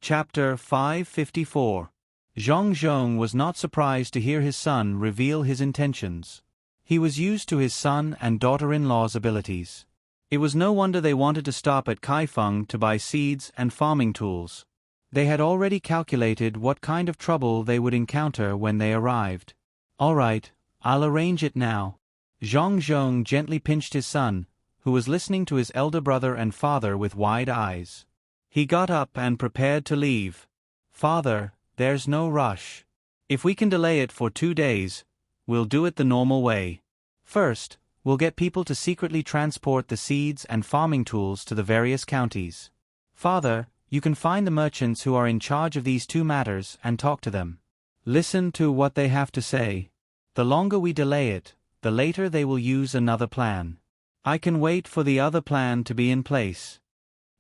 Chapter 554. Zhang Zhong was not surprised to hear his son reveal his intentions. He was used to his son and daughter-in-law's abilities. It was no wonder they wanted to stop at Kaifeng to buy seeds and farming tools. They had already calculated what kind of trouble they would encounter when they arrived. "All right, I'll arrange it now." Zhang Zhong gently pinched his son, who was listening to his elder brother and father with wide eyes. He got up and prepared to leave. "Father, there's no rush. If we can delay it for 2 days, we'll do it the normal way. First, we'll get people to secretly transport the seeds and farming tools to the various counties. Father, you can find the merchants who are in charge of these 2 matters and talk to them. Listen to what they have to say. The longer we delay it, the later they will use another plan. I can wait for the other plan to be in place."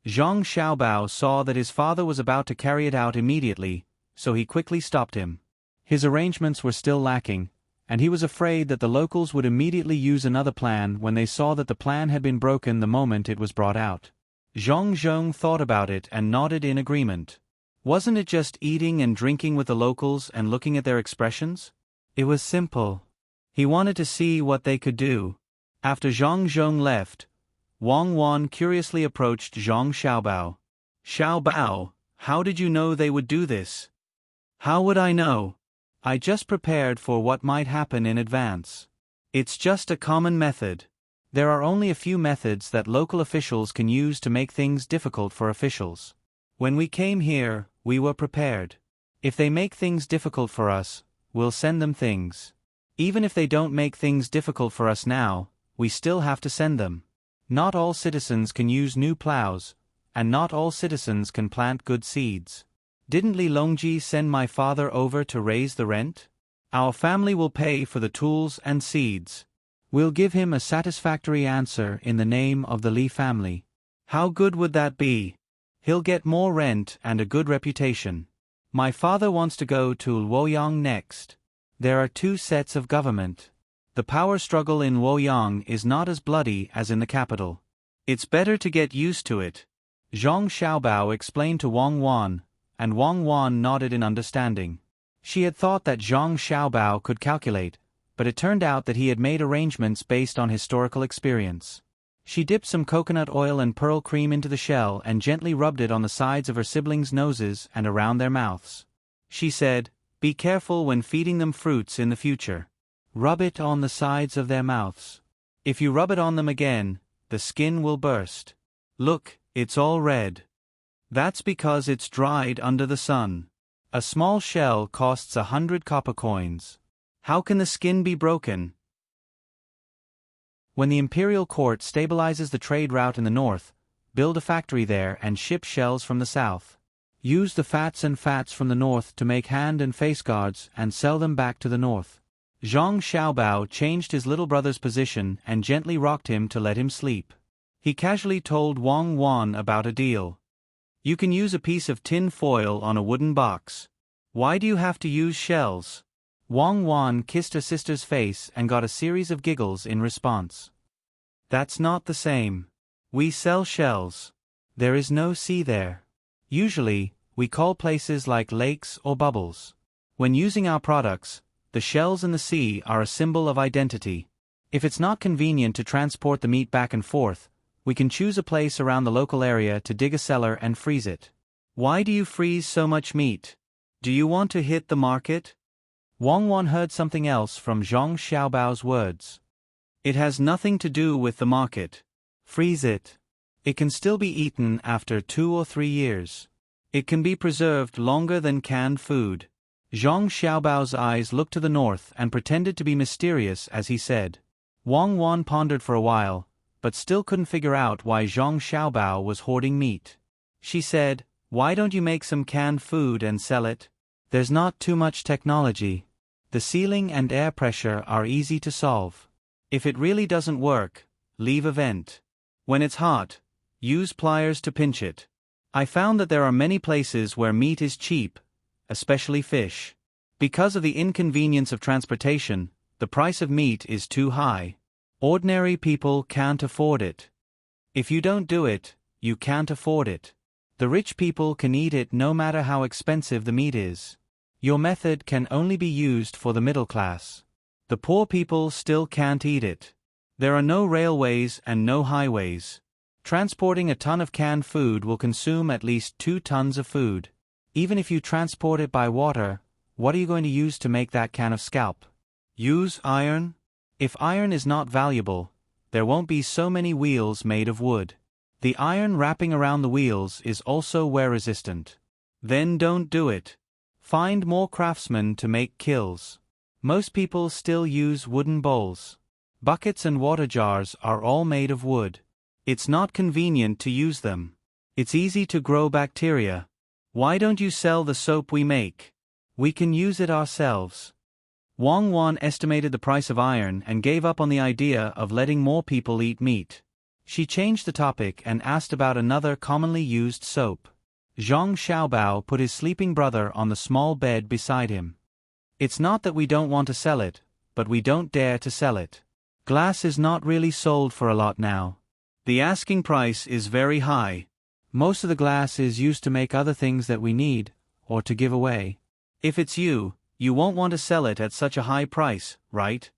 Zhang Xiaobao saw that his father was about to carry it out immediately, so he quickly stopped him. His arrangements were still lacking, and he was afraid that the locals would immediately use another plan when they saw that the plan had been broken the moment it was brought out. Zhang Zhong thought about it and nodded in agreement. Wasn't it just eating and drinking with the locals and looking at their expressions? It was simple. He wanted to see what they could do. After Zhang Zhong left, Wang Wan curiously approached Zhang Xiaobao. "Xiaobao, how did you know they would do this?" "How would I know? I just prepared for what might happen in advance. It's just a common method. There are only a few methods that local officials can use to make things difficult for officials. When we came here, we were prepared. If they make things difficult for us, we'll send them things. Even if they don't make things difficult for us now, we still have to send them. Not all citizens can use new plows, and not all citizens can plant good seeds. Didn't Li Longji send my father over to raise the rent? Our family will pay for the tools and seeds. We'll give him a satisfactory answer in the name of the Li family. How good would that be? He'll get more rent and a good reputation. My father wants to go to Luoyang next. There are 2 sets of government. The power struggle in Luoyang is not as bloody as in the capital. It's better to get used to it." Zhang Xiaobao explained to Wang Wan, and Wang Wan nodded in understanding. She had thought that Zhang Xiaobao could calculate, but it turned out that he had made arrangements based on historical experience. She dipped some coconut oil and pearl cream into the shell and gently rubbed it on the sides of her siblings' noses and around their mouths. She said, "Be careful when feeding them fruits in the future. Rub it on the sides of their mouths. If you rub it on them again, the skin will burst. Look, it's all red. That's because it's dried under the sun. A small shell costs 100 copper coins. How can the skin be broken?" When the imperial court stabilizes the trade route in the north, build a factory there and ship shells from the south. Use the fats from the north to make hand and face guards and sell them back to the north. Zhang Xiaobao changed his little brother's position and gently rocked him to let him sleep. He casually told Wang Wan about a deal. "You can use a piece of tin foil on a wooden box. Why do you have to use shells?" Wang Wan kissed her sister's face and got a series of giggles in response. "That's not the same. We sell shells. There is no sea there. Usually, we call places like lakes or bubbles. When using our products, the shells in the sea are a symbol of identity. If it's not convenient to transport the meat back and forth, we can choose a place around the local area to dig a cellar and freeze it." "Why do you freeze so much meat? Do you want to hit the market?" Wang Wan heard something else from Zhang Xiaobao's words. "It has nothing to do with the market. Freeze it. It can still be eaten after 2 or 3 years. It can be preserved longer than canned food." Zhang Xiaobao's eyes looked to the north and pretended to be mysterious as he said. Wang Wan pondered for a while, but still couldn't figure out why Zhang Xiaobao was hoarding meat. She said, "Why don't you make some canned food and sell it? There's not too much technology. The ceiling and air pressure are easy to solve. If it really doesn't work, leave a vent. When it's hot, use pliers to pinch it. I found that there are many places where meat is cheap, especially fish. Because of the inconvenience of transportation, the price of meat is too high. Ordinary people can't afford it. If you don't do it, you can't afford it. The rich people can eat it no matter how expensive the meat is. Your method can only be used for the middle class. The poor people still can't eat it. There are no railways and no highways. Transporting a ton of canned food will consume at least 2 tons of food. Even if you transport it by water, what are you going to use to make that can of scalp? Use iron? If iron is not valuable, there won't be so many wheels made of wood. The iron wrapping around the wheels is also wear resistant. Then don't do it. Find more craftsmen to make kilns. Most people still use wooden bowls. Buckets and water jars are all made of wood. It's not convenient to use them. It's easy to grow bacteria. Why don't you sell the soap we make? We can use it ourselves. Wang Wan estimated the price of iron and gave up on the idea of letting more people eat meat. She changed the topic and asked about another commonly used soap. Zhang Xiaobao put his sleeping brother on the small bed beside him. It's not that we don't want to sell it, but we don't dare to sell it. Glass is not really sold for a lot now. The asking price is very high. Most of the glass is used to make other things that we need, or to give away. If it's you, you won't want to sell it at such a high price, right?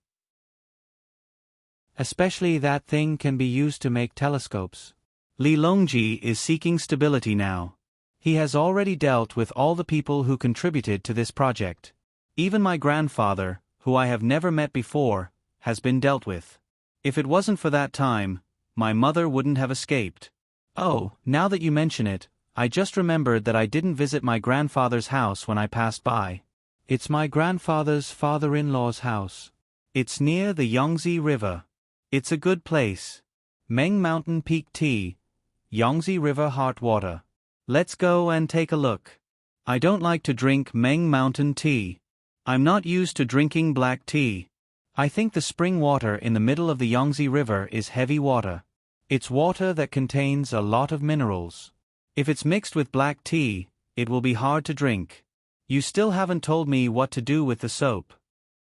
Especially that thing can be used to make telescopes. Li Longji is seeking stability now. He has already dealt with all the people who contributed to this project. Even my grandfather, who I have never met before, has been dealt with. If it wasn't for that time, my mother wouldn't have escaped. Oh, now that you mention it, I just remembered that I didn't visit my grandfather's house when I passed by. It's my grandfather's father-in-law's house. It's near the Yangtze River. It's a good place. Meng Mountain Peak Tea, Yangtze River hot water. Let's go and take a look. I don't like to drink Meng Mountain tea. I'm not used to drinking black tea. I think the spring water in the middle of the Yangtze River is heavy water. It's water that contains a lot of minerals. If it's mixed with black tea, it will be hard to drink. You still haven't told me what to do with the soap.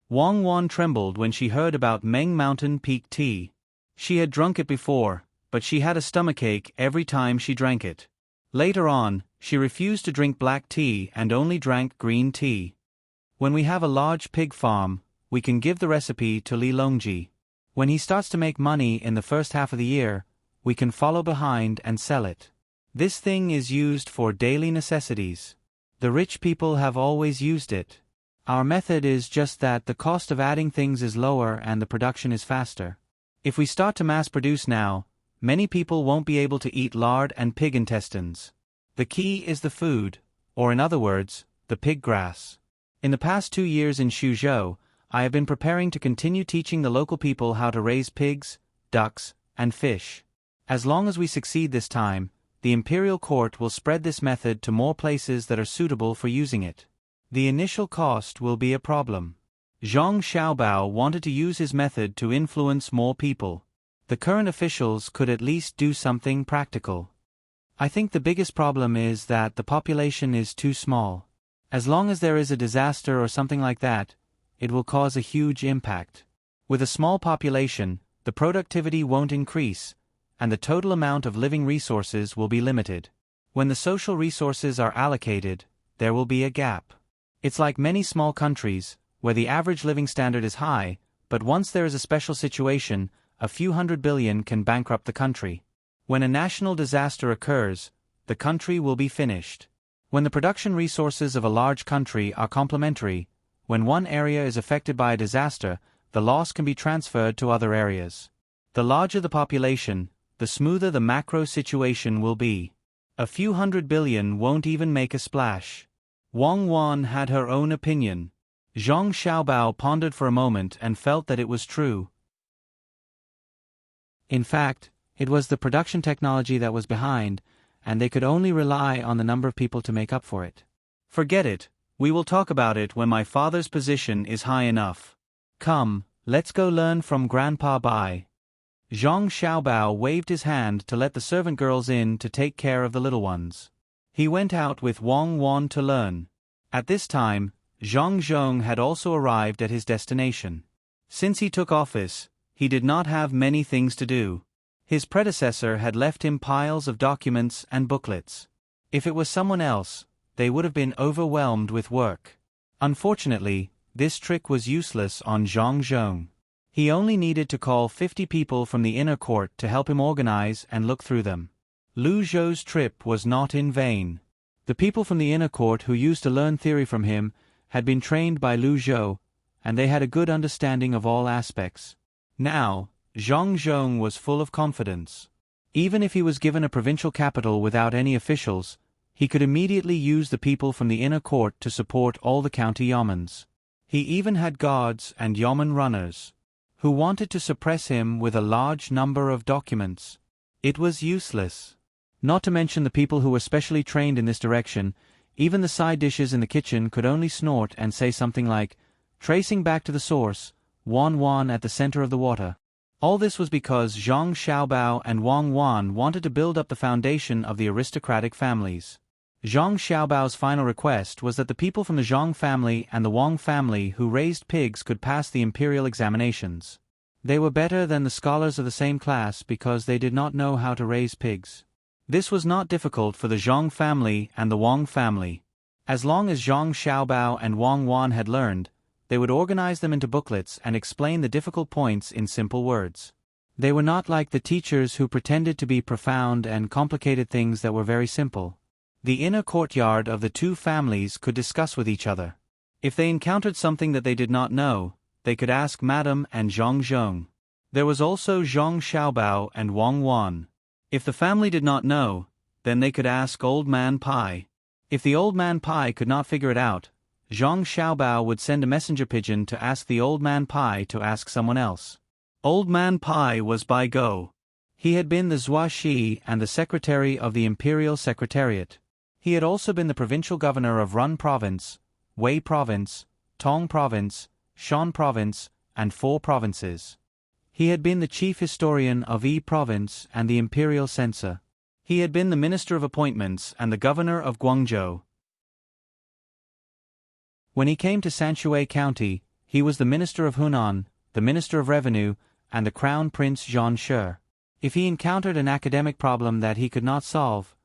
Wang Wan trembled when she heard about Meng Mountain Peak tea. She had drunk it before, but she had a stomachache every time she drank it. Later on, she refused to drink black tea and only drank green tea. When we have a large pig farm, we can give the recipe to Li Longji. When he starts to make money in the first half of the year, we can follow behind and sell it. This thing is used for daily necessities. The rich people have always used it. Our method is just that the cost of adding things is lower and the production is faster. If we start to mass produce now, many people won't be able to eat lard and pig intestines. The key is the food, or in other words, the pig grass. In the past 2 years in Suzhou, I have been preparing to continue teaching the local people how to raise pigs, ducks, and fish. As long as we succeed this time, the imperial court will spread this method to more places that are suitable for using it. The initial cost will be a problem. Zhang Xiaobao wanted to use his method to influence more people. The current officials could at least do something practical. I think the biggest problem is that the population is too small. As long as there is a disaster or something like that, it will cause a huge impact. With a small population, the productivity won't increase, and the total amount of living resources will be limited. When the social resources are allocated, there will be a gap. It's like many small countries, where the average living standard is high, but once there is a special situation, a few $100 billion can bankrupt the country. When a national disaster occurs, the country will be finished. When the production resources of a large country are complementary, when one area is affected by a disaster, the loss can be transferred to other areas. The larger the population, the smoother the macro situation will be. A few $100 billion won't even make a splash. Wang Wan had her own opinion. Zhang Xiaobao pondered for a moment and felt that it was true. In fact, it was the production technology that was behind, and they could only rely on the number of people to make up for it. Forget it, we will talk about it when my father's position is high enough. Come, let's go learn from Grandpa Bai. Zhang Xiaobao waved his hand to let the servant girls in to take care of the little ones. He went out with Wang Wan to learn. At this time, Zhang Zhong had also arrived at his destination. Since he took office, he did not have many things to do. His predecessor had left him piles of documents and booklets. If it was someone else, they would have been overwhelmed with work. Unfortunately, this trick was useless on Zhang Zhong. He only needed to call 50 people from the inner court to help him organize and look through them. Lu Zhou's trip was not in vain. The people from the inner court who used to learn theory from him had been trained by Lu Zhou, and they had a good understanding of all aspects. Now, Zhang Zhong was full of confidence. Even if he was given a provincial capital without any officials, he could immediately use the people from the inner court to support all the county yamens. He even had guards and yamen runners who wanted to suppress him with a large number of documents. It was useless. Not to mention the people who were specially trained in this direction, even the side dishes in the kitchen could only snort and say something like, tracing back to the source, Wan Wan at the center of the water. All this was because Zhang Xiaobao and Wang Wan wanted to build up the foundation of the aristocratic families. Zhang Xiaobao's final request was that the people from the Zhang family and the Wang family who raised pigs could pass the imperial examinations. They were better than the scholars of the same class because they did not know how to raise pigs. This was not difficult for the Zhang family and the Wang family. As long as Zhang Xiaobao and Wang Wan had learned, they would organize them into booklets and explain the difficult points in simple words. They were not like the teachers who pretended to be profound and complicated things that were very simple. The inner courtyard of the two families could discuss with each other. If they encountered something that they did not know, they could ask Madame and Zhang Zhong. There was also Zhang Xiaobao and Wang Wan. If the family did not know, then they could ask Old Man Pai. If the Old Man Pai could not figure it out, Zhang Xiaobao would send a messenger pigeon to ask the Old Man Pai to ask someone else. Old Man Pai was by Go. He had been the Zuashi and the secretary of the Imperial Secretariat. He had also been the provincial governor of Run Province, Wei Province, Tong Province, Shan Province, and 4 provinces. He had been the chief historian of Yi Province and the imperial censor. He had been the minister of appointments and the governor of Guangzhou. When he came to Sanshui County, he was the minister of Hunan, the minister of revenue, and the crown prince Zhan Shi. If he encountered an academic problem that he could not solve,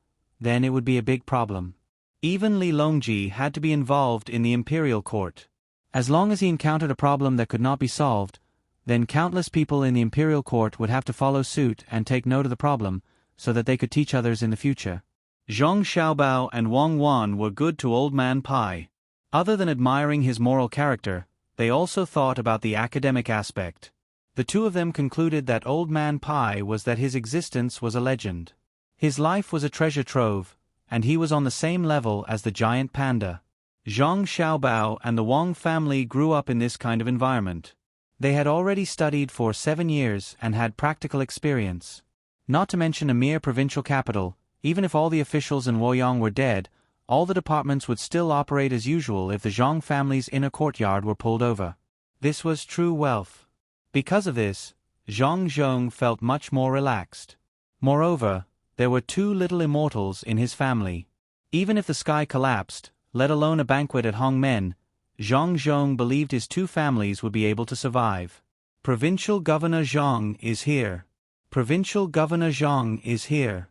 then it would be a big problem. Even Li Longji had to be involved in the imperial court. As long as he encountered a problem that could not be solved, then countless people in the imperial court would have to follow suit and take note of the problem, so that they could teach others in the future. Zhang Xiaobao and Wang Wan were good to Old Man Pai. Other than admiring his moral character, they also thought about the academic aspect. The two of them concluded that Old Man Pai was that his existence was a legend. His life was a treasure trove, and he was on the same level as the giant panda. Zhang Xiaobao and the Wang family grew up in this kind of environment. They had already studied for 7 years and had practical experience. Not to mention a mere provincial capital, even if all the officials in Luoyang were dead, all the departments would still operate as usual if the Zhang family's inner courtyard were pulled over. This was true wealth. Because of this, Zhang Zhong felt much more relaxed. Moreover, there were 2 little immortals in his family. Even if the sky collapsed, let alone a banquet at Hongmen, Zhang Zhong believed his 2 families would be able to survive. Provincial Governor Zhang is here. Provincial Governor Zhang is here.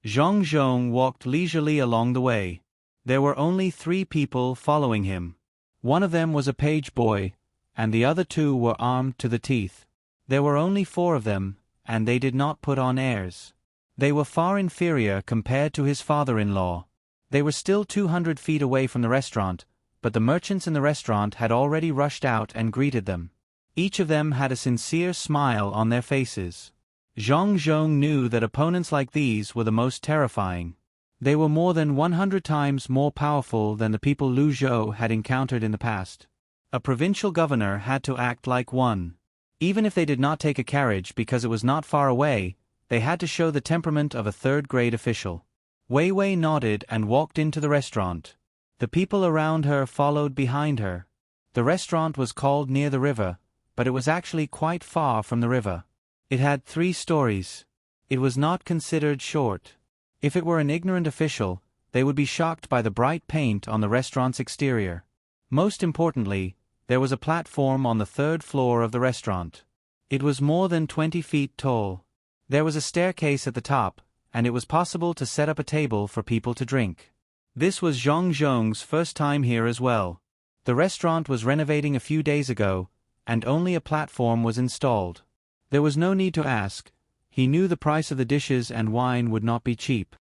Zhang Zhong walked leisurely along the way. There were only 3 people following him. One of them was a page boy, and the other 2 were armed to the teeth. There were only 4 of them, and they did not put on airs. They were far inferior compared to his father-in-law. They were still 200 feet away from the restaurant, but the merchants in the restaurant had already rushed out and greeted them. Each of them had a sincere smile on their faces. Zhang Zhong knew that opponents like these were the most terrifying. They were more than 100 times more powerful than the people Lu Zhou had encountered in the past. A provincial governor had to act like one. Even if they did not take a carriage because it was not far away, they had to show the temperament of a third-grade official. Wei Wei nodded and walked into the restaurant. The people around her followed behind her. The restaurant was called near the river, but it was actually quite far from the river. It had 3 stories. It was not considered short. If it were an ignorant official, they would be shocked by the bright paint on the restaurant's exterior. Most importantly, there was a platform on the 3rd floor of the restaurant. It was more than 20 feet tall. There was a staircase at the top, and it was possible to set up a table for people to drink. This was Zhang Zhong's first time here as well. The restaurant was renovating a few days ago, and only a platform was installed. There was no need to ask. He knew the price of the dishes and wine would not be cheap.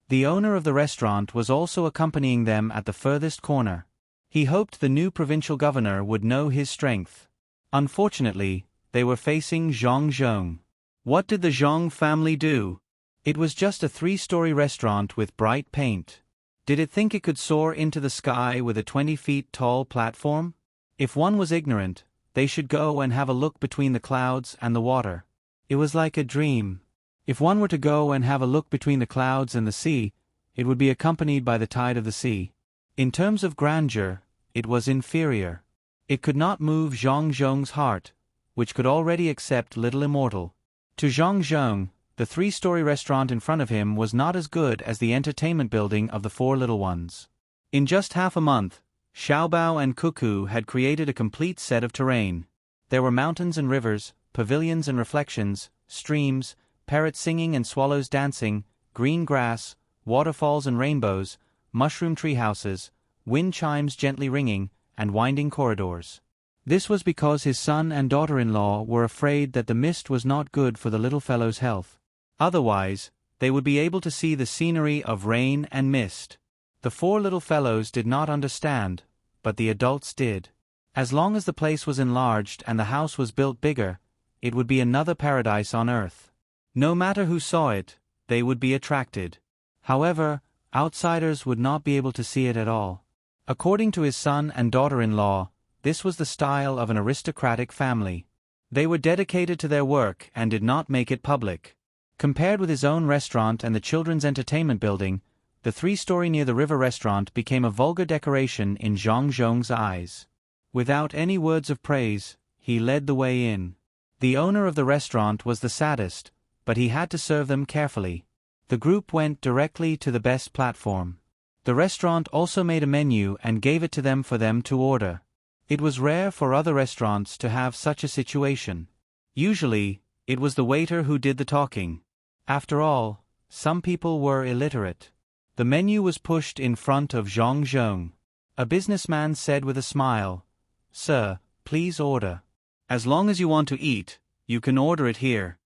The owner of the restaurant was also accompanying them at the furthest corner. He hoped the new provincial governor would know his strength. Unfortunately, they were facing Zhang Zhong. What did the Zhong family do? It was just a 3-story restaurant with bright paint. Did it think it could soar into the sky with a 20 feet tall platform? If one was ignorant, they should go and have a look between the clouds and the water. It was like a dream. If one were to go and have a look between the clouds and the sea, it would be accompanied by the tide of the sea. In terms of grandeur, it was inferior. It could not move Zhang Zhong's heart, which could already accept little immortal. To Zhang Zhong, the 3-story restaurant in front of him was not as good as the entertainment building of the 4 little ones. In just half a month, Xiaobao and Cuckoo had created a complete set of terrain. There were mountains and rivers, pavilions and reflections, streams, parrots singing and swallows dancing, green grass, waterfalls and rainbows, mushroom tree houses, wind chimes gently ringing, and winding corridors. This was because his son and daughter-in-law were afraid that the mist was not good for the little fellow's health. Otherwise, they would be able to see the scenery of rain and mist. The 4 little fellows did not understand, but the adults did. As long as the place was enlarged and the house was built bigger, it would be another paradise on earth. No matter who saw it, they would be attracted. However, outsiders would not be able to see it at all. According to his son and daughter-in-law, this was the style of an aristocratic family. They were dedicated to their work and did not make it public. Compared with his own restaurant and the children's entertainment building, the 3-story near the river restaurant became a vulgar decoration in Zhang Zhong's eyes. Without any words of praise, he led the way in. The owner of the restaurant was the saddest, but he had to serve them carefully. The group went directly to the best platform. The restaurant also made a menu and gave it to them for them to order. It was rare for other restaurants to have such a situation. Usually, it was the waiter who did the talking. After all, some people were illiterate. The menu was pushed in front of Zhang Zhong. A businessman said with a smile, "Sir, please order. As long as you want to eat, you can order it here."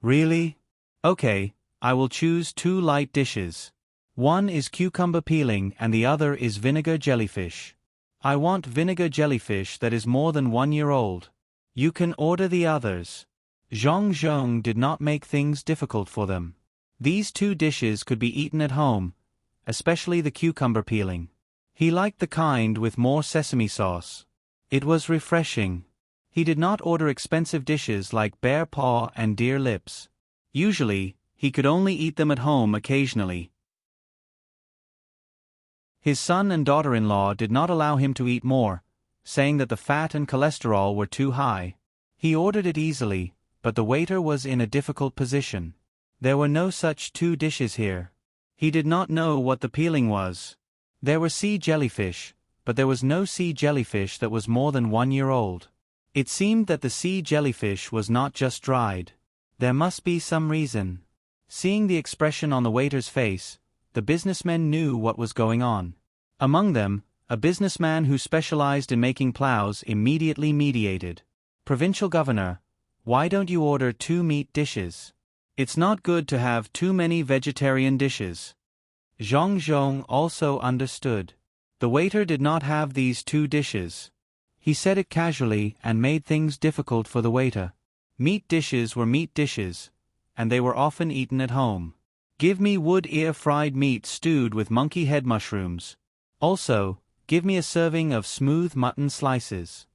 "Really? Okay, I will choose 2 light dishes. One is cucumber peeling and the other is vinegar jellyfish. I want vinegar jellyfish that is more than 1 year old. You can order the others." Zhang Zhong did not make things difficult for them. These 2 dishes could be eaten at home, especially the cucumber peeling. He liked the kind with more sesame sauce. It was refreshing. He did not order expensive dishes like bear paw and deer lips. Usually, he could only eat them at home occasionally. His son and daughter-in-law did not allow him to eat more, saying that the fat and cholesterol were too high. He ordered it easily, but the waiter was in a difficult position. There were no such 2 dishes here. He did not know what the peeling was. There were sea jellyfish, but there was no sea jellyfish that was more than 1 year old. It seemed that the sea jellyfish was not just dried. There must be some reason. Seeing the expression on the waiter's face, the businessmen knew what was going on. Among them, a businessman who specialized in making plows immediately mediated. "Provincial governor, why don't you order 2 meat dishes? It's not good to have too many vegetarian dishes." Zhang Zhong also understood. The waiter did not have these 2 dishes. He said it casually and made things difficult for the waiter. Meat dishes were meat dishes, and they were often eaten at home. "Give me wood ear fried meat stewed with monkey head mushrooms. Also, give me a serving of smooth mutton slices."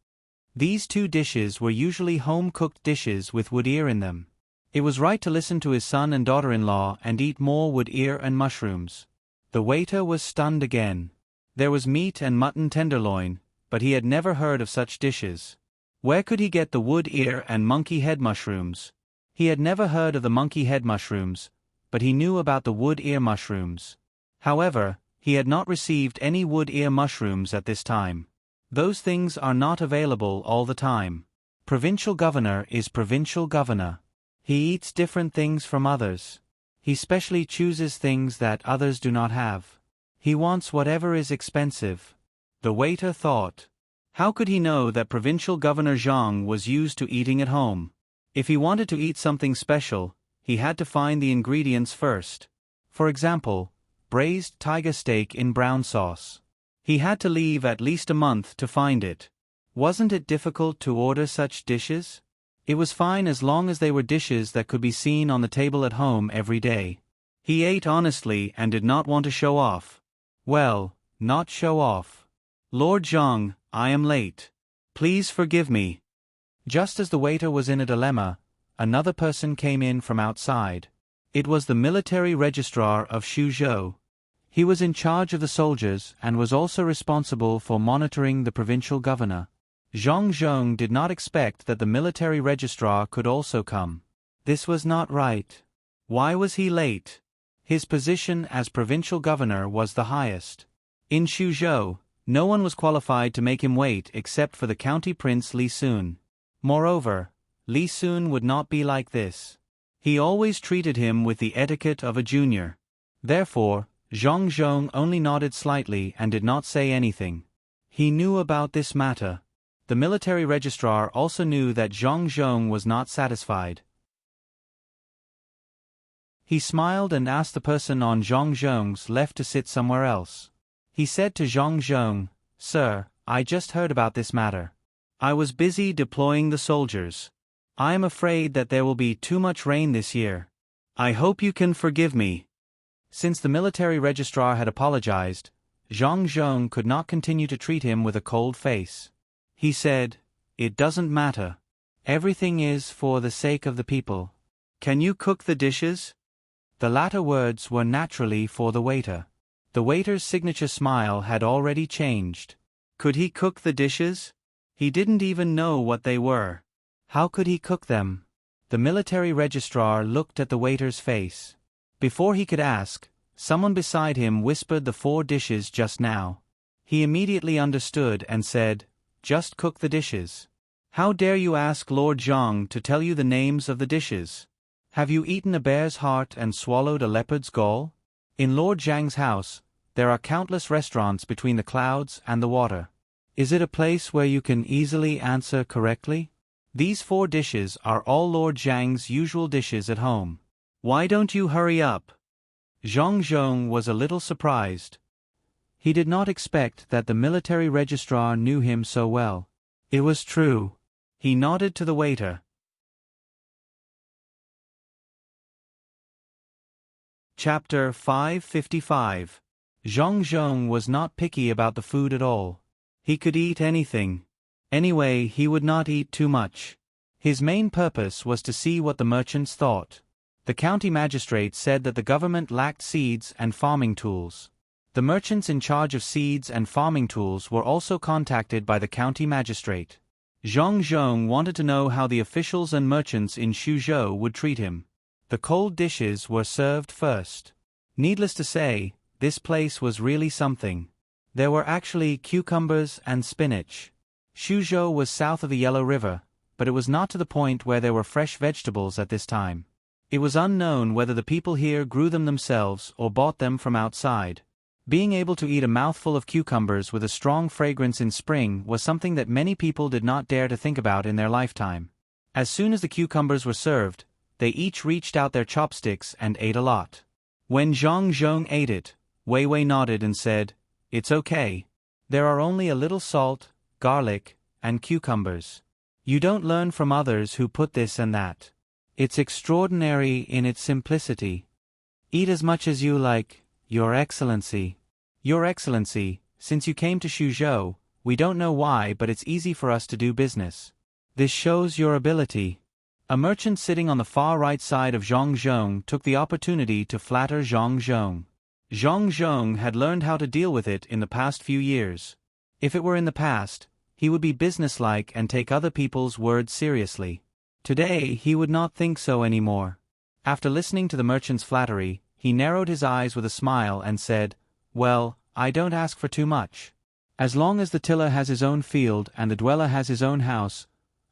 These 2 dishes were usually home-cooked dishes with wood ear in them. It was right to listen to his son and daughter-in-law and eat more wood ear and mushrooms. The waiter was stunned again. There was meat and mutton tenderloin, but he had never heard of such dishes. Where could he get the wood ear and monkey head mushrooms? He had never heard of the monkey head mushrooms, but he knew about the wood ear mushrooms. However, he had not received any wood ear mushrooms at this time. Those things are not available all the time. Provincial governor is provincial governor. He eats different things from others. He specially chooses things that others do not have. He wants whatever is expensive. The waiter thought. How could he know that Provincial Governor Zhang was used to eating at home? If he wanted to eat something special, he had to find the ingredients first. For example, braised tiger steak in brown sauce. He had to leave at least a month to find it. Wasn't it difficult to order such dishes? It was fine as long as they were dishes that could be seen on the table at home every day. He ate honestly and did not want to show off. Well, not show off. Lord Zhang, I am late. Please forgive me. Just as the waiter was in a dilemma, another person came in from outside. It was the military registrar of Xuzhou. He was in charge of the soldiers and was also responsible for monitoring the provincial governor. Zhang Zhong did not expect that the military registrar could also come. This was not right. Why was he late? His position as provincial governor was the highest. In Xuzhou, no one was qualified to make him wait except for the county prince Li Sun. Moreover, Li Sun would not be like this. He always treated him with the etiquette of a junior. Therefore, Zhang Zhong only nodded slightly and did not say anything. He knew about this matter. The military registrar also knew that Zhang Zhong was not satisfied. He smiled and asked the person on Zhang Zhong's left to sit somewhere else. He said to Zhang Zhong, "Sir, I just heard about this matter. I was busy deploying the soldiers. I am afraid that there will be too much rain this year. I hope you can forgive me." Since the military registrar had apologized, Zhang Zhong could not continue to treat him with a cold face. He said, "It doesn't matter. Everything is for the sake of the people. Can you cook the dishes?" The latter words were naturally for the waiter. The waiter's signature smile had already changed. Could he cook the dishes? He didn't even know what they were. How could he cook them? The military registrar looked at the waiter's face. Before he could ask, someone beside him whispered the 4 dishes just now. He immediately understood and said, "Just cook the dishes. How dare you ask Lord Zhang to tell you the names of the dishes? Have you eaten a bear's heart and swallowed a leopard's gall? In Lord Zhang's house, there are countless restaurants between the clouds and the water. Is it a place where you can easily answer correctly? These 4 dishes are all Lord Zhang's usual dishes at home. Why don't you hurry up?" Zhang Zhong was a little surprised. He did not expect that the military registrar knew him so well. It was true. He nodded to the waiter. Chapter 555. Zhang Zhong was not picky about the food at all. He could eat anything. Anyway, he would not eat too much. His main purpose was to see what the merchants thought. The county magistrate said that the government lacked seeds and farming tools. The merchants in charge of seeds and farming tools were also contacted by the county magistrate. Zhang Zhong wanted to know how the officials and merchants in Xuzhou would treat him. The cold dishes were served first. Needless to say, this place was really something. There were actually cucumbers and spinach. Xuzhou was south of the Yellow River, but it was not to the point where there were fresh vegetables at this time. It was unknown whether the people here grew them themselves or bought them from outside. Being able to eat a mouthful of cucumbers with a strong fragrance in spring was something that many people did not dare to think about in their lifetime. As soon as the cucumbers were served, they each reached out their chopsticks and ate a lot. When Zhang Zhong ate it, Wei Wei nodded and said, "It's okay. There are only a little salt, garlic, and cucumbers. You don't learn from others who put this and that. It's extraordinary in its simplicity. Eat as much as you like, Your Excellency. Your Excellency, since you came to Xuzhou, we don't know why but it's easy for us to do business. This shows your ability." A merchant sitting on the far right side of Zhang Zhong took the opportunity to flatter Zhang Zhong. Zhang Zhong had learned how to deal with it in the past few years. If it were in the past, he would be businesslike and take other people's words seriously. Today he would not think so anymore. After listening to the merchant's flattery, he narrowed his eyes with a smile and said, "Well, I don't ask for too much. As long as the tiller has his own field and the dweller has his own house,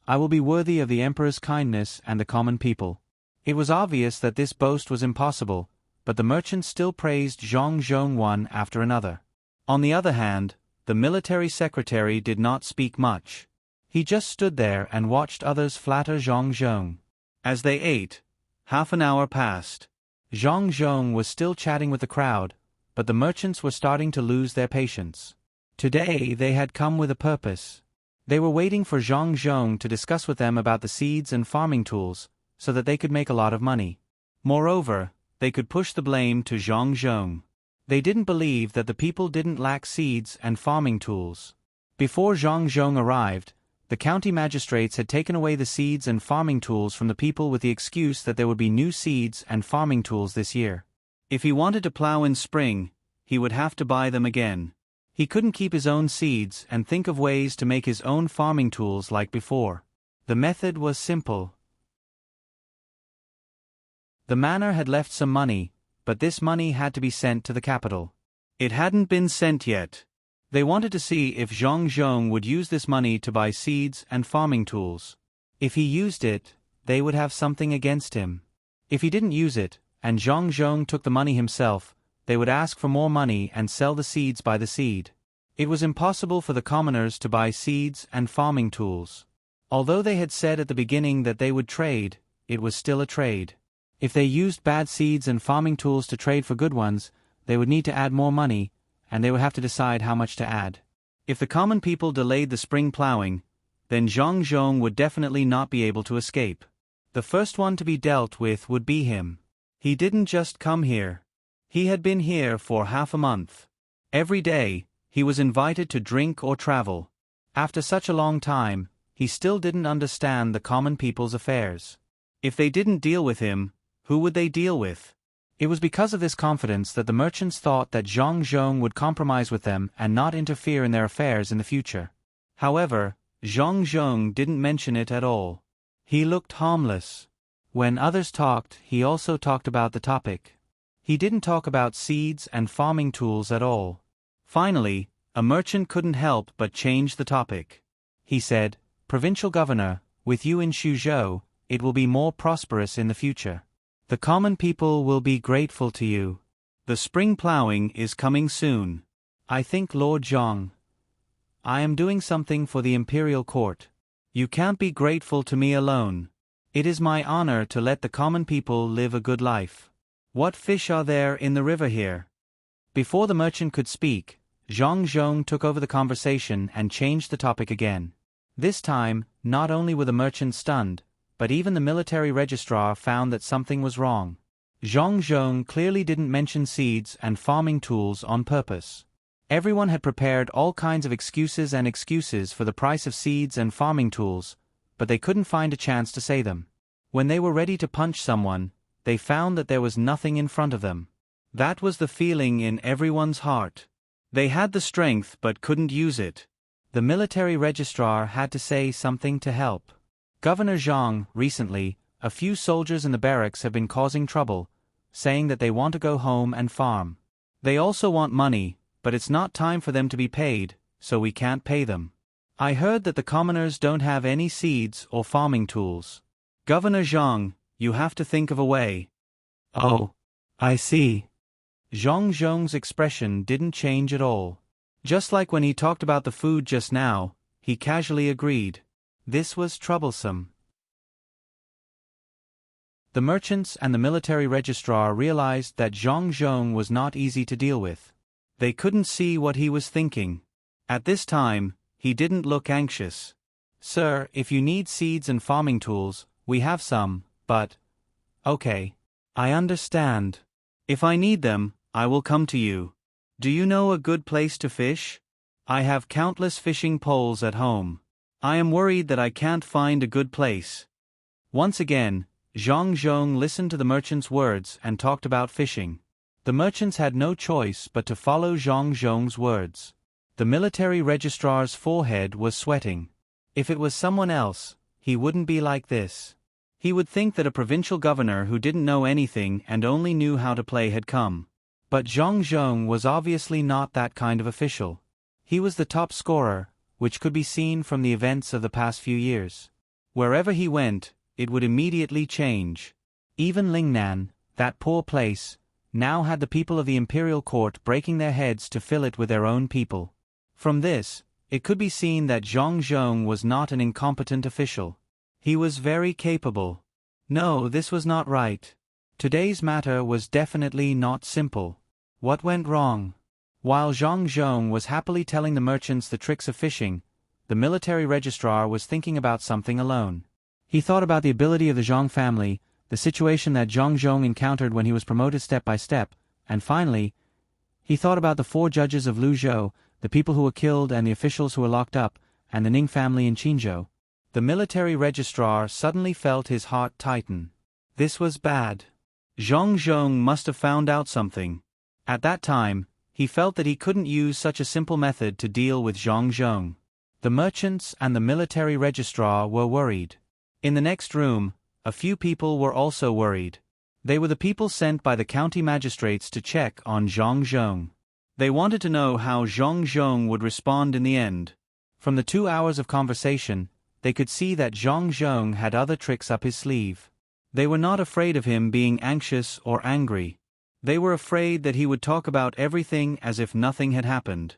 I will be worthy of the emperor's kindness and the common people. It was obvious that this boast was impossible, but the merchants still praised Zhang Zhong one after another. On the other hand, the military secretary did not speak much. He just stood there and watched others flatter Zhang Zhong. As they ate, half an hour passed. Zhang Zhong was still chatting with the crowd, but the merchants were starting to lose their patience. Today they had come with a purpose. They were waiting for Zhang Zhong to discuss with them about the seeds and farming tools, so that they could make a lot of money. Moreover, they could push the blame to Zhang Zhong. They didn't believe that the people didn't lack seeds and farming tools. Before Zhang Zhong arrived, the county magistrates had taken away the seeds and farming tools from the people with the excuse that there would be new seeds and farming tools this year. If he wanted to plow in spring, he would have to buy them again. He couldn't keep his own seeds and think of ways to make his own farming tools like before. The method was simple. The manor had left some money, but this money had to be sent to the capital. It hadn't been sent yet. They wanted to see if Zhang Zhong would use this money to buy seeds and farming tools. If he used it, they would have something against him. If he didn't use it, and Zhang Zhong took the money himself, they would ask for more money and sell the seeds by the seed. It was impossible for the commoners to buy seeds and farming tools. Although they had said at the beginning that they would trade, it was still a trade. If they used bad seeds and farming tools to trade for good ones, they would need to add more money, and they would have to decide how much to add. If the common people delayed the spring plowing, then Zhang Zhong would definitely not be able to escape. The first one to be dealt with would be him. He didn't just come here. He had been here for half a month. Every day, he was invited to drink or travel. After such a long time, he still didn't understand the common people's affairs. If they didn't deal with him, who would they deal with? It was because of this confidence that the merchants thought that Zhang Zhong would compromise with them and not interfere in their affairs in the future. However, Zhang Zhong didn't mention it at all. He looked harmless. When others talked, he also talked about the topic. He didn't talk about seeds and farming tools at all. Finally, a merchant couldn't help but change the topic. He said, "Provincial Governor, with you in Suzhou, it will be more prosperous in the future. The common people will be grateful to you. The spring plowing is coming soon. I think Lord Zhang. I am doing something for the imperial court. You can't be grateful to me alone. It is my honor to let the common people live a good life. What fish are there in the river here?" Before the merchant could speak, Zhang Zhong took over the conversation and changed the topic again. This time, not only were the merchants stunned, but even the military registrar found that something was wrong. Zhang Zhong clearly didn't mention seeds and farming tools on purpose. Everyone had prepared all kinds of excuses for the price of seeds and farming tools, but they couldn't find a chance to say them. When they were ready to punch someone, they found that there was nothing in front of them. That was the feeling in everyone's heart. They had the strength but couldn't use it. The military registrar had to say something to help. "Governor Zhang, recently, a few soldiers in the barracks have been causing trouble, saying that they want to go home and farm. They also want money, but it's not time for them to be paid, so we can't pay them. I heard that the commoners don't have any seeds or farming tools. Governor Zhang, you have to think of a way." "Oh, I see." Zhang Zhong's expression didn't change at all. Just like when he talked about the food just now, he casually agreed. This was troublesome. The merchants and the military registrar realized that Zhang Zhong was not easy to deal with. They couldn't see what he was thinking. At this time, he didn't look anxious. "Sir, if you need seeds and farming tools, we have some, but..." "Okay. I understand. If I need them, I will come to you. Do you know a good place to fish? I have countless fishing poles at home. I am worried that I can't find a good place." Once again, Zhang Zhong listened to the merchant's words and talked about fishing. The merchants had no choice but to follow Zhang Zhong's words. The military registrar's forehead was sweating. If it was someone else, he wouldn't be like this. He would think that a provincial governor who didn't know anything and only knew how to play had come. But Zhang Zhong was obviously not that kind of official. He was the top scorer, which could be seen from the events of the past few years. Wherever he went, it would immediately change. Even Lingnan, that poor place, now had the people of the imperial court breaking their heads to fill it with their own people. From this, it could be seen that Zhang Zhong was not an incompetent official. He was very capable. No, this was not right. Today's matter was definitely not simple. What went wrong? While Zhang Zhong was happily telling the merchants the tricks of fishing, the military registrar was thinking about something alone. He thought about the ability of the Zhang family, the situation that Zhang Zhong encountered when he was promoted step by step, and finally, he thought about the 4 judges of Luzhou, the people who were killed and the officials who were locked up, and the Ning family in Qinzhou. The military registrar suddenly felt his heart tighten. This was bad. Zhang Zhong must have found out something. At that time, he felt that he couldn't use such a simple method to deal with Zhang Zhong. The merchants and the military registrar were worried. In the next room, a few people were also worried. They were the people sent by the county magistrates to check on Zhang Zhong. They wanted to know how Zhang Zhong would respond in the end. From the 2 hours of conversation, they could see that Zhang Zhong had other tricks up his sleeve. They were not afraid of him being anxious or angry. They were afraid that he would talk about everything as if nothing had happened.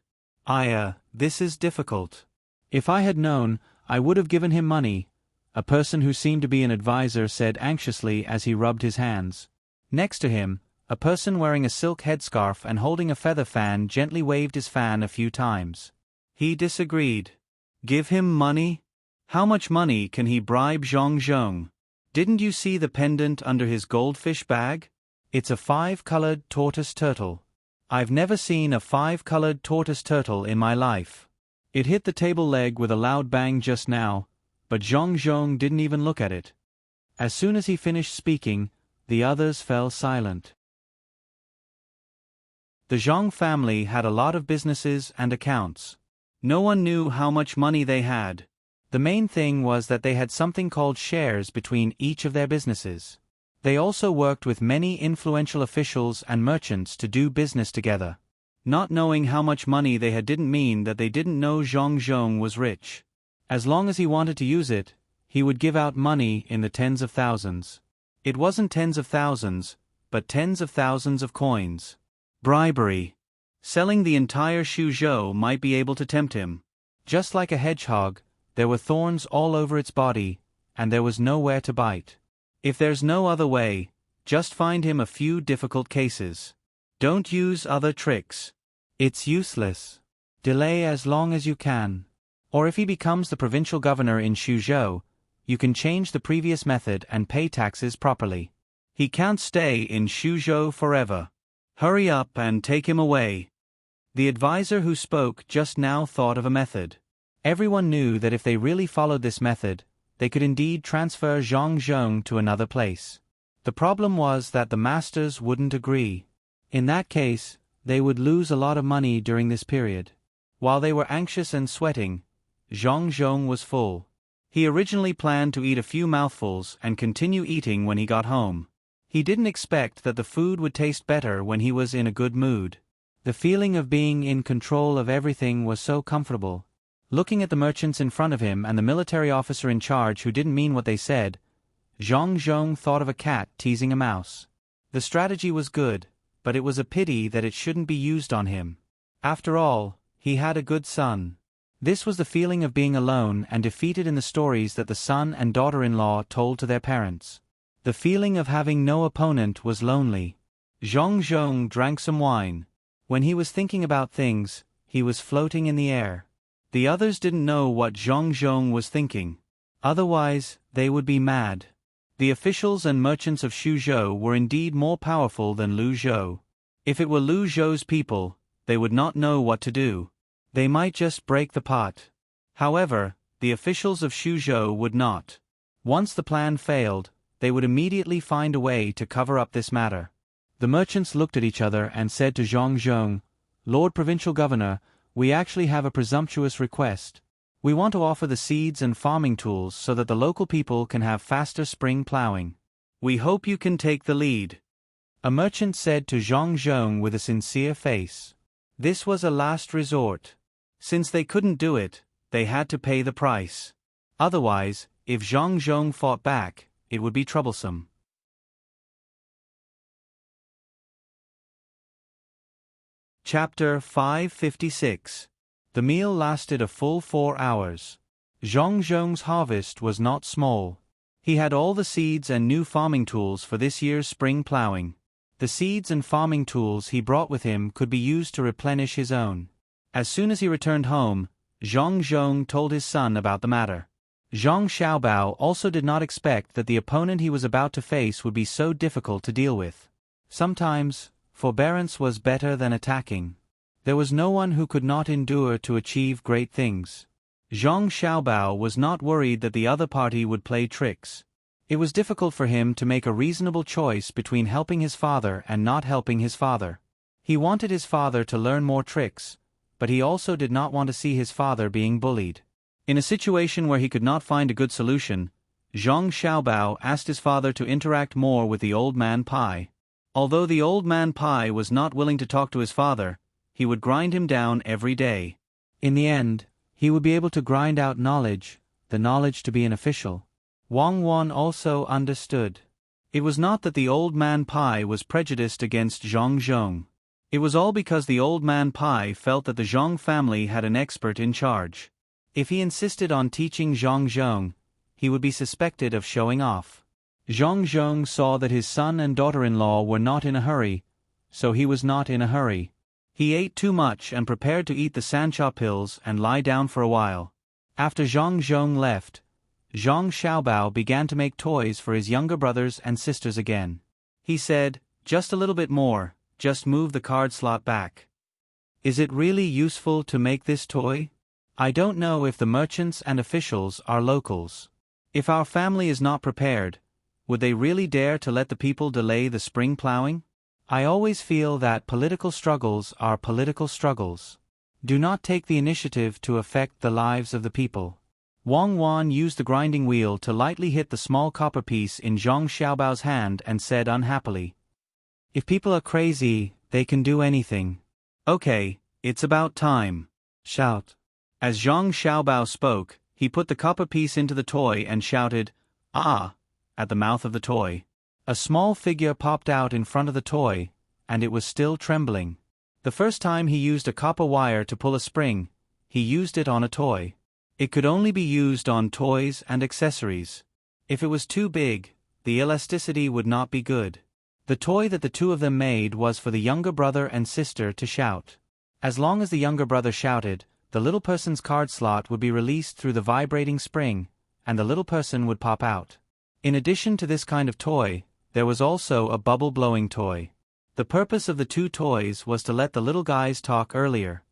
This is difficult. If I had known, I would have given him money, a person who seemed to be an advisor said anxiously as he rubbed his hands. Next to him, a person wearing a silk headscarf and holding a feather fan gently waved his fan a few times. He disagreed. Give him money? How much money can he bribe Zhang Zhong? Didn't you see the pendant under his goldfish bag? It's a 5-colored tortoise turtle. I've never seen a 5-colored tortoise turtle in my life. It hit the table leg with a loud bang just now, but Zhang Zhong didn't even look at it. As soon as he finished speaking, the others fell silent. The Zhang family had a lot of businesses and accounts. No one knew how much money they had. The main thing was that they had something called shares between each of their businesses. They also worked with many influential officials and merchants to do business together. Not knowing how much money they had didn't mean that they didn't know Zhang Zhong was rich. As long as he wanted to use it, he would give out money in the tens of thousands. It wasn't tens of thousands, but tens of thousands of coins. Bribery. Selling the entire Shuzhou might be able to tempt him. Just like a hedgehog, there were thorns all over its body, and there was nowhere to bite. If there's no other way, just find him a few difficult cases. Don't use other tricks. It's useless. Delay as long as you can. Or if he becomes the provincial governor in Shuzhou, you can change the previous method and pay taxes properly. He can't stay in Shuzhou forever. Hurry up and take him away. The advisor who spoke just now thought of a method. Everyone knew that if they really followed this method, they could indeed transfer Zhang Zhong to another place. The problem was that the masters wouldn't agree. In that case, they would lose a lot of money during this period. While they were anxious and sweating, Zhang Zhong was full. He originally planned to eat a few mouthfuls and continue eating when he got home. He didn't expect that the food would taste better when he was in a good mood. The feeling of being in control of everything was so comfortable. Looking at the merchants in front of him and the military officer in charge who didn't mean what they said, Zhang Zhong thought of a cat teasing a mouse. The strategy was good, but it was a pity that it shouldn't be used on him. After all, he had a good son. This was the feeling of being alone and defeated in the stories that the son and daughter-in-law told to their parents. The feeling of having no opponent was lonely. Zhang Zhong drank some wine. When he was thinking about things, he was floating in the air. The others didn't know what Zhang Zhong was thinking. Otherwise, they would be mad. The officials and merchants of Shuzhou were indeed more powerful than Luzhou. If it were Luzhou's people, they would not know what to do. They might just break the pot. However, the officials of Shuzhou would not. Once the plan failed, they would immediately find a way to cover up this matter. The merchants looked at each other and said to Zhang Zhong, "Lord Provincial Governor, we actually have a presumptuous request. We want to offer the seeds and farming tools so that the local people can have faster spring plowing. We hope you can take the lead." A merchant said to Zhang Zhong with a sincere face. This was a last resort. Since they couldn't do it, they had to pay the price. Otherwise, if Zhang Zhong fought back, it would be troublesome. Chapter 556. The meal lasted a full 4 hours. Zhong Zhong's harvest was not small. He had all the seeds and new farming tools for this year's spring plowing. The seeds and farming tools he brought with him could be used to replenish his own. As soon as he returned home, Zhong Zhong told his son about the matter. Zhang Xiaobao also did not expect that the opponent he was about to face would be so difficult to deal with. Sometimes, forbearance was better than attacking. There was no one who could not endure to achieve great things. Zhang Xiaobao was not worried that the other party would play tricks. It was difficult for him to make a reasonable choice between helping his father and not helping his father. He wanted his father to learn more tricks, but he also did not want to see his father being bullied. In a situation where he could not find a good solution, Zhang Xiaobao asked his father to interact more with the old man Pai. Although the old man Pai was not willing to talk to his father, he would grind him down every day. In the end, he would be able to grind out knowledge, the knowledge to be an official. Wang Wan also understood. It was not that the old man Pai was prejudiced against Zhong Zhong. It was all because the old man Pai felt that the Zhong family had an expert in charge. If he insisted on teaching Zhong Zhong, he would be suspected of showing off. Zhong Zhong saw that his son and daughter-in-law were not in a hurry, so he was not in a hurry. He ate too much and prepared to eat the sancha pills and lie down for a while. After Zhong Zhong left, Zhang Xiaobao began to make toys for his younger brothers and sisters again. He said, "Just a little bit more, just move the card slot back." "Is it really useful to make this toy? I don't know if the merchants and officials are locals. If our family is not prepared, would they really dare to let the people delay the spring plowing? I always feel that political struggles are political struggles. Do not take the initiative to affect the lives of the people." Wang Wan used the grinding wheel to lightly hit the small copper piece in Zhang Xiaobao's hand and said unhappily, "If people are crazy, they can do anything. Okay, it's about time. Shout." As Zhang Xiaobao spoke, he put the copper piece into the toy and shouted, "Ah!" at the mouth of the toy. A small figure popped out in front of the toy, and it was still trembling. The first time he used a copper wire to pull a spring, he used it on a toy. It could only be used on toys and accessories. If it was too big, the elasticity would not be good. The toy that the two of them made was for the younger brother and sister to shout. As long as the younger brother shouted, the little person's card slot would be released through the vibrating spring, and the little person would pop out. In addition to this kind of toy, there was also a bubble-blowing toy. The purpose of the two toys was to let the little guys talk earlier.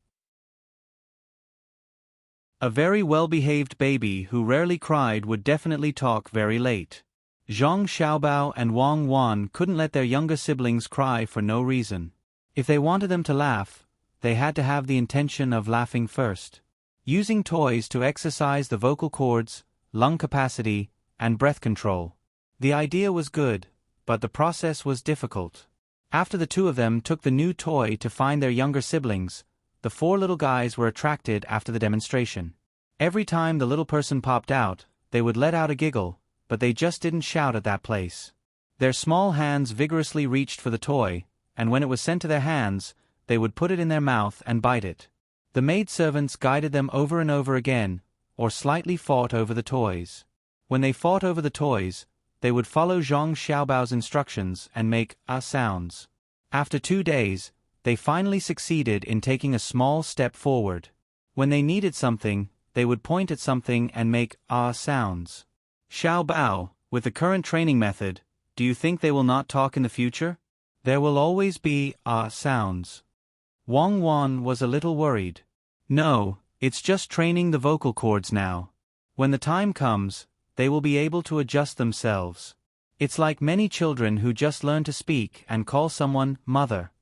A very well-behaved baby who rarely cried would definitely talk very late. Zhang Xiaobao and Wang Wan couldn't let their younger siblings cry for no reason. If they wanted them to laugh, they had to have the intention of laughing first. Using toys to exercise the vocal cords, lung capacity, and breath control. The idea was good, but the process was difficult. After the two of them took the new toy to find their younger siblings, the four little guys were attracted after the demonstration. Every time the little person popped out, they would let out a giggle, but they just didn't shout at that place. Their small hands vigorously reached for the toy, and when it was sent to their hands, they would put it in their mouth and bite it. The maidservants guided them over and over again, or slightly fought over the toys. When they fought over the toys, they would follow Zhang Xiaobao's instructions and make sounds. After 2 days, they finally succeeded in taking a small step forward. When they needed something, they would point at something and make sounds. Xiaobao, with the current training method, do you think they will not talk in the future? There will always be sounds. Wang Wan was a little worried. No, it's just training the vocal cords now. When the time comes, they will be able to adjust themselves. It's like many children who just learn to speak and call someone mother.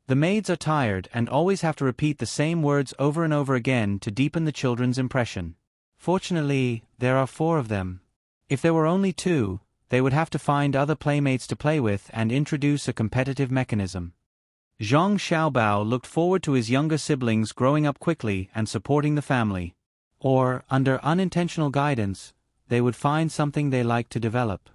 The maids are tired and always have to repeat the same words over and over again to deepen the children's impression. Fortunately, there are 4 of them. If there were only 2, they would have to find other playmates to play with and introduce a competitive mechanism. Zhang Xiaobao looked forward to his younger siblings growing up quickly and supporting the family. Or, under unintentional guidance, they would find something they liked to develop.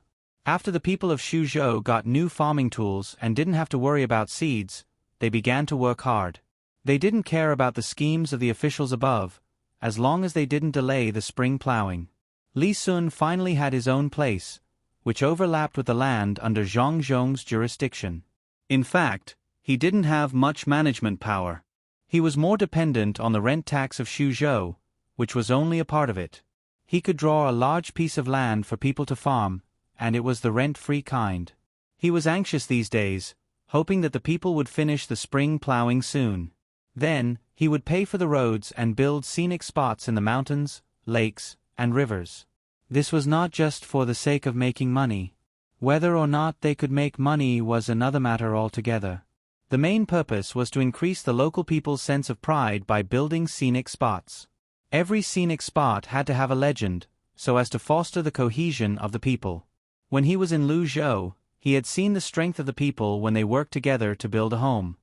After the people of Xuzhou got new farming tools and didn't have to worry about seeds, they began to work hard. They didn't care about the schemes of the officials above, as long as they didn't delay the spring plowing. Li Sun finally had his own place, which overlapped with the land under Zhang Zhong's jurisdiction. In fact, he didn't have much management power. He was more dependent on the rent tax of Xuzhou, which was only a part of it. He could draw a large piece of land for people to farm, and it was the rent-free kind. He was anxious these days, hoping that the people would finish the spring plowing soon. Then, he would pay for the roads and build scenic spots in the mountains, lakes, and rivers. This was not just for the sake of making money. Whether or not they could make money was another matter altogether. The main purpose was to increase the local people's sense of pride by building scenic spots. Every scenic spot had to have a legend, so as to foster the cohesion of the people. When he was in Luzhou, he had seen the strength of the people when they worked together to build a home.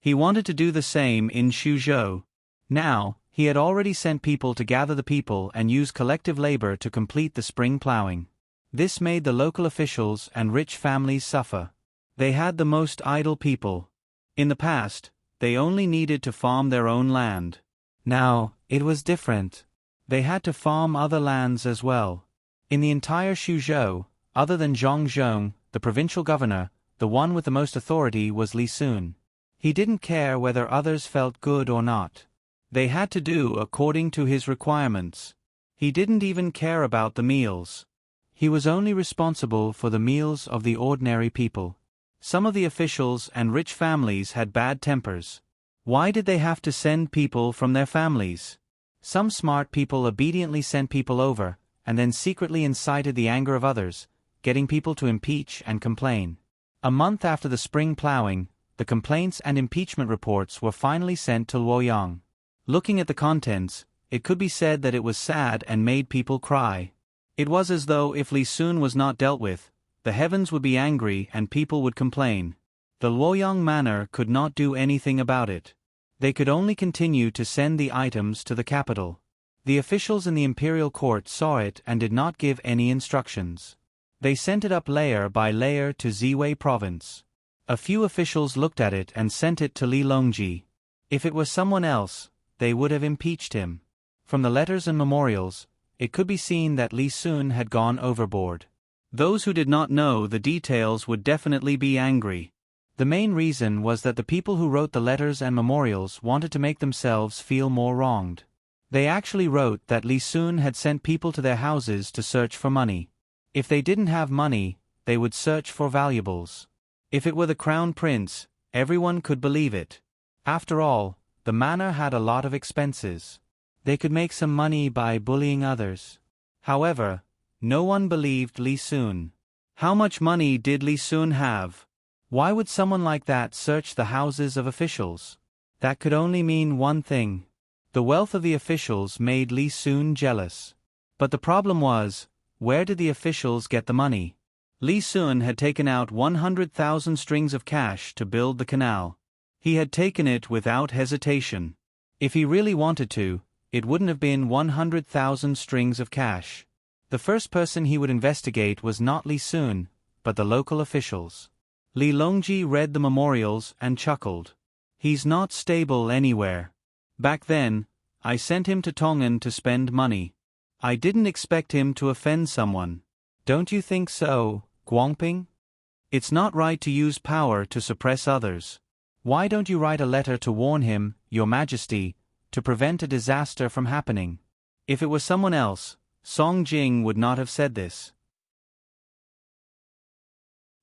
He wanted to do the same in Xuzhou. Now, he had already sent people to gather the people and use collective labor to complete the spring plowing. This made the local officials and rich families suffer. They had the most idle people. In the past, they only needed to farm their own land. Now, it was different. They had to farm other lands as well. In the entire Xuzhou, other than Zhang Zhong, the provincial governor, the one with the most authority was Li Sun. He didn't care whether others felt good or not. They had to do according to his requirements. He didn't even care about the meals. He was only responsible for the meals of the ordinary people. Some of the officials and rich families had bad tempers. Why did they have to send people from their families? Some smart people obediently sent people over, and then secretly incited the anger of others, getting people to impeach and complain. A month after the spring plowing, the complaints and impeachment reports were finally sent to Luoyang. Looking at the contents, it could be said that it was sad and made people cry. It was as though if Li Sun was not dealt with, the heavens would be angry and people would complain. The Luoyang manor could not do anything about it. They could only continue to send the items to the capital. The officials in the imperial court saw it and did not give any instructions. They sent it up layer by layer to Ziwei province. A few officials looked at it and sent it to Li Longji. If it was someone else, they would have impeached him. From the letters and memorials, it could be seen that Li Sun had gone overboard. Those who did not know the details would definitely be angry. The main reason was that the people who wrote the letters and memorials wanted to make themselves feel more wronged. They actually wrote that Li Sun had sent people to their houses to search for money. If they didn't have money, they would search for valuables. If it were the crown prince, everyone could believe it. After all, the manor had a lot of expenses. They could make some money by bullying others. However, no one believed Li Sun. How much money did Li Sun have? Why would someone like that search the houses of officials? That could only mean one thing. The wealth of the officials made Li Sun jealous. But the problem was, where did the officials get the money? Li Sun had taken out 100,000 strings of cash to build the canal. He had taken it without hesitation. If he really wanted to, it wouldn't have been 100,000 strings of cash. The first person he would investigate was not Li Sun, but the local officials. Li Longji read the memorials and chuckled. He's not stable anywhere. Back then, I sent him to Tongan to spend money. I didn't expect him to offend someone. Don't you think so, Guangping? It's not right to use power to suppress others. Why don't you write a letter to warn him, Your Majesty, to prevent a disaster from happening? If it was someone else, Song Jing would not have said this.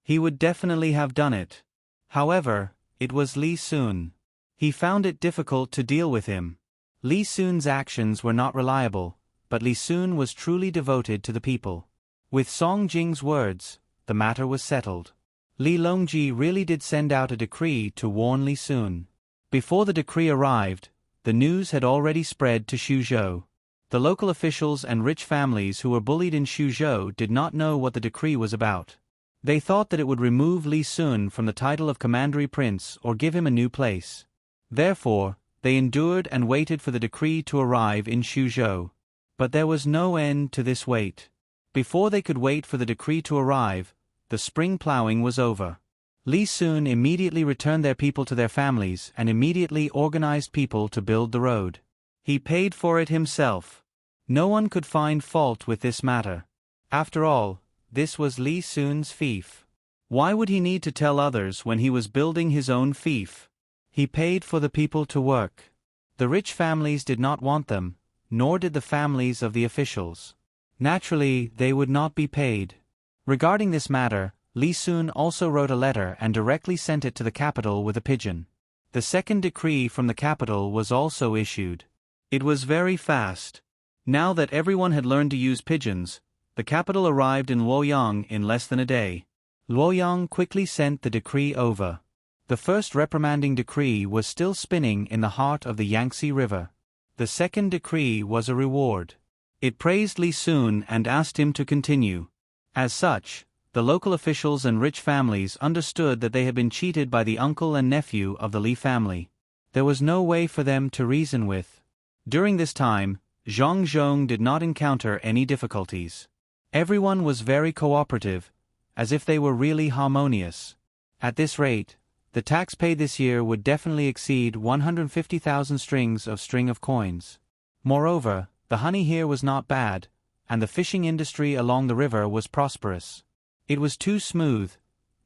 He would definitely have done it. However, it was Li Sun. He found it difficult to deal with him. Li Sun's actions were not reliable, but Li Sun was truly devoted to the people. With Song Jing's words, the matter was settled. Li Longji really did send out a decree to warn Li Sun. Before the decree arrived, the news had already spread to Xuzhou. The local officials and rich families who were bullied in Xuzhou did not know what the decree was about. They thought that it would remove Li Sun from the title of commandery prince or give him a new place. Therefore, they endured and waited for the decree to arrive in Xuzhou. But there was no end to this wait. Before they could wait for the decree to arrive, the spring plowing was over. Li Sun immediately returned their people to their families and immediately organized people to build the road. He paid for it himself. No one could find fault with this matter. After all, this was Li Sun's fief. Why would he need to tell others when he was building his own fief? He paid for the people to work. The rich families did not want them, nor did the families of the officials. Naturally, they would not be paid. Regarding this matter, Li Sun also wrote a letter and directly sent it to the capital with a pigeon. The second decree from the capital was also issued. It was very fast. Now that everyone had learned to use pigeons, the capital arrived in Luoyang in less than a day. Luoyang quickly sent the decree over. The first reprimanding decree was still spinning in the heart of the Yangtze River. The second decree was a reward. It praised Li Sun and asked him to continue. As such, the local officials and rich families understood that they had been cheated by the uncle and nephew of the Li family. There was no way for them to reason with. During this time, Zhang did not encounter any difficulties. Everyone was very cooperative, as if they were really harmonious. At this rate, the tax paid this year would definitely exceed 150,000 strings of coins. Moreover, the honey here was not bad, and the fishing industry along the river was prosperous. It was too smooth,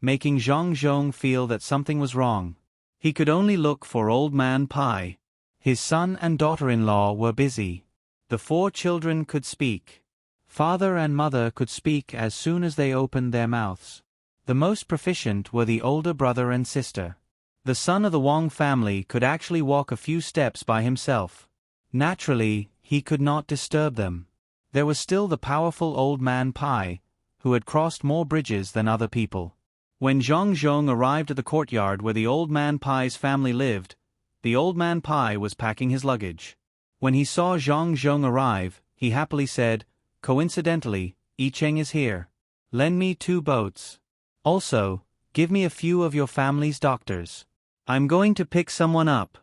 making Zhang feel that something was wrong. He could only look for Old Man Pai. His son and daughter-in-law were busy. The 4 children could speak. Father and mother could speak as soon as they opened their mouths. The most proficient were the older brother and sister. The son of the Wang family could actually walk a few steps by himself. Naturally, he could not disturb them. There was still the powerful Old Man Pai, who had crossed more bridges than other people. When Zhang arrived at the courtyard where the Old Man Pai's family lived, the Old Man Pai was packing his luggage. When he saw Zhang arrive, he happily said, "Coincidentally, Yi Cheng is here. Lend me 2 boats. Also, give me a few of your family's doctors. I'm going to pick someone up.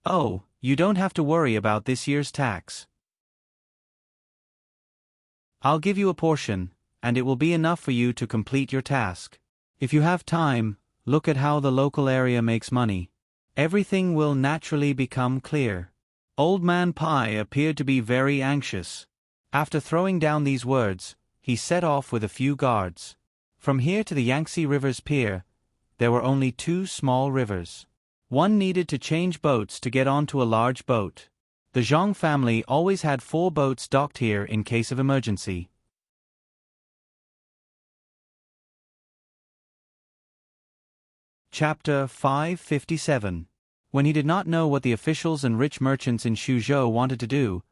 Oh, you don't have to worry about this year's tax. I'll give you a portion, and it will be enough for you to complete your task. If you have time, look at how the local area makes money. Everything will naturally become clear." Old Man Pai appeared to be very anxious. After throwing down these words, he set off with a few guards. From here to the Yangtze River's pier, there were only 2 small rivers. One needed to change boats to get onto a large boat. The Zhang family always had 4 boats docked here in case of emergency. Chapter 557. When he did not know what the officials and rich merchants in Suzhou wanted to do,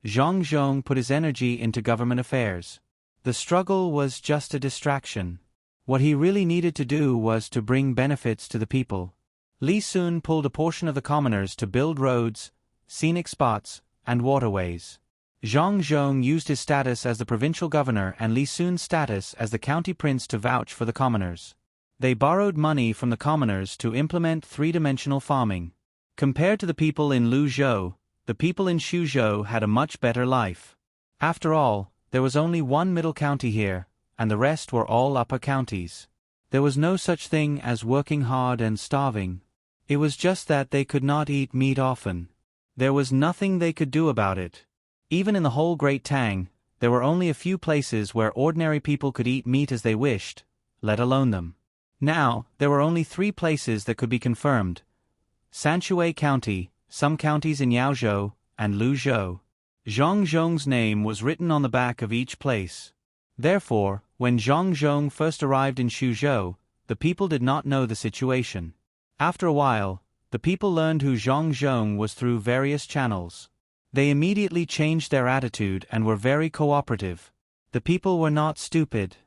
Zhang put his energy into government affairs. The struggle was just a distraction. What he really needed to do was to bring benefits to the people. Li Sun pulled a portion of the commoners to build roads, scenic spots, and waterways. Zhang used his status as the provincial governor and Li Sun's status as the county prince to vouch for the commoners. They borrowed money from the commoners to implement 3-dimensional farming. Compared to the people in Luzhou, the people in Suzhou had a much better life. After all, there was only one middle county here, and the rest were all upper counties. There was no such thing as working hard and starving. It was just that they could not eat meat often. There was nothing they could do about it. Even in the whole Great Tang, there were only a few places where ordinary people could eat meat as they wished, let alone them. Now, there were only 3 places that could be confirmed: Sanshui County, some counties in Yaozhou, and Luzhou. Zhang's name was written on the back of each place. Therefore, when Zhang first arrived in Suzhou, the people did not know the situation. After a while, the people learned who Zhang was through various channels. They immediately changed their attitude and were very cooperative. The people were not stupid.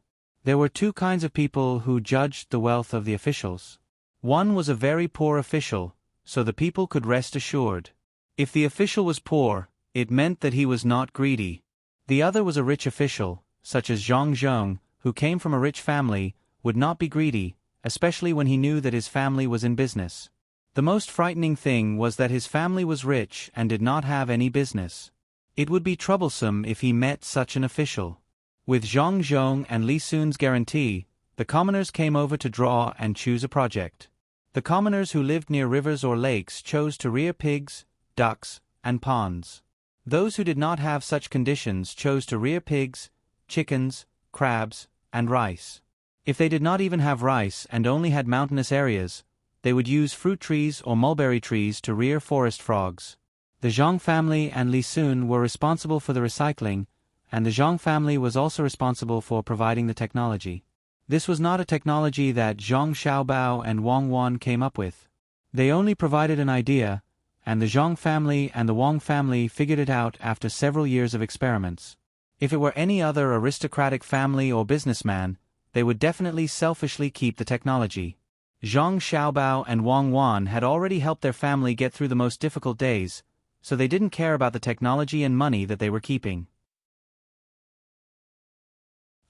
There were 2 kinds of people who judged the wealth of the officials. One was a very poor official, so the people could rest assured. If the official was poor, it meant that he was not greedy. The other was a rich official, such as Zhang, who came from a rich family, would not be greedy, especially when he knew that his family was in business. The most frightening thing was that his family was rich and did not have any business. It would be troublesome if he met such an official. With Zhang and Li Sun's guarantee, the commoners came over to draw and choose a project. The commoners who lived near rivers or lakes chose to rear pigs, ducks, and ponds. Those who did not have such conditions chose to rear pigs, chickens, crabs, and rice. If they did not even have rice and only had mountainous areas, they would use fruit trees or mulberry trees to rear forest frogs. The Zhang family and Li Sun were responsible for the recycling, and the Zhang family was also responsible for providing the technology. This was not a technology that Zhang Xiaobao and Wang Wan came up with. They only provided an idea, and the Zhang family and the Wang family figured it out after several years of experiments. If it were any other aristocratic family or businessman, they would definitely selfishly keep the technology. Zhang Xiaobao and Wang Wan had already helped their family get through the most difficult days, so they didn't care about the technology and money that they were keeping.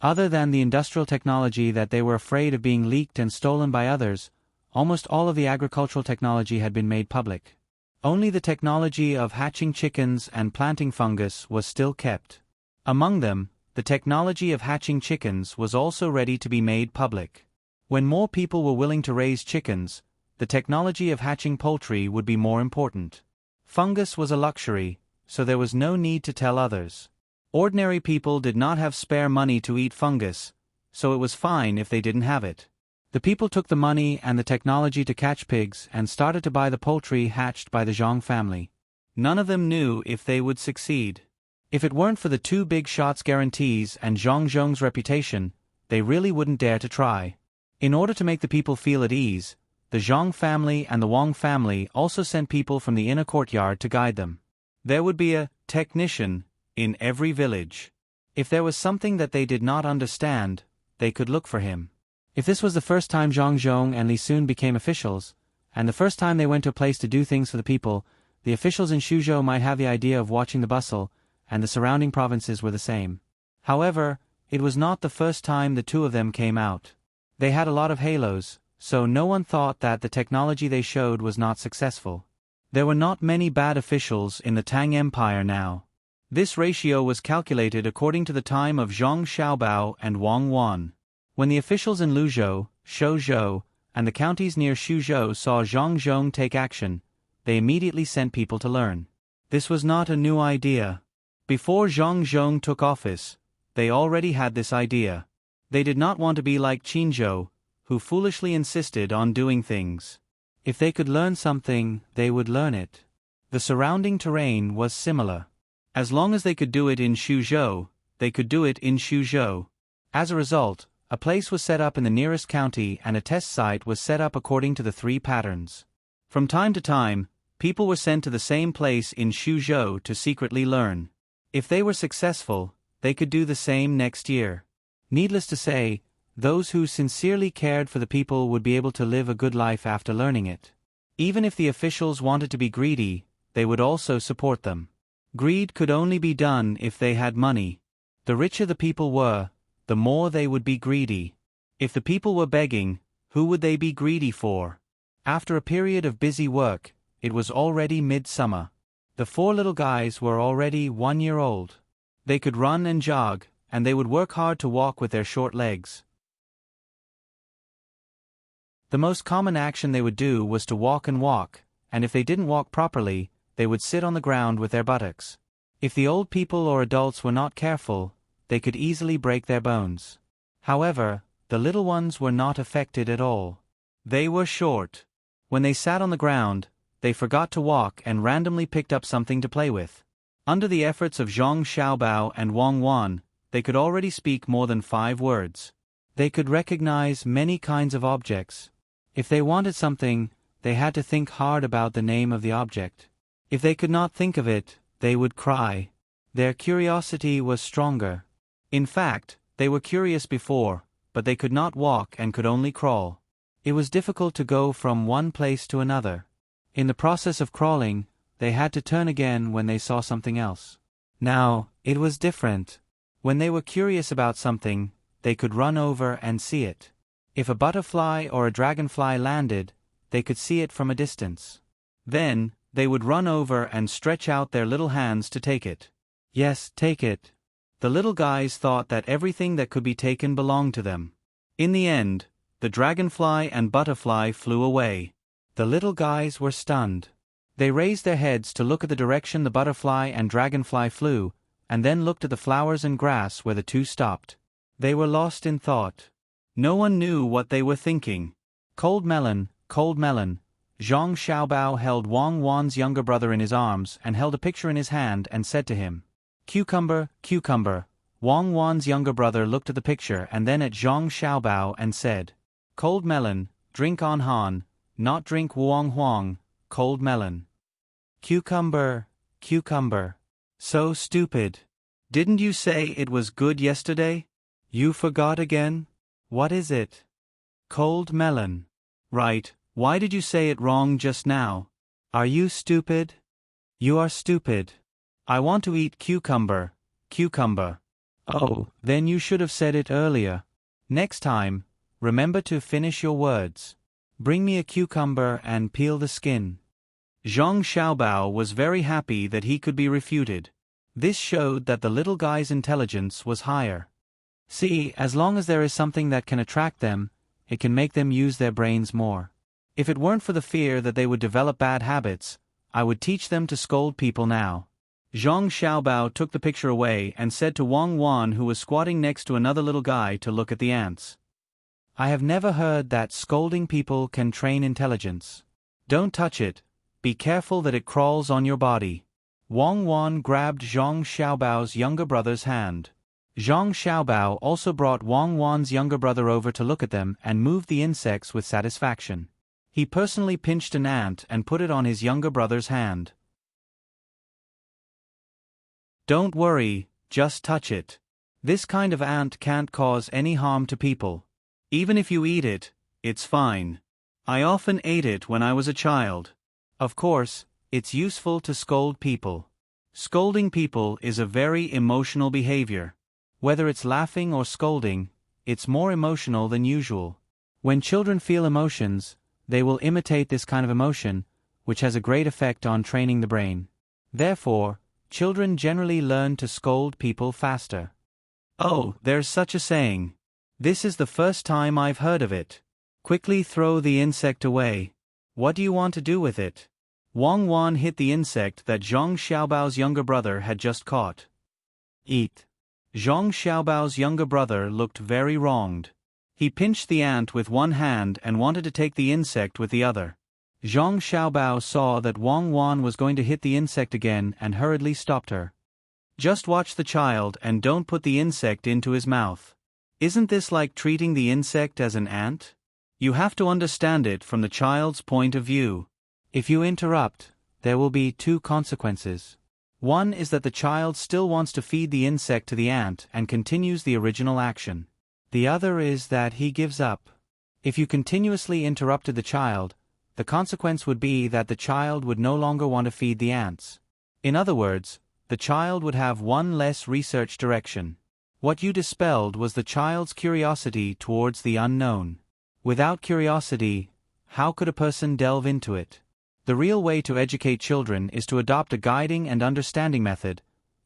Other than the industrial technology that they were afraid of being leaked and stolen by others, almost all of the agricultural technology had been made public. Only the technology of hatching chickens and planting fungus was still kept. Among them, the technology of hatching chickens was also ready to be made public. When more people were willing to raise chickens, the technology of hatching poultry would be more important. Fungus was a luxury, so there was no need to tell others. Ordinary people did not have spare money to eat fungus, so it was fine if they didn't have it. The people took the money and the technology to catch pigs and started to buy the poultry hatched by the Zhang family. None of them knew if they would succeed. If it weren't for the two big shots guarantees and Zhang Zhong's reputation, they really wouldn't dare to try. In order to make the people feel at ease, the Zhang family and the Wang family also sent people from the inner courtyard to guide them. There would be a technician in every village. If there was something that they did not understand, they could look for him. If this was the first time Zhang Zhong and Li Sun became officials, and the first time they went to a place to do things for the people, the officials in Suzhou might have the idea of watching the bustle, and the surrounding provinces were the same. However, it was not the first time the two of them came out. They had a lot of halos, so no one thought that the technology they showed was not successful. There were not many bad officials in the Tang Empire now. This ratio was calculated according to the time of Zhang Xiaobao and Wang Wan. When the officials in Luzhou, Shuzhou, and the counties near Suzhou saw Zhang Zhong take action, they immediately sent people to learn. This was not a new idea. Before Zhang Zhong took office, they already had this idea. They did not want to be like Qinzhou, who foolishly insisted on doing things. If they could learn something, they would learn it. The surrounding terrain was similar. As long as they could do it in Suzhou, they could do it in Suzhou. As a result, a place was set up in the nearest county and a test site was set up according to the three patterns. From time to time, people were sent to the same place in Suzhou to secretly learn. If they were successful, they could do the same next year. Needless to say, those who sincerely cared for the people would be able to live a good life after learning it. Even if the officials wanted to be greedy, they would also support them. Greed could only be done if they had money. The richer the people were, the more they would be greedy. If the people were begging, who would they be greedy for? After a period of busy work, it was already midsummer. The four little guys were already 1 year old. They could run and jog, and they would work hard to walk with their short legs. The most common action they would do was to walk, and if they didn't walk properly, they would sit on the ground with their buttocks. If the old people or adults were not careful, they could easily break their bones. However, the little ones were not affected at all. They were short. When they sat on the ground, they forgot to walk and randomly picked up something to play with. Under the efforts of Zhang Xiaobao and Wang Wan, they could already speak more than 5 words. They could recognize many kinds of objects. If they wanted something, they had to think hard about the name of the object. If they could not think of it, they would cry. Their curiosity was stronger. In fact, they were curious before, but they could not walk and could only crawl. It was difficult to go from one place to another. In the process of crawling, they had to turn again when they saw something else. Now, it was different. When they were curious about something, they could run over and see it. If a butterfly or a dragonfly landed, they could see it from a distance. Then, they would run over and stretch out their little hands to take it. Yes, take it. The little guys thought that everything that could be taken belonged to them. In the end, the dragonfly and butterfly flew away. The little guys were stunned. They raised their heads to look at the direction the butterfly and dragonfly flew, and then looked at the flowers and grass where the two stopped. They were lost in thought. No one knew what they were thinking. Cold melon, Zhang Xiaobao held Wang Wan's younger brother in his arms and held a picture in his hand and said to him, "Cucumber, cucumber." Wang Wan's younger brother looked at the picture and then at Zhang Xiaobao and said, "Cold melon, drink on Han, not drink Wang Huang, cold melon." Cucumber, cucumber. So stupid. Didn't you say it was good yesterday? You forgot again? What is it? Cold melon. Right, why did you say it wrong just now? Are you stupid? You are stupid. I want to eat cucumber, cucumber. Oh, then you should have said it earlier. Next time, remember to finish your words. Bring me a cucumber and peel the skin. Zhang Xiaobao was very happy that he could be refuted. This showed that the little guy's intelligence was higher. See, as long as there is something that can attract them, it can make them use their brains more. If it weren't for the fear that they would develop bad habits, I would teach them to scold people now. Zhang Xiaobao took the picture away and said to Wang Wan, who was squatting next to another little guy, to look at the ants. I have never heard that scolding people can train intelligence. Don't touch it. Be careful that it crawls on your body. Wang Wan grabbed Zhang Xiaobao's younger brother's hand. Zhang Xiaobao also brought Wang Wan's younger brother over to look at them and moved the insects with satisfaction. He personally pinched an ant and put it on his younger brother's hand. Don't worry, just touch it. This kind of ant can't cause any harm to people. Even if you eat it, it's fine. I often ate it when I was a child. Of course, it's useful to scold people. Scolding people is a very emotional behavior. Whether it's laughing or scolding, it's more emotional than usual. When children feel emotions, they will imitate this kind of emotion, which has a great effect on training the brain. Therefore, children generally learn to scold people faster. Oh, there's such a saying. This is the first time I've heard of it. Quickly throw the insect away. What do you want to do with it? Wang Wan hit the insect that Zhang Xiaobao's younger brother had just caught. Eat. Zhang Xiaobao's younger brother looked very wronged. He pinched the ant with one hand and wanted to take the insect with the other. Zhang Xiaobao saw that Wang Wan was going to hit the insect again and hurriedly stopped her. Just watch the child and don't put the insect into his mouth. Isn't this like treating the insect as an ant? You have to understand it from the child's point of view. If you interrupt, there will be two consequences. One is that the child still wants to feed the insect to the ant and continues the original action. The other is that he gives up. If you continuously interrupted the child, the consequence would be that the child would no longer want to feed the ants. In other words, the child would have one less research direction. What you dispelled was the child's curiosity towards the unknown. Without curiosity, how could a person delve into it? The real way to educate children is to adopt a guiding and understanding method,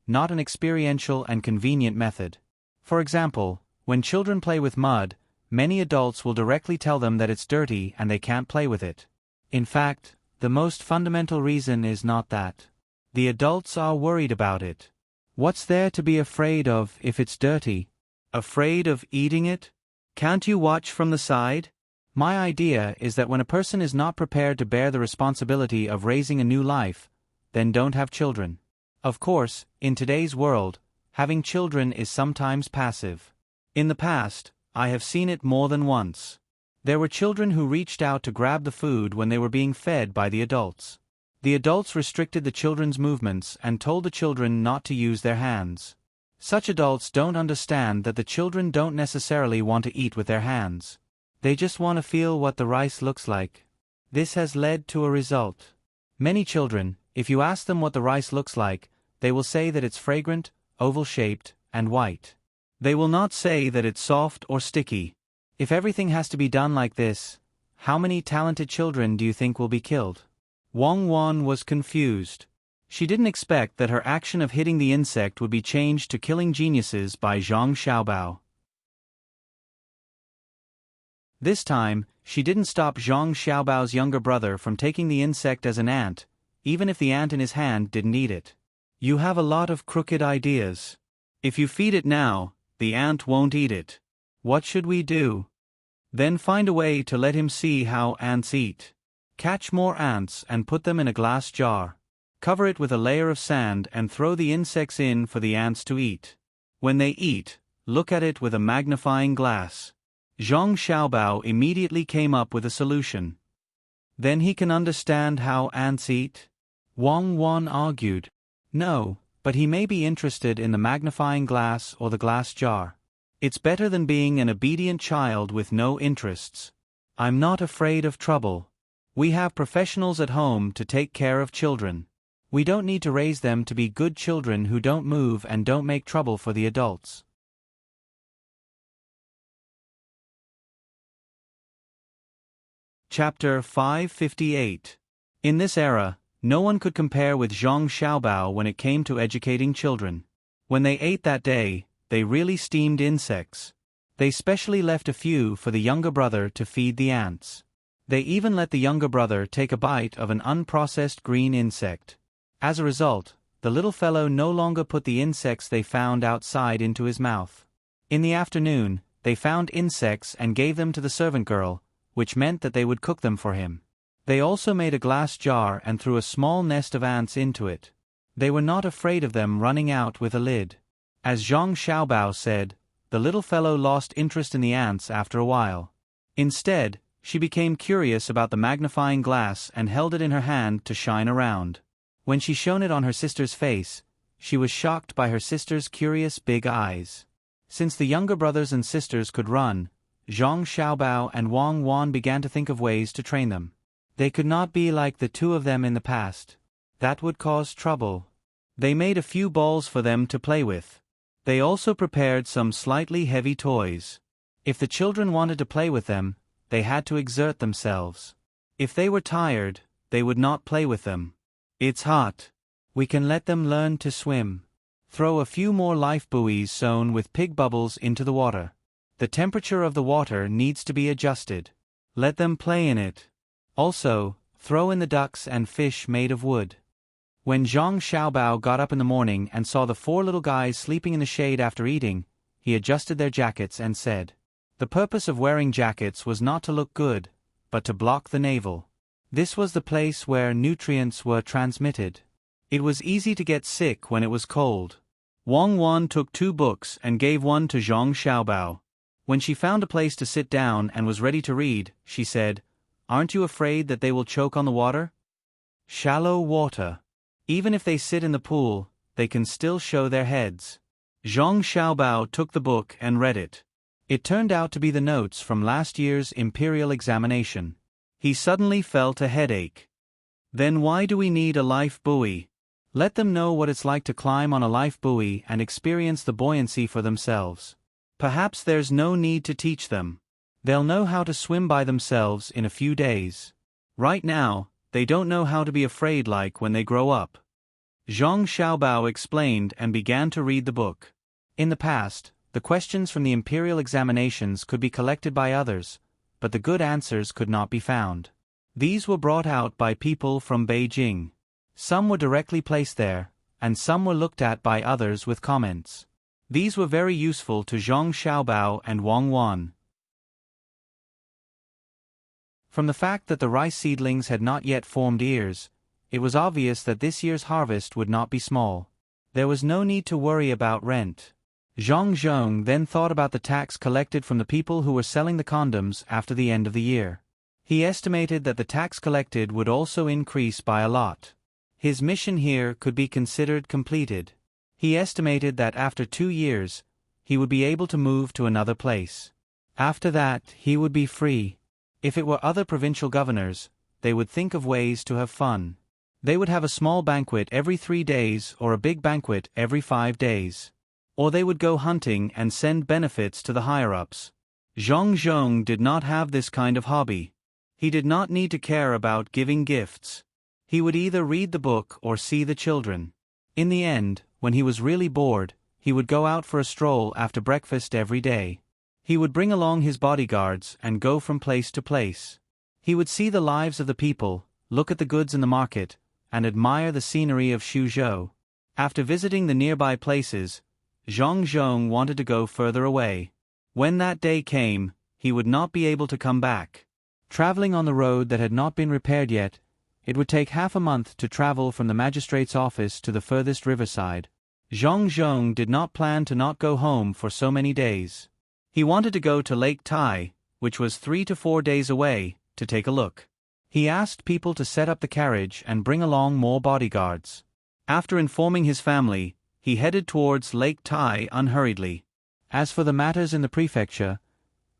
not an experiential and convenient method. For example, when children play with mud, many adults will directly tell them that it's dirty and they can't play with it. In fact, the most fundamental reason is not that. The adults are worried about it. What's there to be afraid of if it's dirty? Afraid of eating it? Can't you watch from the side? My idea is that when a person is not prepared to bear the responsibility of raising a new life, then don't have children. Of course, in today's world, having children is sometimes passive. In the past, I have seen it more than once. There were children who reached out to grab the food when they were being fed by the adults. The adults restricted the children's movements and told the children not to use their hands. Such adults don't understand that the children don't necessarily want to eat with their hands. They just want to feel what the rice looks like. This has led to a result. Many children, if you ask them what the rice looks like, they will say that it's fragrant, oval-shaped, and white. They will not say that it's soft or sticky. If everything has to be done like this, how many talented children do you think will be killed? Wang Wan was confused. She didn't expect that her action of hitting the insect would be changed to killing geniuses by Zhang Xiaobao. This time, she didn't stop Zhang Xiaobao's younger brother from taking the insect as an ant, even if the ant in his hand didn't eat it. You have a lot of crooked ideas. If you feed it now, the ant won't eat it. What should we do? Then find a way to let him see how ants eat. Catch more ants and put them in a glass jar. Cover it with a layer of sand and throw the insects in for the ants to eat. When they eat, look at it with a magnifying glass. Zhang Xiaobao immediately came up with a solution. Then he can understand how ants eat? Wang Wan argued. No, but he may be interested in the magnifying glass or the glass jar. It's better than being an obedient child with no interests. I'm not afraid of trouble. We have professionals at home to take care of children. We don't need to raise them to be good children who don't move and don't make trouble for the adults. Chapter 558. In this era, no one could compare with Zhang Xiaobao when it came to educating children. When they ate that day, they really steamed insects. They specially left a few for the younger brother to feed the ants. They even let the younger brother take a bite of an unprocessed green insect. As a result, the little fellow no longer put the insects they found outside into his mouth. In the afternoon, they found insects and gave them to the servant girl, which meant that they would cook them for him. They also made a glass jar and threw a small nest of ants into it. They were not afraid of them running out with a lid. As Zhang Xiaobao said, the little fellow lost interest in the ants after a while. Instead, she became curious about the magnifying glass and held it in her hand to shine around. When she shone it on her sister's face, she was shocked by her sister's curious big eyes. Since the younger brothers and sisters could run, Zhang Xiaobao and Wang Wan began to think of ways to train them. They could not be like the two of them in the past. That would cause trouble. They made a few balls for them to play with. They also prepared some slightly heavy toys. If the children wanted to play with them, they had to exert themselves. If they were tired, they would not play with them. It's hot. We can let them learn to swim. Throw a few more life buoys sewn with pig bubbles into the water. The temperature of the water needs to be adjusted. Let them play in it. Also, throw in the ducks and fish made of wood. When Zhang Xiaobao got up in the morning and saw the four little guys sleeping in the shade after eating, he adjusted their jackets and said, the purpose of wearing jackets was not to look good, but to block the navel. This was the place where nutrients were transmitted. It was easy to get sick when it was cold. Wang Wan took 2 books and gave one to Zhang Xiaobao. When she found a place to sit down and was ready to read, she said, Aren't you afraid that they will choke on the water? Shallow water. Even if they sit in the pool, they can still show their heads. Zhang Xiaobao took the book and read it. It turned out to be the notes from last year's imperial examination. He suddenly felt a headache. Then why do we need a life buoy? Let them know what it's like to climb on a life buoy and experience the buoyancy for themselves. Perhaps there's no need to teach them. They'll know how to swim by themselves in a few days. Right now, they don't know how to be afraid like when they grow up. Zhang Xiaobao explained and began to read the book. In the past, the questions from the imperial examinations could be collected by others, but the good answers could not be found. These were brought out by people from Beijing. Some were directly placed there, and some were looked at by others with comments. These were very useful to Zhang Xiaobao and Wang Wan. From the fact that the rice seedlings had not yet formed ears, it was obvious that this year's harvest would not be small. There was no need to worry about rent. Zhang Zhong then thought about the tax collected from the people who were selling the condoms after the end of the year. He estimated that the tax collected would also increase by a lot. His mission here could be considered completed. He estimated that after 2 years, he would be able to move to another place. After that, he would be free. If it were other provincial governors, they would think of ways to have fun. They would have a small banquet every 3 days or a big banquet every 5 days. Or they would go hunting and send benefits to the higher-ups. Zhang Zhong did not have this kind of hobby. He did not need to care about giving gifts. He would either read the book or see the children. In the end, when he was really bored, he would go out for a stroll after breakfast every day. He would bring along his bodyguards and go from place to place. He would see the lives of the people, look at the goods in the market, and admire the scenery of Suzhou. After visiting the nearby places, Zhang Zhong wanted to go further away. When that day came, he would not be able to come back. Traveling on the road that had not been repaired yet, it would take half a month to travel from the magistrate's office to the furthest riverside. Zhang Zhong did not plan to not go home for so many days. He wanted to go to Lake Tai, which was 3 to 4 days away, to take a look. He asked people to set up the carriage and bring along more bodyguards. After informing his family, he headed towards Lake Tai unhurriedly. As for the matters in the prefecture,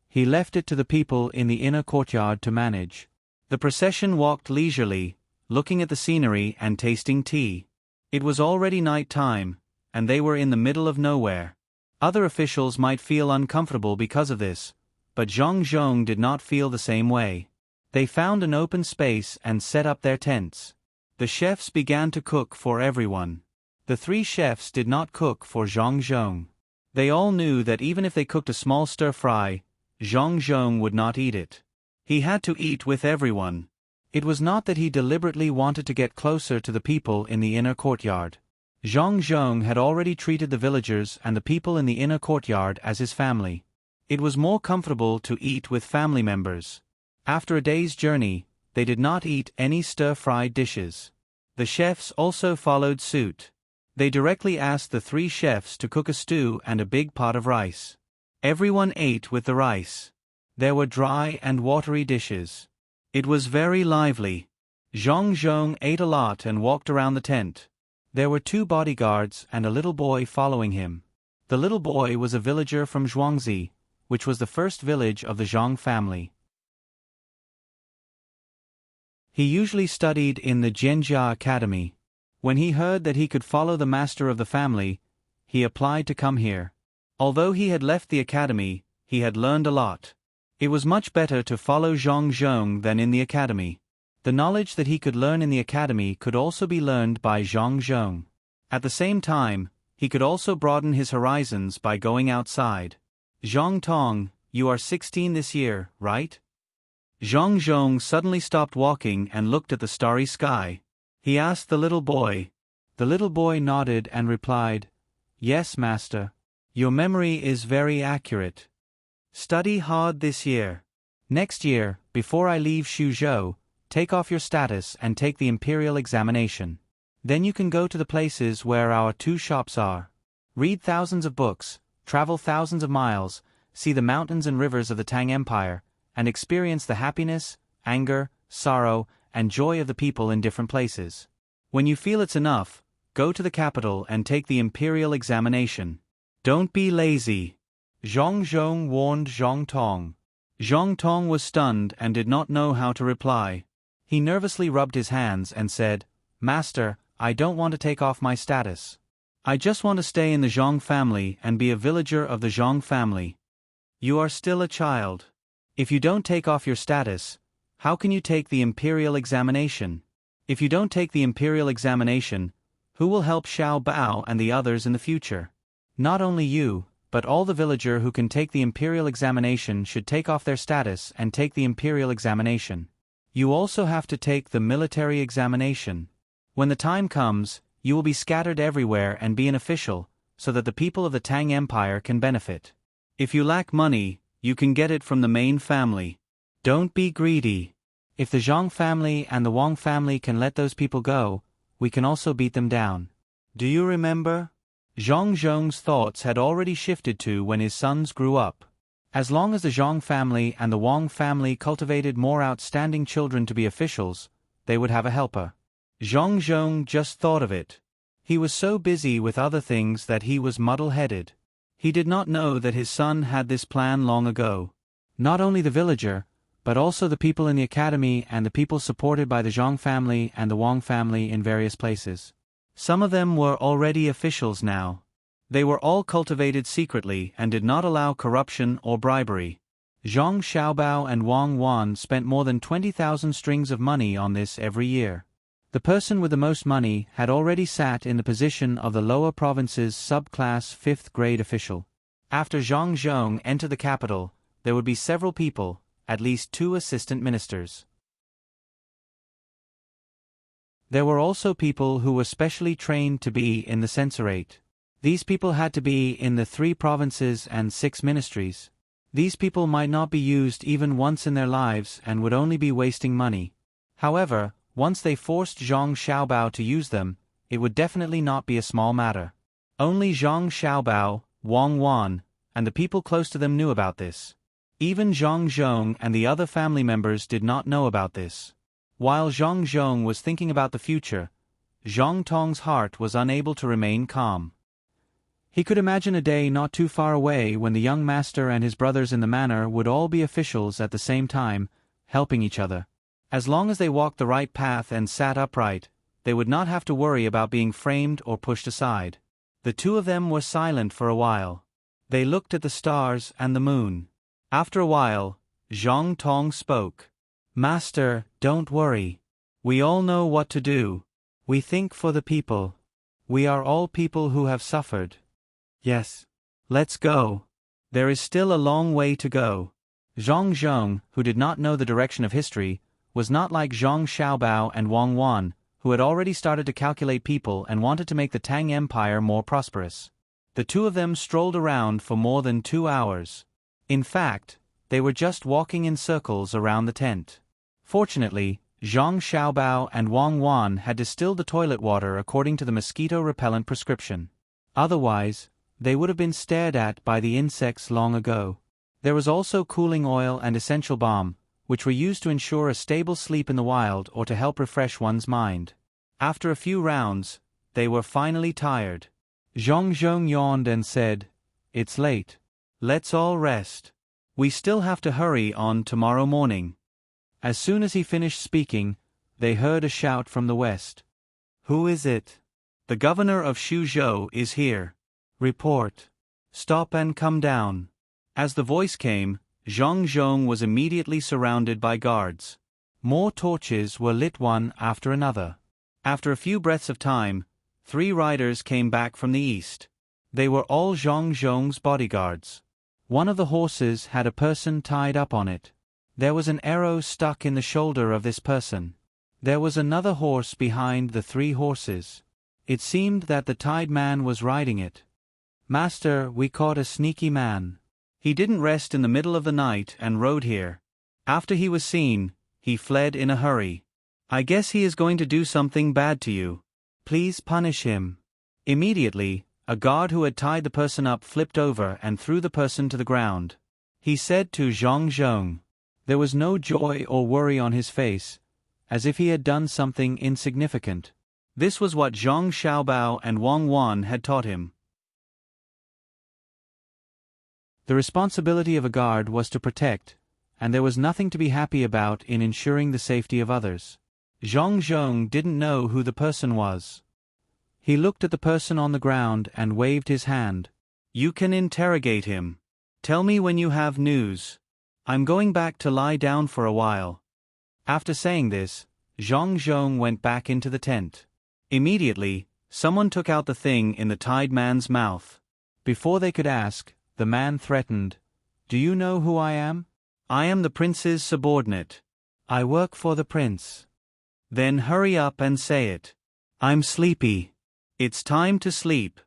he left it to the people in the inner courtyard to manage. The procession walked leisurely, looking at the scenery and tasting tea. It was already night time, and they were in the middle of nowhere. Other officials might feel uncomfortable because of this, but Zhang Zhong did not feel the same way. They found an open space and set up their tents. The chefs began to cook for everyone. The 3 chefs did not cook for Zhang Zhong. They all knew that even if they cooked a small stir-fry, Zhang Zhong would not eat it. He had to eat with everyone. It was not that he deliberately wanted to get closer to the people in the inner courtyard. Zhang Zhong had already treated the villagers and the people in the inner courtyard as his family. It was more comfortable to eat with family members. After a day's journey, they did not eat any stir-fried dishes. The chefs also followed suit. They directly asked the 3 chefs to cook a stew and a big pot of rice. Everyone ate with the rice. There were dry and watery dishes. It was very lively. Zhang Zhong ate a lot and walked around the tent. There were 2 bodyguards and a little boy following him. The little boy was a villager from Zhuangzi, which was the first village of the Zhang family. He usually studied in the Jianjia Academy. When he heard that he could follow the master of the family, he applied to come here. Although he had left the academy, he had learned a lot. It was much better to follow Zhang Zhong than in the academy. The knowledge that he could learn in the academy could also be learned by Zhang Zhong. At the same time, he could also broaden his horizons by going outside. Zhang Tong, you are 16 this year, right? Zhang Zhong suddenly stopped walking and looked at the starry sky. He asked the little boy. The little boy nodded and replied, "Yes, master. Your memory is very accurate. Study hard this year. Next year, before I leave Suzhou, take off your status and take the imperial examination. Then you can go to the places where our 2 shops are. Read thousands of books, travel thousands of miles, see the mountains and rivers of the Tang Empire, and experience the happiness, anger, sorrow, and joy of the people in different places. When you feel it's enough, go to the capital and take the imperial examination. Don't be lazy." Zhang Zhong warned Zhang Tong. Zhang Tong was stunned and did not know how to reply. He nervously rubbed his hands and said, "Master, I don't want to take off my status. I just want to stay in the Zhang family and be a villager of the Zhang family." "You are still a child. If you don't take off your status, how can you take the imperial examination? If you don't take the imperial examination, who will help Xiao Bao and the others in the future? Not only you, but all the villager who can take the imperial examination should take off their status and take the imperial examination. You also have to take the military examination. When the time comes, you will be scattered everywhere and be an official, so that the people of the Tang Empire can benefit. If you lack money, you can get it from the main family. Don't be greedy. If the Zhang family and the Wang family can let those people go, we can also beat them down. Do you remember?" Zhang Zhong's thoughts had already shifted to when his sons grew up. As long as the Zhang family and the Wang family cultivated more outstanding children to be officials, they would have a helper. Zhang Zhong just thought of it. He was so busy with other things that he was muddle-headed. He did not know that his son had this plan long ago. Not only the villager, but also the people in the academy and the people supported by the Zhang family and the Wang family in various places. Some of them were already officials now. They were all cultivated secretly and did not allow corruption or bribery. Zhang Xiaobao and Wang Wan spent more than 20,000 strings of money on this every year. The person with the most money had already sat in the position of the lower province's subclass 5th grade official. After Zhang Zhong entered the capital, there would be several people, at least 2 assistant ministers. There were also people who were specially trained to be in the censorate. These people had to be in the 3 provinces and 6 ministries. These people might not be used even once in their lives and would only be wasting money. However, once they forced Zhang Xiaobao to use them, it would definitely not be a small matter. Only Zhang Xiaobao, Wang Wan, and the people close to them knew about this. Even Zhang Zhong and the other family members did not know about this. While Zhang Zhong was thinking about the future, Zhang Tong's heart was unable to remain calm. He could imagine a day not too far away when the young master and his brothers in the manor would all be officials at the same time, helping each other. As long as they walked the right path and sat upright, they would not have to worry about being framed or pushed aside. The 2 of them were silent for a while. They looked at the stars and the moon. After a while, Zhang Tong spoke. "Master, don't worry. We all know what to do. We think for the people. We are all people who have suffered. Yes. Let's go. There is still a long way to go." Zhang Zhong, who did not know the direction of history, was not like Zhang Xiaobao and Wang Wan, who had already started to calculate people and wanted to make the Tang Empire more prosperous. The 2 of them strolled around for more than 2 hours. In fact, they were just walking in circles around the tent. Fortunately, Zhang Xiaobao and Wang Wan had distilled the toilet water according to the mosquito-repellent prescription. Otherwise, they would have been stared at by the insects long ago. There was also cooling oil and essential balm, which were used to ensure a stable sleep in the wild or to help refresh one's mind. After a few rounds, they were finally tired. Zhang Zhong yawned and said, "It's late. Let's all rest. We still have to hurry on tomorrow morning." As soon as he finished speaking, they heard a shout from the west. "Who is it?" "The governor of Xuzhou is here." "Report." "Stop and come down." As the voice came, Zhang Zhong was immediately surrounded by guards. More torches were lit one after another. After a few breaths of time, 3 riders came back from the east. They were all Zhang Zhong's bodyguards. One of the horses had a person tied up on it. There was an arrow stuck in the shoulder of this person. There was another horse behind the 3 horses. It seemed that the tied man was riding it. "Master, we caught a sneaky man. He didn't rest in the middle of the night and rode here. After he was seen, he fled in a hurry. I guess he is going to do something bad to you. Please punish him." Immediately, a guard who had tied the person up flipped over and threw the person to the ground. He said to Zhang Zhong. There was no joy or worry on his face, as if he had done something insignificant. This was what Zhang Xiaobao and Wang Wan had taught him. The responsibility of a guard was to protect, and there was nothing to be happy about in ensuring the safety of others. Zhang Zhong didn't know who the person was. He looked at the person on the ground and waved his hand. "You can interrogate him. Tell me when you have news. I'm going back to lie down for a while." After saying this, Zhang Zhong went back into the tent. Immediately, someone took out the thing in the tied man's mouth. Before they could ask, the man threatened, "Do you know who I am?" "I am the prince's subordinate." "I work for the prince." "Then hurry up and say it." "I'm sleepy." "It's time to sleep."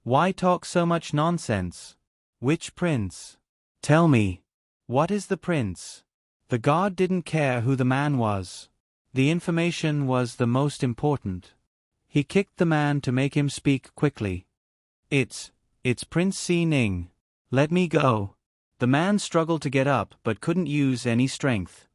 "Why talk so much nonsense?" "Which prince?" "Tell me." "What is the prince?" The guard didn't care who the man was. The information was the most important. He kicked the man to make him speak quickly. It's Prince Si Ning. Let me go." The man struggled to get up but couldn't use any strength.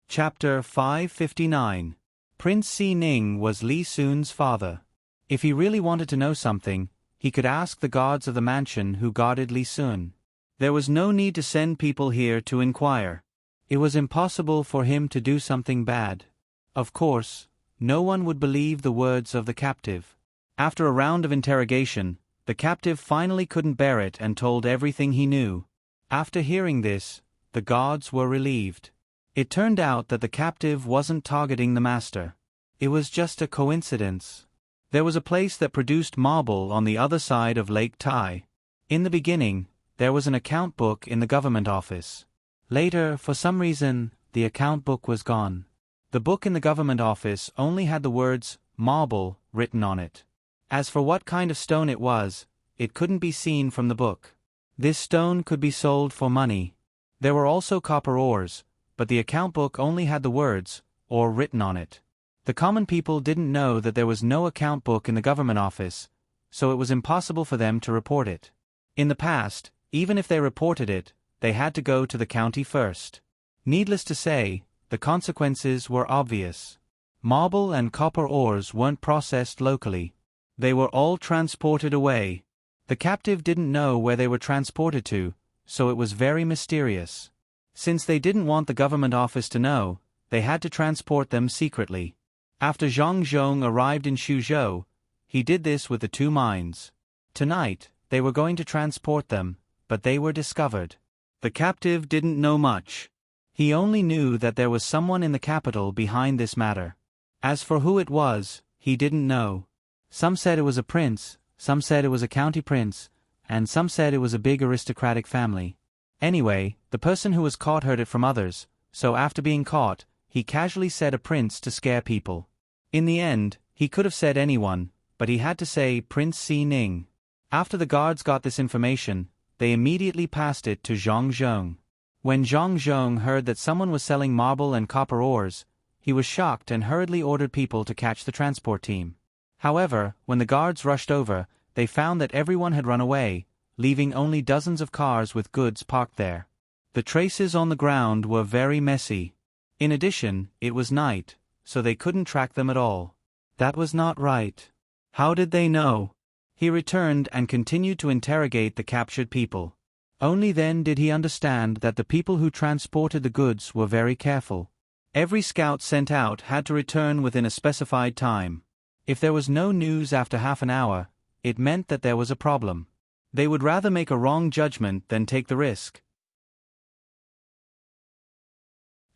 Chapter 559. Prince Si Ning was Li Sun's father. If he really wanted to know something, he could ask the guards of the mansion who guarded Li Sun. There was no need to send people here to inquire. It was impossible for him to do something bad. Of course, no one would believe the words of the captive. After a round of interrogation, the captive finally couldn't bear it and told everything he knew. After hearing this, the guards were relieved. It turned out that the captive wasn't targeting the master. It was just a coincidence. There was a place that produced marble on the other side of Lake Tai. In the beginning, there was an account book in the government office. Later, for some reason, the account book was gone. The book in the government office only had the words marble written on it. As for what kind of stone it was, it couldn't be seen from the book. This stone could be sold for money. There were also copper ores, but the account book only had the words ore written on it. The common people didn't know that there was no account book in the government office, so it was impossible for them to report it. In the past, even if they reported it, they had to go to the county first. Needless to say, the consequences were obvious. Marble and copper ores weren't processed locally. They were all transported away. The captive didn't know where they were transported to, so it was very mysterious. Since they didn't want the government office to know, they had to transport them secretly. After Zhang Zhong arrived in Suzhou, he did this with the two minds. Tonight, they were going to transport them, but they were discovered. The captive didn't know much. He only knew that there was someone in the capital behind this matter. As for who it was, he didn't know. Some said it was a prince, some said it was a county prince, and some said it was a big aristocratic family. Anyway, the person who was caught heard it from others, so after being caught, he casually said a prince to scare people. In the end, he could have said anyone, but he had to say Prince Si Ning. After the guards got this information, they immediately passed it to Zhang Zhong. When Zhang Zhong heard that someone was selling marble and copper ores, he was shocked and hurriedly ordered people to catch the transport team. However, when the guards rushed over, they found that everyone had run away, leaving only dozens of cars with goods parked there. The traces on the ground were very messy. In addition, it was night, so they couldn't track them at all. That was not right. How did they know? He returned and continued to interrogate the captured people. Only then did he understand that the people who transported the goods were very careful. Every scout sent out had to return within a specified time. If there was no news after half an hour, it meant that there was a problem. They would rather make a wrong judgment than take the risk.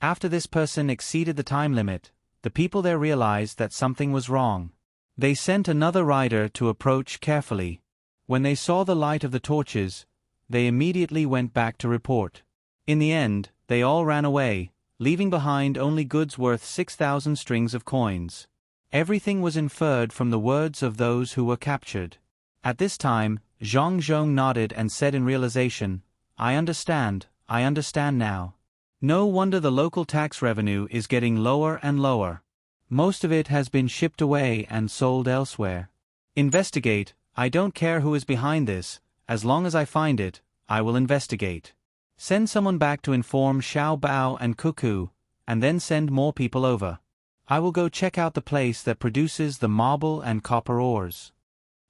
After this person exceeded the time limit, the people there realized that something was wrong. They sent another rider to approach carefully. When they saw the light of the torches, they immediately went back to report. In the end, they all ran away, leaving behind only goods worth 6,000 strings of coins. Everything was inferred from the words of those who were captured. At this time, Zhang Zhong nodded and said in realization, I understand now. No wonder the local tax revenue is getting lower and lower. Most of it has been shipped away and sold elsewhere. Investigate, I don't care who is behind this, as long as I find it, I will investigate. Send someone back to inform Xiao Bao and Cuckoo, and then send more people over. I will go check out the place that produces the marble and copper ores.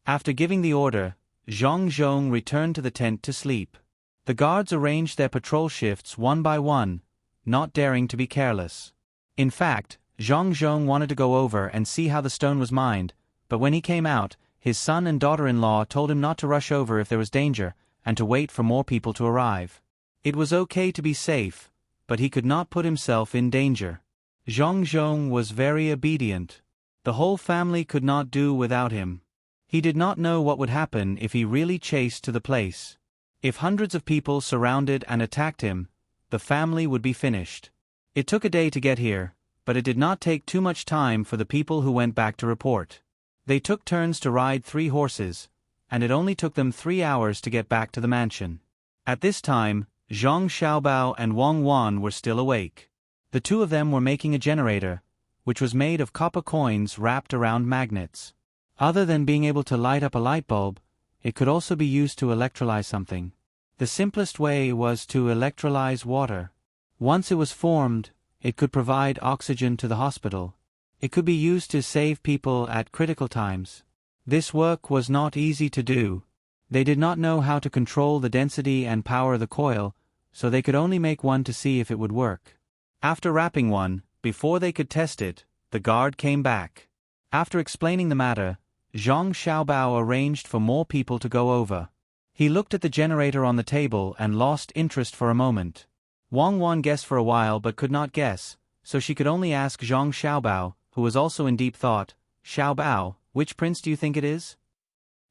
After giving the order, Zhang Zhong returned to the tent to sleep. The guards arranged their patrol shifts one by one, not daring to be careless. In fact, Zhang Zhong wanted to go over and see how the stone was mined, but when he came out, his son and daughter-in-law told him not to rush over if there was danger, and to wait for more people to arrive. It was okay to be safe, but he could not put himself in danger. Zhang Zhong was very obedient. The whole family could not do without him. He did not know what would happen if he really chased to the place. If hundreds of people surrounded and attacked him, the family would be finished. It took a day to get here, but it did not take too much time for the people who went back to report. They took turns to ride 3 horses, and it only took them 3 hours to get back to the mansion. At this time, Zhang Xiaobao and Wang Wan were still awake. The two of them were making a generator, which was made of copper coins wrapped around magnets. Other than being able to light up a light bulb, it could also be used to electrolyze something. The simplest way was to electrolyze water. Once it was formed, it could provide oxygen to the hospital. It could be used to save people at critical times. This work was not easy to do. They did not know how to control the density and power of the coil, so they could only make one to see if it would work. After wrapping one, before they could test it, the guard came back. After explaining the matter, Zhang Xiaobao arranged for more people to go over. He looked at the generator on the table and lost interest for a moment. Wang Wan guessed for a while but could not guess, so she could only ask Zhang Xiaobao, who was also in deep thought, Xiaobao, which prince do you think it is?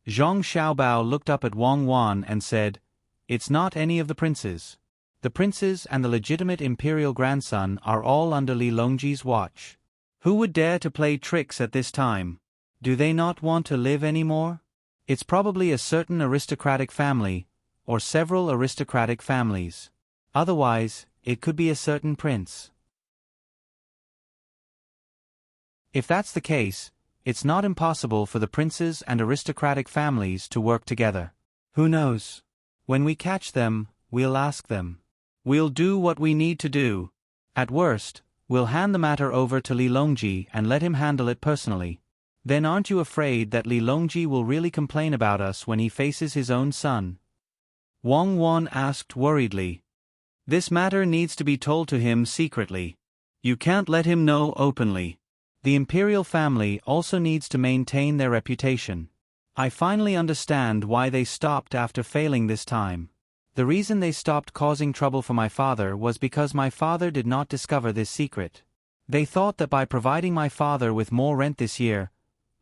Zhang Xiaobao looked up at Wang Wan and said, "It's not any of the princes. The princes and the legitimate imperial grandson are all under Li Longji's watch. Who would dare to play tricks at this time? Do they not want to live anymore? It's probably a certain aristocratic family, or several aristocratic families. Otherwise, it could be a certain prince. If that's the case, it's not impossible for the princes and aristocratic families to work together. Who knows? When we catch them, we'll ask them. We'll do what we need to do. At worst, we'll hand the matter over to Li Longji and let him handle it personally. Then aren't you afraid that Li Longji will really complain about us when he faces his own son?" Wang Wan asked worriedly. "This matter needs to be told to him secretly. You can't let him know openly. The imperial family also needs to maintain their reputation. I finally understand why they stopped after failing this time. The reason they stopped causing trouble for my father was because my father did not discover this secret. They thought that by providing my father with more rent this year,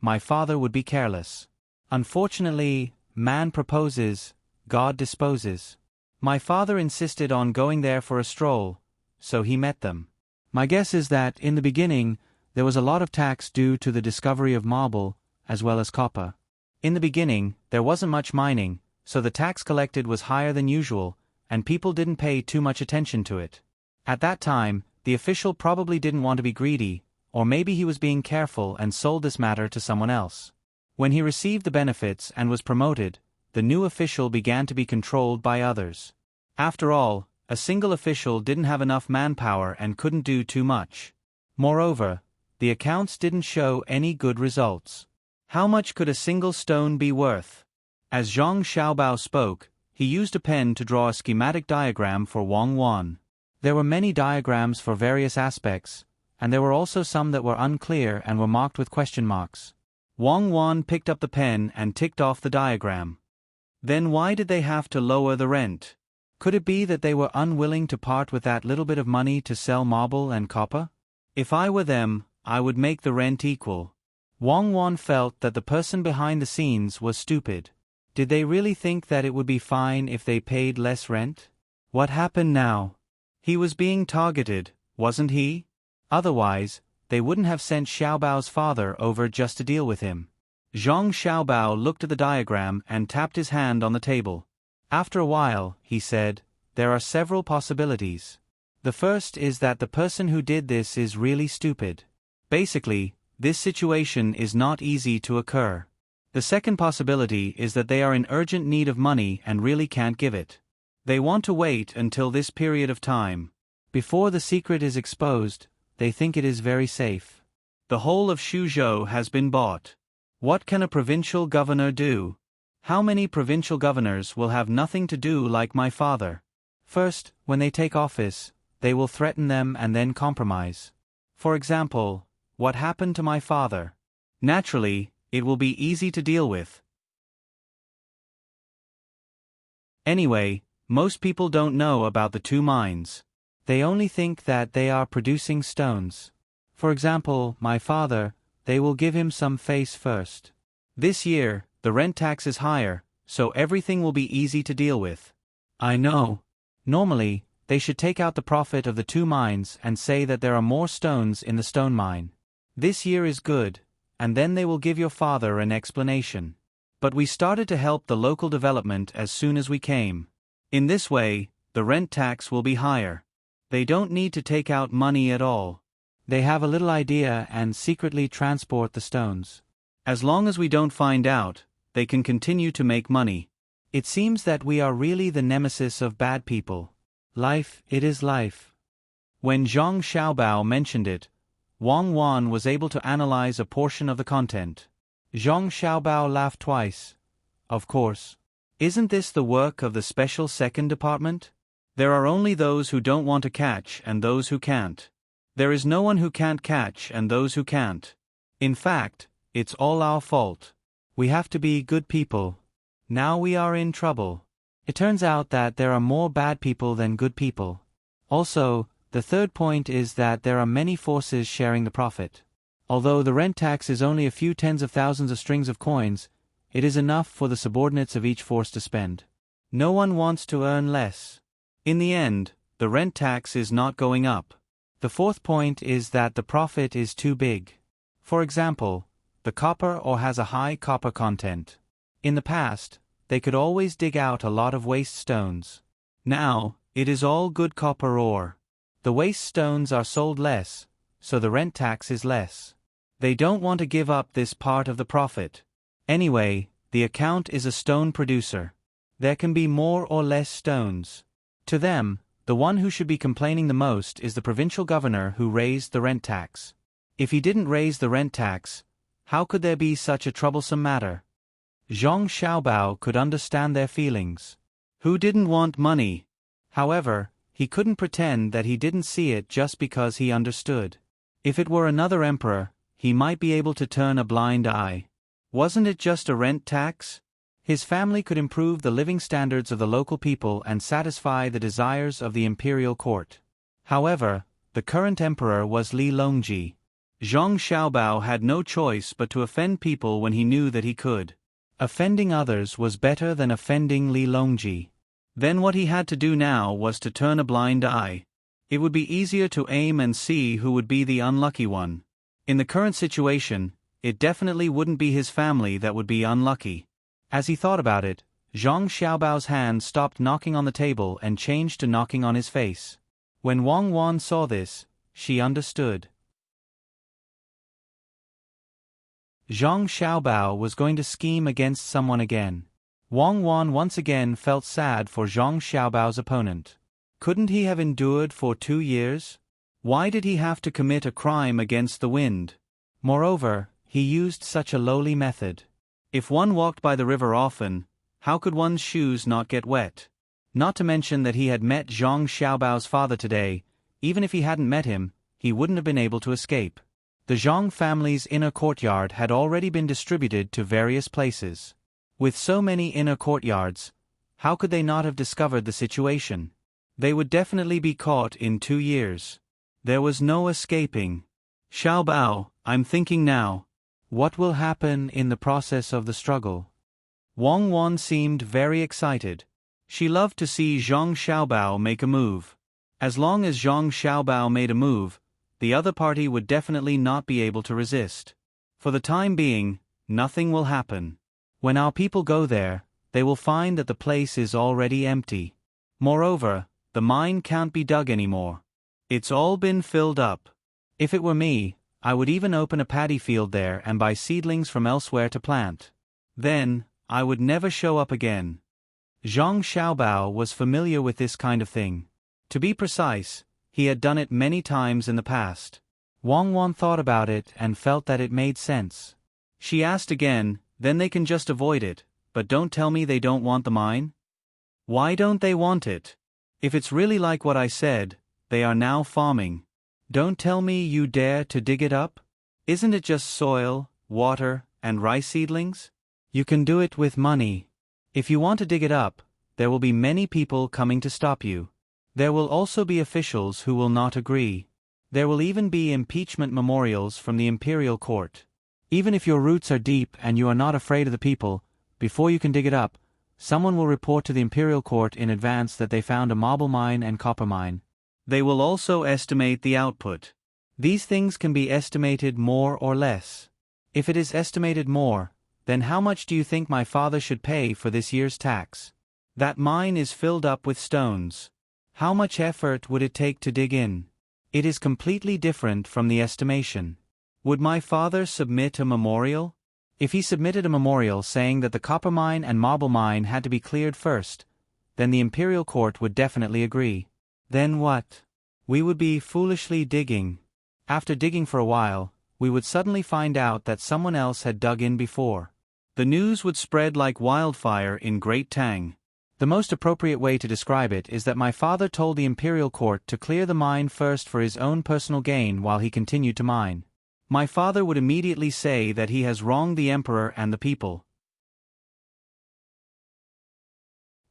my father would be careless. Unfortunately, man proposes, God disposes. My father insisted on going there for a stroll, so he met them. My guess is that, in the beginning, there was a lot of tax due to the discovery of marble, as well as copper. In the beginning, there wasn't much mining, so the tax collected was higher than usual, and people didn't pay too much attention to it. At that time, the official probably didn't want to be greedy, or maybe he was being careful and sold this matter to someone else. When he received the benefits and was promoted, the new official began to be controlled by others. After all, a single official didn't have enough manpower and couldn't do too much. Moreover, the accounts didn't show any good results. How much could a single stone be worth? As Zhang Xiaobao spoke, he used a pen to draw a schematic diagram for Wang Wan. There were many diagrams for various aspects, and there were also some that were unclear and were marked with question marks. Wang Wan picked up the pen and ticked off the diagram. Then why did they have to lower the rent? Could it be that they were unwilling to part with that little bit of money to sell marble and copper? If I were them, I would make the rent equal. Wang Wan felt that the person behind the scenes was stupid. Did they really think that it would be fine if they paid less rent? What happened now? He was being targeted, wasn't he? Otherwise, they wouldn't have sent Xiaobao's father over just to deal with him. Zhang Xiaobao looked at the diagram and tapped his hand on the table. After a while, he said, "There are several possibilities. The first is that the person who did this is really stupid. Basically, this situation is not easy to occur. The second possibility is that they are in urgent need of money and really can't give it. They want to wait until this period of time. Before the secret is exposed, they think it is very safe. The whole of Suzhou has been bought. What can a provincial governor do? How many provincial governors will have nothing to do like my father? First, when they take office, they will threaten them and then compromise. For example, what happened to my father? Naturally, it will be easy to deal with. Anyway, most people don't know about the two mines. They only think that they are producing stones. For example, my father, they will give him some face first. This year, the rent tax is higher, so everything will be easy to deal with. I know. Normally, they should take out the profit of the two mines and say that there are more stones in the stone mine. This year is good, and then they will give your father an explanation. But we started to help the local development as soon as we came. In this way, the rent tax will be higher. They don't need to take out money at all. They have a little idea and secretly transport the stones. As long as we don't find out, they can continue to make money. It seems that we are really the nemesis of bad people. Life, it is life." When Zhang Xiaobao mentioned it, Wang Wan was able to analyze a portion of the content. Zhang Xiaobao laughed twice. Of course. Isn't this the work of the special second department? There are only those who don't want to catch and those who can't. There is no one who can't catch and those who can't. In fact, it's all our fault. We have to be good people. Now we are in trouble. It turns out that there are more bad people than good people. Also, the third point is that there are many forces sharing the profit. Although the rent tax is only a few tens of thousands of strings of coins, it is enough for the subordinates of each force to spend. No one wants to earn less. In the end, the rent tax is not going up. The fourth point is that the profit is too big. For example, the copper ore has a high copper content. In the past, they could always dig out a lot of waste stones. Now, it is all good copper ore. The waste stones are sold less, so the rent tax is less. They don't want to give up this part of the profit. Anyway, the account is a stone producer. There can be more or less stones. To them, the one who should be complaining the most is the provincial governor who raised the rent tax. If he didn't raise the rent tax, how could there be such a troublesome matter? Zhang Xiaobao could understand their feelings. Who didn't want money? However, he couldn't pretend that he didn't see it just because he understood. If it were another emperor, he might be able to turn a blind eye. Wasn't it just a rent tax? His family could improve the living standards of the local people and satisfy the desires of the imperial court. However, the current emperor was Li Longji. Zhang Xiaobao had no choice but to offend people when he knew that he could. Offending others was better than offending Li Longji. Then what he had to do now was to turn a blind eye. It would be easier to aim and see who would be the unlucky one. In the current situation, it definitely wouldn't be his family that would be unlucky. As he thought about it, Zhang Xiaobao's hand stopped knocking on the table and changed to knocking on his face. When Wang Wan saw this, she understood. Zhang Xiaobao was going to scheme against someone again. Wang Wan once again felt sad for Zhang Xiaobao's opponent. Couldn't he have endured for 2 years? Why did he have to commit a crime against the wind? Moreover, he used such a lowly method. If one walked by the river often, how could one's shoes not get wet? Not to mention that he had met Zhang Xiaobao's father today. Even if he hadn't met him, he wouldn't have been able to escape. The Zhang family's inner courtyard had already been distributed to various places. With so many inner courtyards, how could they not have discovered the situation? They would definitely be caught in 2 years. There was no escaping. Xiaobao, I'm thinking now. What will happen in the process of the struggle? Wang Wan seemed very excited. She loved to see Zhang Xiaobao make a move. As long as Zhang Xiaobao made a move, the other party would definitely not be able to resist. For the time being, nothing will happen. When our people go there, they will find that the place is already empty. Moreover, the mine can't be dug anymore. It's all been filled up. If it were me, I would even open a paddy field there and buy seedlings from elsewhere to plant. Then, I would never show up again. Zhang Xiaobao was familiar with this kind of thing. To be precise, he had done it many times in the past. Wang Wan thought about it and felt that it made sense. She asked again, then they can just avoid it, but don't tell me they don't want the mine? Why don't they want it? If it's really like what I said, they are now farming. Don't tell me you dare to dig it up? Isn't it just soil, water, and rice seedlings? You can do it with money. If you want to dig it up, there will be many people coming to stop you. There will also be officials who will not agree. There will even be impeachment memorials from the imperial court. Even if your roots are deep and you are not afraid of the people, before you can dig it up, someone will report to the imperial court in advance that they found a marble mine and copper mine. They will also estimate the output. These things can be estimated more or less. If it is estimated more, then how much do you think my father should pay for this year's tax? That mine is filled up with stones. How much effort would it take to dig in? It is completely different from the estimation. Would my father submit a memorial? If he submitted a memorial saying that the copper mine and marble mine had to be cleared first, then the imperial court would definitely agree. Then what? We would be foolishly digging. After digging for a while, we would suddenly find out that someone else had dug in before. The news would spread like wildfire in Great Tang. The most appropriate way to describe it is that my father told the imperial court to clear the mine first for his own personal gain while he continued to mine. My father would immediately say that he has wronged the emperor and the people.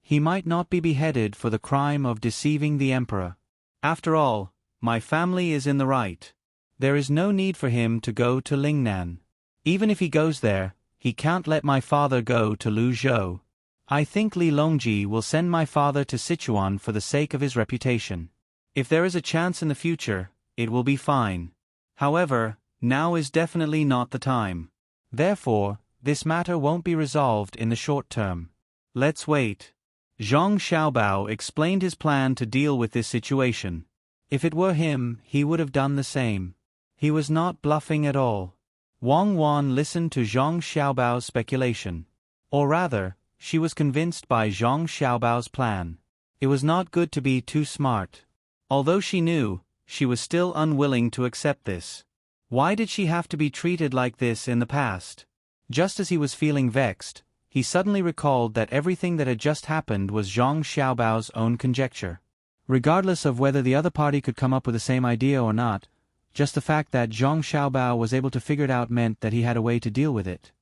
He might not be beheaded for the crime of deceiving the emperor. After all, my family is in the right. There is no need for him to go to Lingnan. Even if he goes there, he can't let my father go to Luzhou. I think Li Longji will send my father to Sichuan for the sake of his reputation. If there is a chance in the future, it will be fine. However, now is definitely not the time. Therefore, this matter won't be resolved in the short term. Let's wait. Zhang Xiaobao explained his plan to deal with this situation. If it were him, he would have done the same. He was not bluffing at all. Wang Wan listened to Zhang Xiaobao's speculation. Or rather, she was convinced by Zhang Xiaobao's plan. It was not good to be too smart. Although she knew, she was still unwilling to accept this. Why did she have to be treated like this in the past? Just as he was feeling vexed, he suddenly recalled that everything that had just happened was Zhang Xiaobao's own conjecture. Regardless of whether the other party could come up with the same idea or not, just the fact that Zhang Xiaobao was able to figure it out meant that he had a way to deal with it.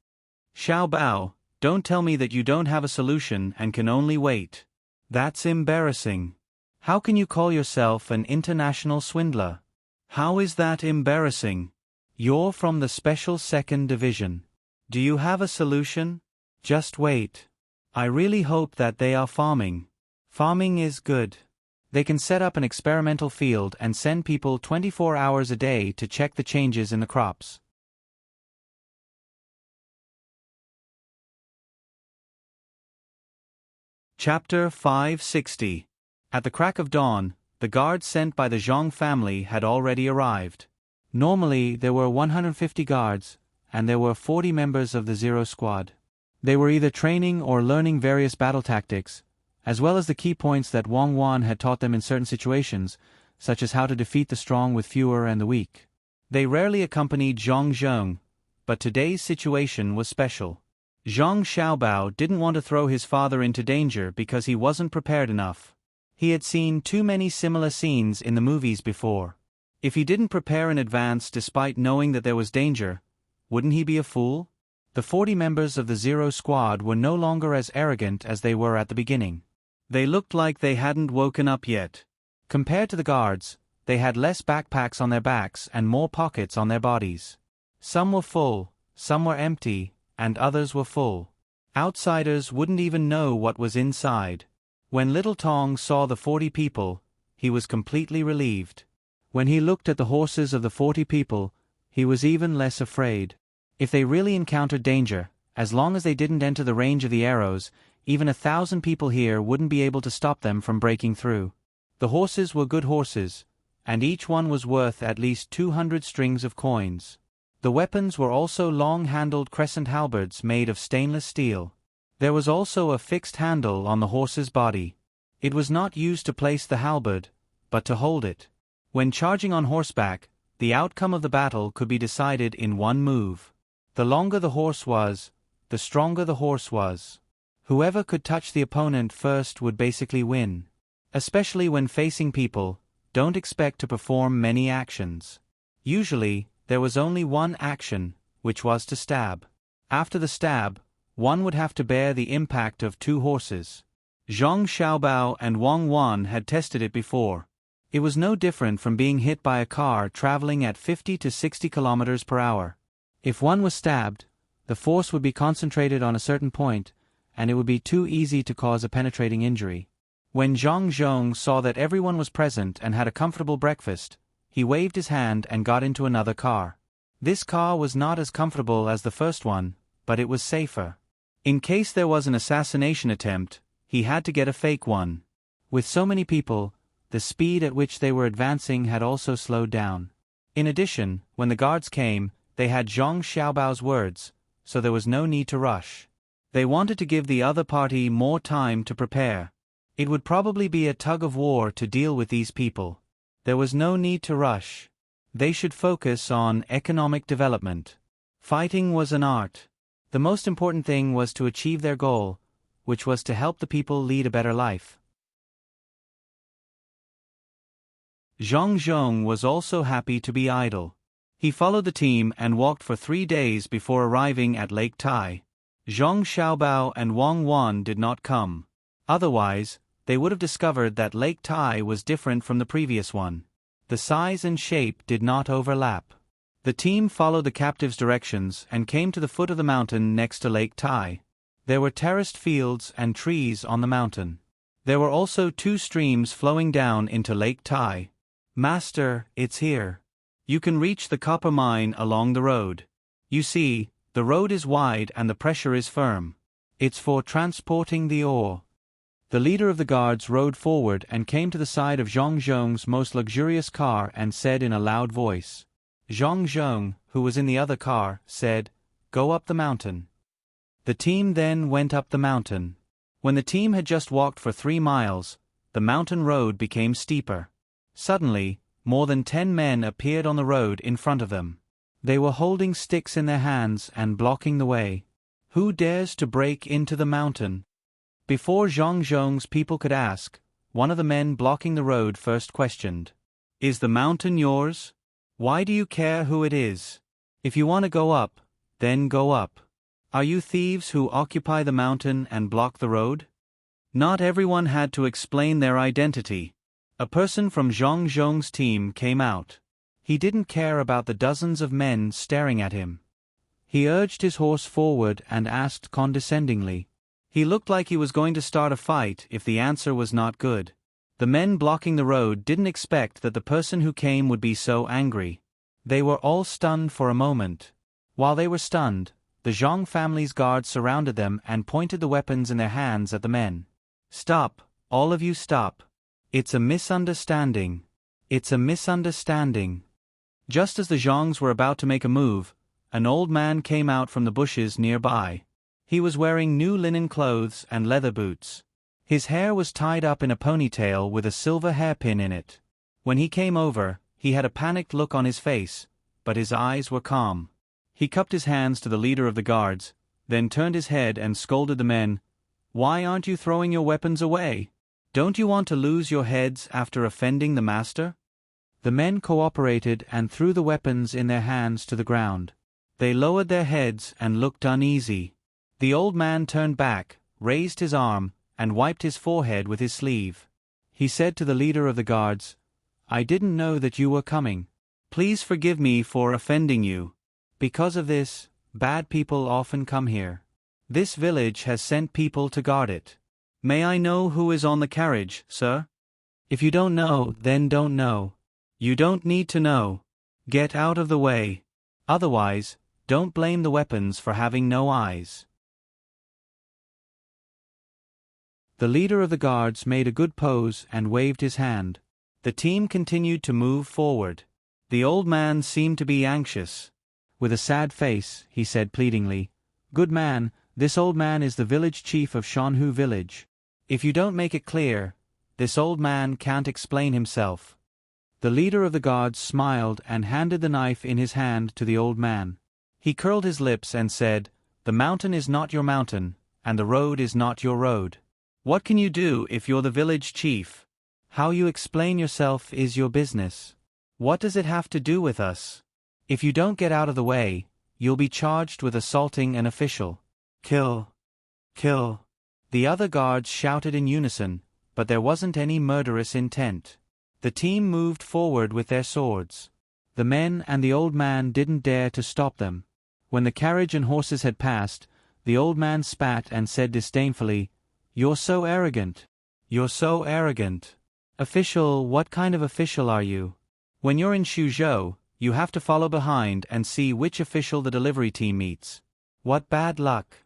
Xiaobao, don't tell me that you don't have a solution and can only wait. That's embarrassing. How can you call yourself an international swindler? How is that embarrassing? You're from the Special Second Division. Do you have a solution? Just wait. I really hope that they are farming. Farming is good. They can set up an experimental field and send people 24 hours a day to check the changes in the crops. Chapter 560. At the crack of dawn, the guards sent by the Zhang family had already arrived. Normally, there were 150 guards, and there were 40 members of the Zero Squad. They were either training or learning various battle tactics, as well as the key points that Wang Wan had taught them in certain situations, such as how to defeat the strong with fewer and the weak. They rarely accompanied Zhang Zheng, but today's situation was special. Zhang Xiaobao didn't want to throw his father into danger because he wasn't prepared enough. He had seen too many similar scenes in the movies before. If he didn't prepare in advance despite knowing that there was danger, wouldn't he be a fool? The 40 members of the Zero Squad were no longer as arrogant as they were at the beginning. They looked like they hadn't woken up yet. Compared to the guards, they had less backpacks on their backs and more pockets on their bodies. Some were full, some were empty, and others were full. Outsiders wouldn't even know what was inside. When little Tang saw the 40 people, he was completely relieved. When he looked at the horses of the 40 people, he was even less afraid. If they really encountered danger, as long as they didn't enter the range of the arrows, even 1,000 people here wouldn't be able to stop them from breaking through. The horses were good horses, and each one was worth at least 200 strings of coins. The weapons were also long-handled crescent halberds made of stainless steel. There was also a fixed handle on the horse's body. It was not used to place the halberd, but to hold it. When charging on horseback, the outcome of the battle could be decided in one move. The longer the horse was, the stronger the horse was. Whoever could touch the opponent first would basically win. Especially when facing people, don't expect to perform many actions. Usually, there was only one action, which was to stab. After the stab, one would have to bear the impact of 2 horses. Zhang Xiaobao and Wang Wan had tested it before. It was no different from being hit by a car traveling at 50 to 60 kilometers per hour. If one was stabbed, the force would be concentrated on a certain point, and it would be too easy to cause a penetrating injury. When Zhang Zheng saw that everyone was present and had a comfortable breakfast, he waved his hand and got into another car. This car was not as comfortable as the first one, but it was safer. In case there was an assassination attempt, he had to get a fake one. With so many people, the speed at which they were advancing had also slowed down. In addition, when the guards came, they had Zhang Xiaobao's words, so there was no need to rush. They wanted to give the other party more time to prepare. It would probably be a tug-of-war to deal with these people. There was no need to rush. They should focus on economic development. Fighting was an art. The most important thing was to achieve their goal, which was to help the people lead a better life. Zhang Zheng was also happy to be idle. He followed the team and walked for 3 days before arriving at Lake Tai. Zhang Xiaobao and Wang Wan did not come. Otherwise, they would have discovered that Lake Tai was different from the previous one. The size and shape did not overlap. The team followed the captive's directions and came to the foot of the mountain next to Lake Tai. There were terraced fields and trees on the mountain. There were also 2 streams flowing down into Lake Tai. "Master, it's here. You can reach the copper mine along the road. You see, the road is wide and the pressure is firm. It's for transporting the ore." The leader of the guards rode forward and came to the side of Zhang Zhong's most luxurious car and said in a loud voice. Zhang Zhong, who was in the other car, said, "Go up the mountain." The team then went up the mountain. When the team had just walked for 3 miles, the mountain road became steeper. Suddenly, more than 10 men appeared on the road in front of them. They were holding sticks in their hands and blocking the way. "Who dares to break into the mountain?" Before Zhang Zhong's people could ask, one of the men blocking the road first questioned. "Is the mountain yours? Why do you care who it is? If you want to go up, then go up. Are you thieves who occupy the mountain and block the road?" Not everyone had to explain their identity. A person from Zhang Zhong's team came out. He didn't care about the dozens of men staring at him. He urged his horse forward and asked condescendingly. He looked like he was going to start a fight if the answer was not good. The men blocking the road didn't expect that the person who came would be so angry. They were all stunned for a moment. While they were stunned, the Zhang family's guards surrounded them and pointed the weapons in their hands at the men. "Stop, all of you stop. It's a misunderstanding. It's a misunderstanding." Just as the Zhangs were about to make a move, an old man came out from the bushes nearby. He was wearing new linen clothes and leather boots. His hair was tied up in a ponytail with a silver hairpin in it. When he came over, he had a panicked look on his face, but his eyes were calm. He cupped his hands to the leader of the guards, then turned his head and scolded the men. "Why aren't you throwing your weapons away? Don't you want to lose your heads after offending the master?" The men cooperated and threw the weapons in their hands to the ground. They lowered their heads and looked uneasy. The old man turned back, raised his arm, and wiped his forehead with his sleeve. He said to the leader of the guards, "I didn't know that you were coming. Please forgive me for offending you. Because of this, bad people often come here. This village has sent people to guard it. May I know who is on the carriage, sir? If you don't know, then don't know. You don't need to know. Get out of the way. Otherwise, don't blame the weapons for having no eyes." The leader of the guards made a good pose and waved his hand. The team continued to move forward. The old man seemed to be anxious. With a sad face, he said pleadingly, "Good man, this old man is the village chief of Shanhu village. If you don't make it clear, this old man can't explain himself." The leader of the guards smiled and handed the knife in his hand to the old man. He curled his lips and said, "The mountain is not your mountain, and the road is not your road. What can you do if you're the village chief? How you explain yourself is your business. What does it have to do with us? If you don't get out of the way, you'll be charged with assaulting an official. Kill! Kill!" The other guards shouted in unison, but there wasn't any murderous intent. The team moved forward with their swords. The men and the old man didn't dare to stop them. When the carriage and horses had passed, the old man spat and said disdainfully, "You're so arrogant. You're so arrogant. Official, what kind of official are you? When you're in Suzhou, you have to follow behind and see which official the delivery team meets. What bad luck."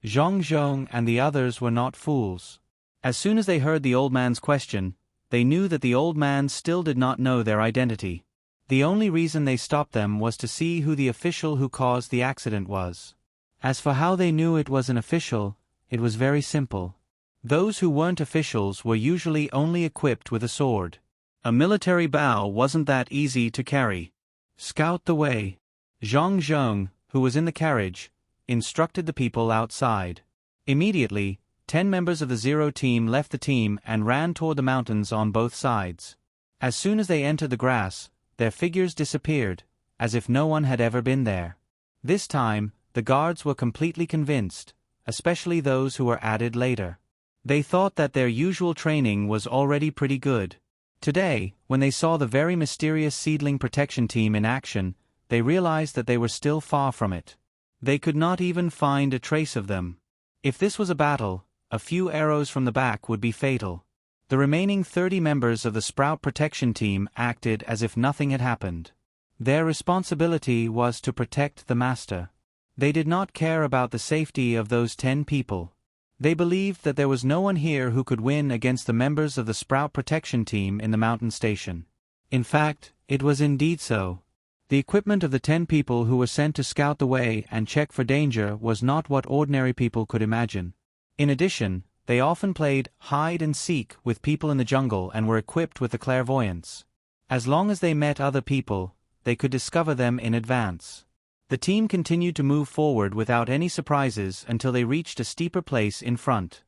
Zhang Zhong and the others were not fools. As soon as they heard the old man's question, they knew that the old man still did not know their identity. The only reason they stopped them was to see who the official who caused the accident was. As for how they knew it was an official, it was very simple. Those who weren't officials were usually only equipped with a sword. A military bow wasn't that easy to carry. "Scout the way." Zhang Zhong, who was in the carriage, instructed the people outside. Immediately, 10 members of the Zero team left the team and ran toward the mountains on both sides. As soon as they entered the grass, their figures disappeared, as if no one had ever been there. This time, the guards were completely convinced, especially those who were added later. They thought that their usual training was already pretty good. Today, when they saw the very mysterious seedling protection team in action, they realized that they were still far from it. They could not even find a trace of them. If this was a battle, a few arrows from the back would be fatal. The remaining 30 members of the Sprout protection team acted as if nothing had happened. Their responsibility was to protect the master. They did not care about the safety of those 10 people. They believed that there was no one here who could win against the members of the Sprout protection team in the mountain station. In fact, it was indeed so. The equipment of the 10 people who were sent to scout the way and check for danger was not what ordinary people could imagine. In addition, they often played hide and seek with people in the jungle and were equipped with the clairvoyance. As long as they met other people, they could discover them in advance. The team continued to move forward without any surprises until they reached a steeper place in front.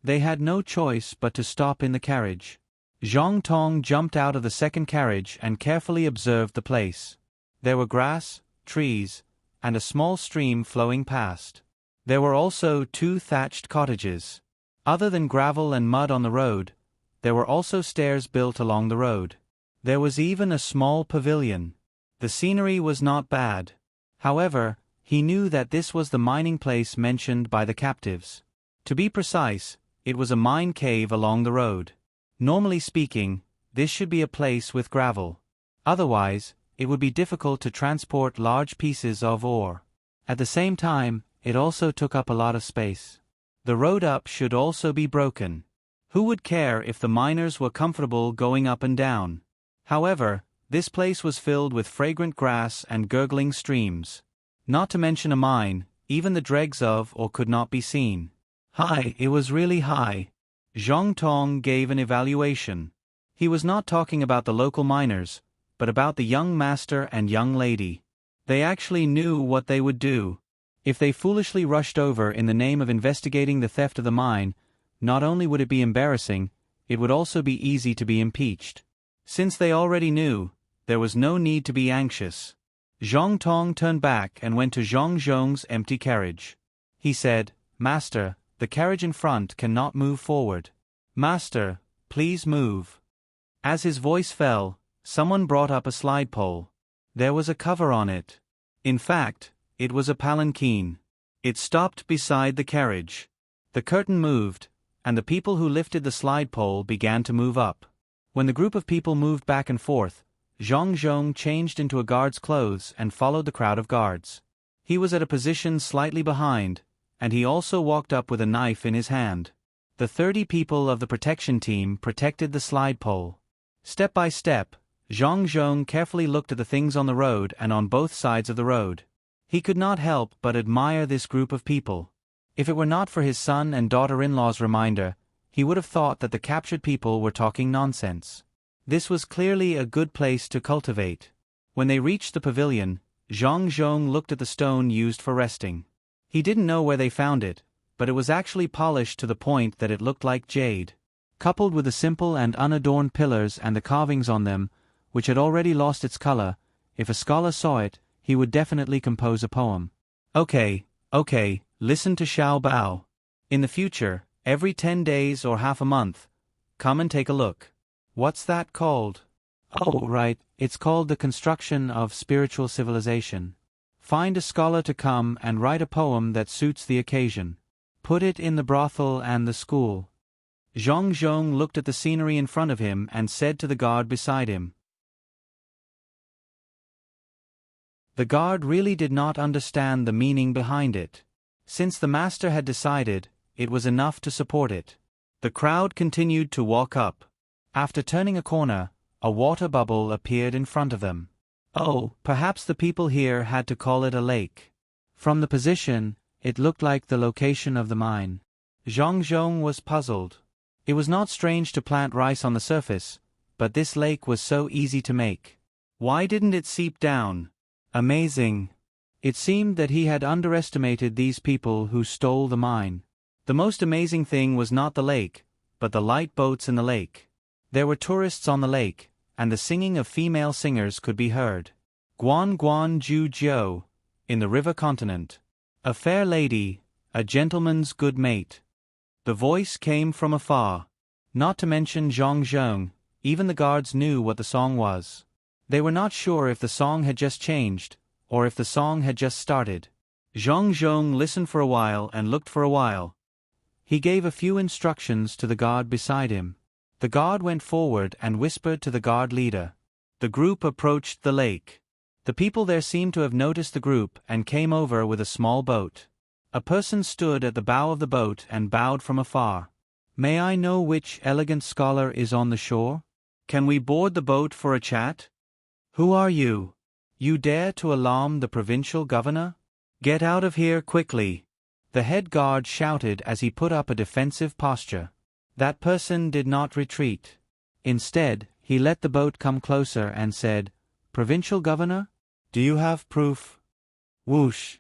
They had no choice but to stop in the carriage. Zhang Tong jumped out of the second carriage and carefully observed the place. There were grass, trees, and a small stream flowing past. There were also 2 thatched cottages. Other than gravel and mud on the road, there were also stairs built along the road. There was even a small pavilion. The scenery was not bad. However, he knew that this was the mining place mentioned by the captives. To be precise, it was a mine cave along the road. Normally speaking, this should be a place with gravel. Otherwise, it would be difficult to transport large pieces of ore. At the same time, it also took up a lot of space. The road up should also be broken. Who would care if the miners were comfortable going up and down? However, this place was filled with fragrant grass and gurgling streams. Not to mention a mine, even the dregs of or could not be seen. High, it was really high. Zhang Tong gave an evaluation. He was not talking about the local miners, but about the young master and young lady. They actually knew what they would do. If they foolishly rushed over in the name of investigating the theft of the mine, not only would it be embarrassing, it would also be easy to be impeached. Since they already knew, there was no need to be anxious. Zhang Tong turned back and went to Zhang Zhong's empty carriage. He said, "Master, the carriage in front cannot move forward. Master, please move." As his voice fell, someone brought up a slide pole. There was a cover on it. In fact, it was a palanquin. It stopped beside the carriage. The curtain moved, and the people who lifted the slide pole began to move up. When the group of people moved back and forth, Zhang Zhong changed into a guard's clothes and followed the crowd of guards. He was at a position slightly behind, and he also walked up with a knife in his hand. The 30 people of the protection team protected the slide pole. Step by step, Zhang Zhong carefully looked at the things on the road and on both sides of the road. He could not help but admire this group of people. If it were not for his son and daughter-in-law's reminder, he would have thought that the captured people were talking nonsense. This was clearly a good place to cultivate. When they reached the pavilion, Zhang Zhong looked at the stone used for resting. He didn't know where they found it, but it was actually polished to the point that it looked like jade. Coupled with the simple and unadorned pillars and the carvings on them, which had already lost its color, if a scholar saw it, he would definitely compose a poem. Okay, listen to Xiao Bao. In the future, every 10 days or half a month, come and take a look. What's that called? Oh, right, it's called the construction of spiritual civilization. Find a scholar to come and write a poem that suits the occasion. Put it in the brothel and the school. Zhang Zhong looked at the scenery in front of him and said to the guard beside him. The guard really did not understand the meaning behind it. Since the master had decided, it was enough to support it. The crowd continued to walk up. After turning a corner, a water bubble appeared in front of them. Oh, perhaps the people here had to call it a lake. From the position, it looked like the location of the mine. Zhang Zhong was puzzled. It was not strange to plant rice on the surface, but this lake was so easy to make. Why didn't it seep down? Amazing. It seemed that he had underestimated these people who stole the mine. The most amazing thing was not the lake, but the light boats in the lake. There were tourists on the lake, and the singing of female singers could be heard. Guan Guan Ju Jiu, in the river continent. A fair lady, a gentleman's good mate. The voice came from afar. Not to mention Zhang Zhong, even the guards knew what the song was. They were not sure if the song had just changed, or if the song had just started. Zhang Zhong listened for a while and looked for a while. He gave a few instructions to the guard beside him. The guard went forward and whispered to the guard leader. The group approached the lake. The people there seemed to have noticed the group and came over with a small boat. A person stood at the bow of the boat and bowed from afar. "May I know which elegant scholar is on the shore? Can we board the boat for a chat? Who are you? You dare to alarm the provincial governor? Get out of here quickly!" The head guard shouted as he put up a defensive posture. That person did not retreat. Instead, he let the boat come closer and said, "Provincial governor? Do you have proof?" Whoosh!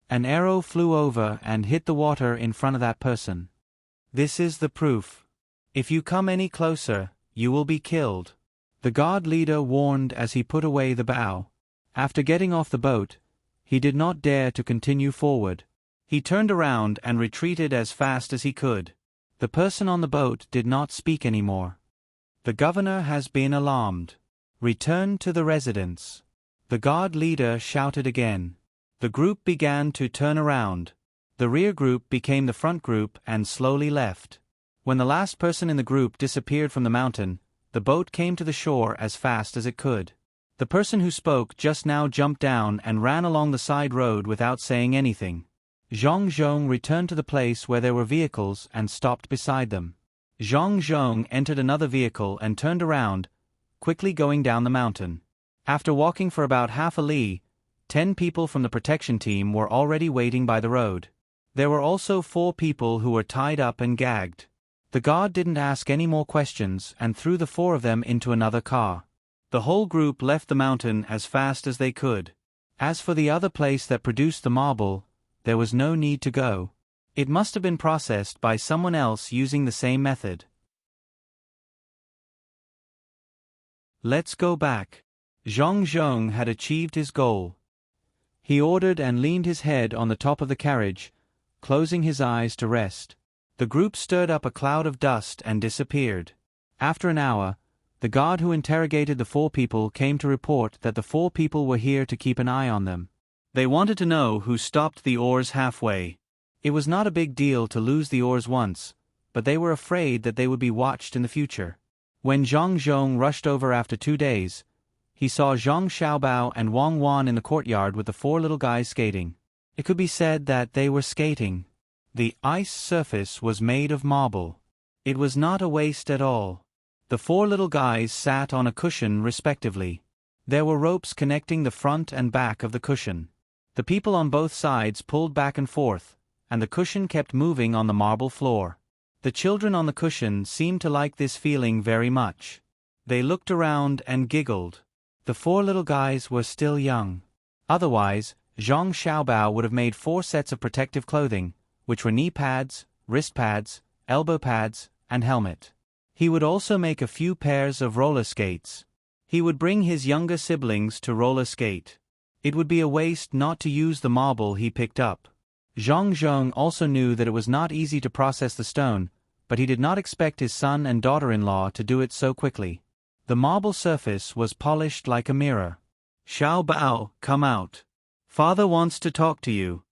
An arrow flew over and hit the water in front of that person. "This is the proof. If you come any closer, you will be killed," the guard leader warned as he put away the bow. After getting off the boat, he did not dare to continue forward. He turned around and retreated as fast as he could. The person on the boat did not speak anymore. "The governor has been alarmed. Return to the residence," the guard leader shouted again. The group began to turn around. The rear group became the front group and slowly left. When the last person in the group disappeared from the mountain, the boat came to the shore as fast as it could. The person who spoke just now jumped down and ran along the side road without saying anything. Zhang Zhong returned to the place where there were vehicles and stopped beside them. Zhang Zhong entered another vehicle and turned around, quickly going down the mountain. After walking for about half a li, 10 people from the protection team were already waiting by the road. There were also 4 people who were tied up and gagged. The guard didn't ask any more questions and threw the 4 of them into another car. The whole group left the mountain as fast as they could. As for the other place that produced the marble, there was no need to go. It must have been processed by someone else using the same method. Let's go back. Zhang Zhong had achieved his goal. He ordered and leaned his head on the top of the carriage, closing his eyes to rest. The group stirred up a cloud of dust and disappeared. After an hour, the guard who interrogated the 4 people came to report that the 4 people were here to keep an eye on them. They wanted to know who stopped the oars halfway. It was not a big deal to lose the oars once, but they were afraid that they would be watched in the future. When Zhang Zhong rushed over after 2 days, he saw Zhang Xiaobao and Wang Wan in the courtyard with the 4 little guys skating. It could be said that they were skating. The ice surface was made of marble. It was not a waste at all. The 4 little guys sat on a cushion respectively. There were ropes connecting the front and back of the cushion. The people on both sides pulled back and forth, and the cushion kept moving on the marble floor. The children on the cushion seemed to like this feeling very much. They looked around and giggled. The 4 little guys were still young. Otherwise, Zhang Xiaobao would have made 4 sets of protective clothing, which were knee pads, wrist pads, elbow pads, and helmet. He would also make a few pairs of roller skates. He would bring his younger siblings to roller skate. It would be a waste not to use the marble he picked up. Zhang Zhong also knew that it was not easy to process the stone, but he did not expect his son and daughter-in-law to do it so quickly. The marble surface was polished like a mirror. "Xiao Bao, come out. Father wants to talk to you."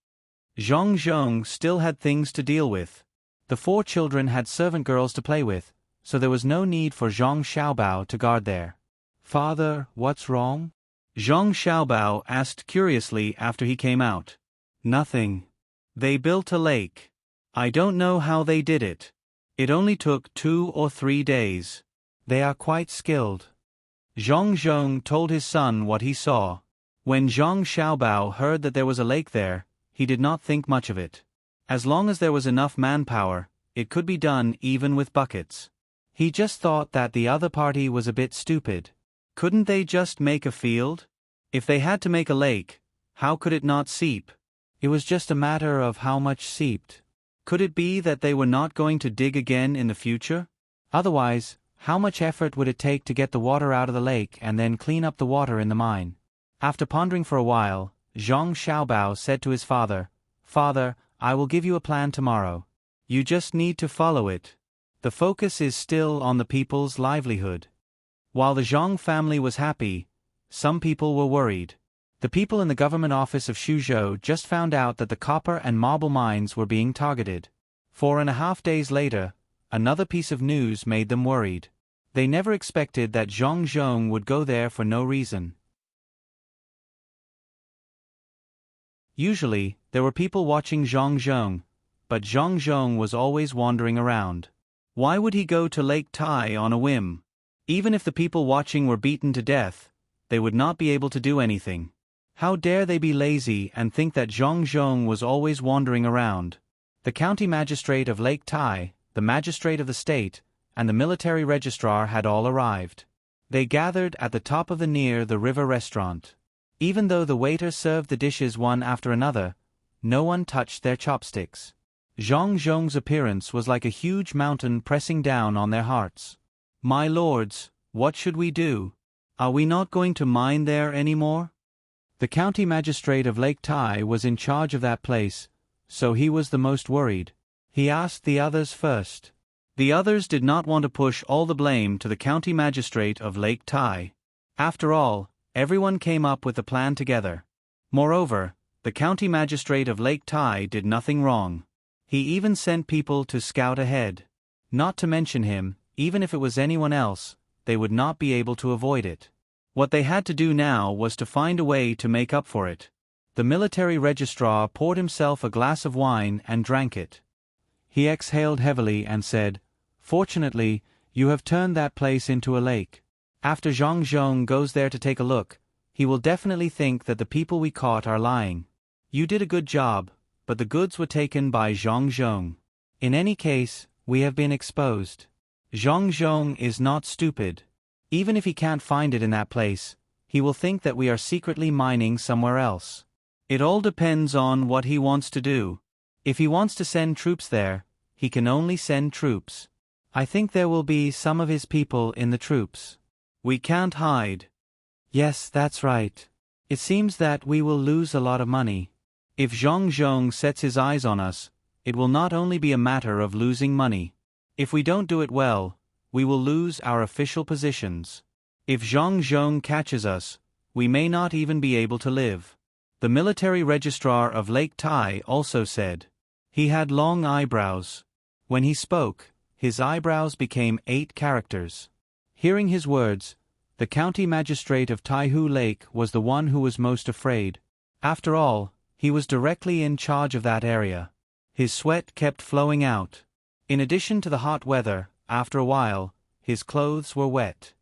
Zhang Zhong still had things to deal with. The 4 children had servant girls to play with, so there was no need for Zhang Xiaobao to guard there. "Father, what's wrong?" Zhang Xiaobao asked curiously after he came out. "Nothing. They built a lake. I don't know how they did it. It only took 2 or 3 days. They are quite skilled." Zhang Zhong told his son what he saw. When Zhang Xiaobao heard that there was a lake there, he did not think much of it. As long as there was enough manpower, it could be done even with buckets. He just thought that the other party was a bit stupid. Couldn't they just make a field? If they had to make a lake, how could it not seep? It was just a matter of how much seeped. Could it be that they were not going to dig again in the future? Otherwise, how much effort would it take to get the water out of the lake and then clean up the water in the mine? After pondering for a while, Zhang Xiaobao said to his father, "Father, I will give you a plan tomorrow. You just need to follow it. The focus is still on the people's livelihood. While the Zhang family was happy, some people were worried. The people in the government office of Suzhou just found out that the copper and marble mines were being targeted. 4.5 days later, another piece of news made them worried. They never expected that Zhang Zhong would go there for no reason. Usually, there were people watching Zhang Zhong, but Zhang Zhong was always wandering around. Why would he go to Lake Tai on a whim? Even if the people watching were beaten to death, they would not be able to do anything. How dare they be lazy and think that Zhang Zhong was always wandering around? The county magistrate of Lake Tai, the magistrate of the state, and the military registrar had all arrived. They gathered at the top of the near the river restaurant. Even though the waiter served the dishes one after another, no one touched their chopsticks. Zhang Zhong's appearance was like a huge mountain pressing down on their hearts. My lords, what should we do? Are we not going to mine there anymore? The county magistrate of Lake Tai was in charge of that place, so he was the most worried. He asked the others first. The others did not want to push all the blame to the county magistrate of Lake Tai. After all, everyone came up with the plan together. Moreover, the county magistrate of Lake Tai did nothing wrong. He even sent people to scout ahead. Not to mention him, even if it was anyone else, they would not be able to avoid it. What they had to do now was to find a way to make up for it. The military registrar poured himself a glass of wine and drank it. He exhaled heavily and said, "Fortunately, you have turned that place into a lake. After Zhang Zhong goes there to take a look, he will definitely think that the people we caught are lying. You did a good job, but the goods were taken by Zhang Zhong. In any case, we have been exposed. Zhang Zhong is not stupid. Even if he can't find it in that place, he will think that we are secretly mining somewhere else. It all depends on what he wants to do. If he wants to send troops there, he can only send troops. I think there will be some of his people in the troops. We can't hide." "Yes, that's right. It seems that we will lose a lot of money. If Zhang Zhong sets his eyes on us, it will not only be a matter of losing money. If we don't do it well, we will lose our official positions. If Zhang Zhong catches us, we may not even be able to live." The military registrar of Lake Tai also said. He had long eyebrows. When he spoke, his eyebrows became 8 characters. Hearing his words, the county magistrate of Taihu Lake was the one who was most afraid. After all, he was directly in charge of that area. His sweat kept flowing out. In addition to the hot weather, after a while, his clothes were wet.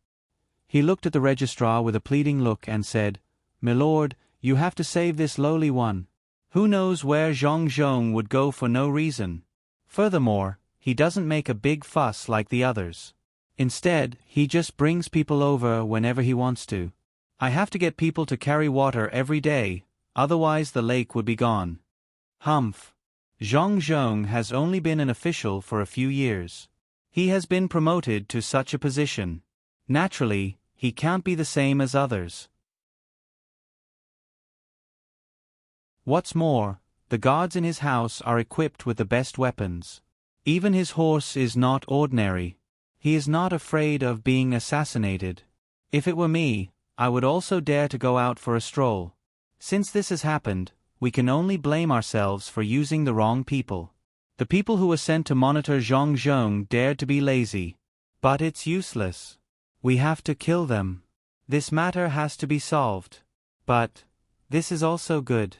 He looked at the registrar with a pleading look and said, "My lord, you have to save this lowly one. Who knows where Zhang Zhong would go for no reason? Furthermore, he doesn't make a big fuss like the others. Instead, he just brings people over whenever he wants to. I have to get people to carry water every day, otherwise the lake would be gone." Humph. Zhang Zhong has only been an official for a few years. He has been promoted to such a position. Naturally, he can't be the same as others. What's more, the guards in his house are equipped with the best weapons. Even his horse is not ordinary. He is not afraid of being assassinated. If it were me, I would also dare to go out for a stroll. Since this has happened, we can only blame ourselves for using the wrong people. The people who were sent to monitor Zhang Zhong dared to be lazy. But it's useless. We have to kill them. This matter has to be solved. But this is also good.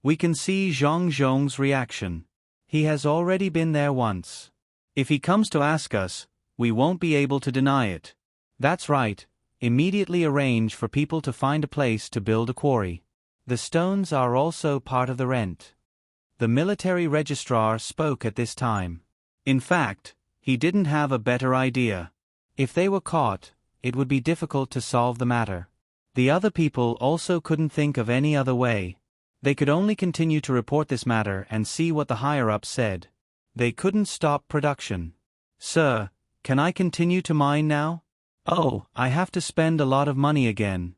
We can see Zhang Zhong's reaction. He has already been there once. If he comes to ask us, we won't be able to deny it. That's right, immediately arrange for people to find a place to build a quarry. The stones are also part of the rent. The military registrar spoke at this time. In fact, he didn't have a better idea. If they were caught, it would be difficult to solve the matter. The other people also couldn't think of any other way. They could only continue to report this matter and see what the higher-ups said. They couldn't stop production. "Sir, can I continue to mine now?" "Oh, I have to spend a lot of money again."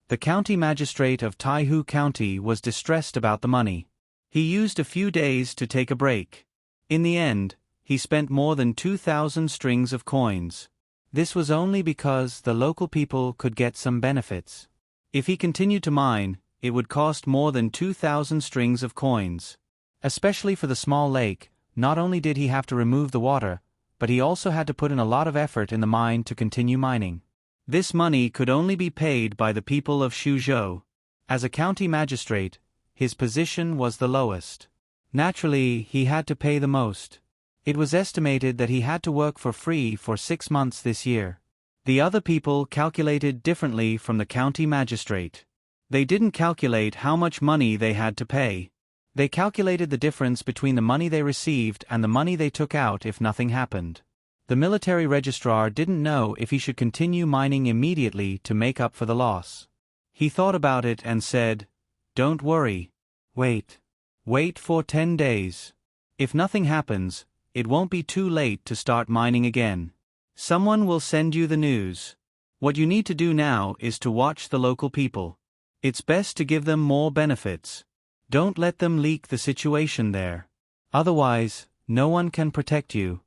The county magistrate of Taihu County was distressed about the money. He used a few days to take a break. In the end, he spent more than 2,000 strings of coins. This was only because the local people could get some benefits. If he continued to mine, it would cost more than 2,000 strings of coins. Especially for the small lake, not only did he have to remove the water, but he also had to put in a lot of effort in the mine to continue mining. This money could only be paid by the people of Shuzhou. As a county magistrate, his position was the lowest. Naturally, he had to pay the most. It was estimated that he had to work for free for 6 months this year. The other people calculated differently from the county magistrate. They didn't calculate how much money they had to pay. They calculated the difference between the money they received and the money they took out if nothing happened. The military registrar didn't know if he should continue mining immediately to make up for the loss. He thought about it and said, "Don't worry. Wait. Wait for 10 days. If nothing happens, it won't be too late to start mining again. Someone will send you the news. What you need to do now is to watch the local people. It's best to give them more benefits. Don't let them leak the situation there. Otherwise, no one can protect you."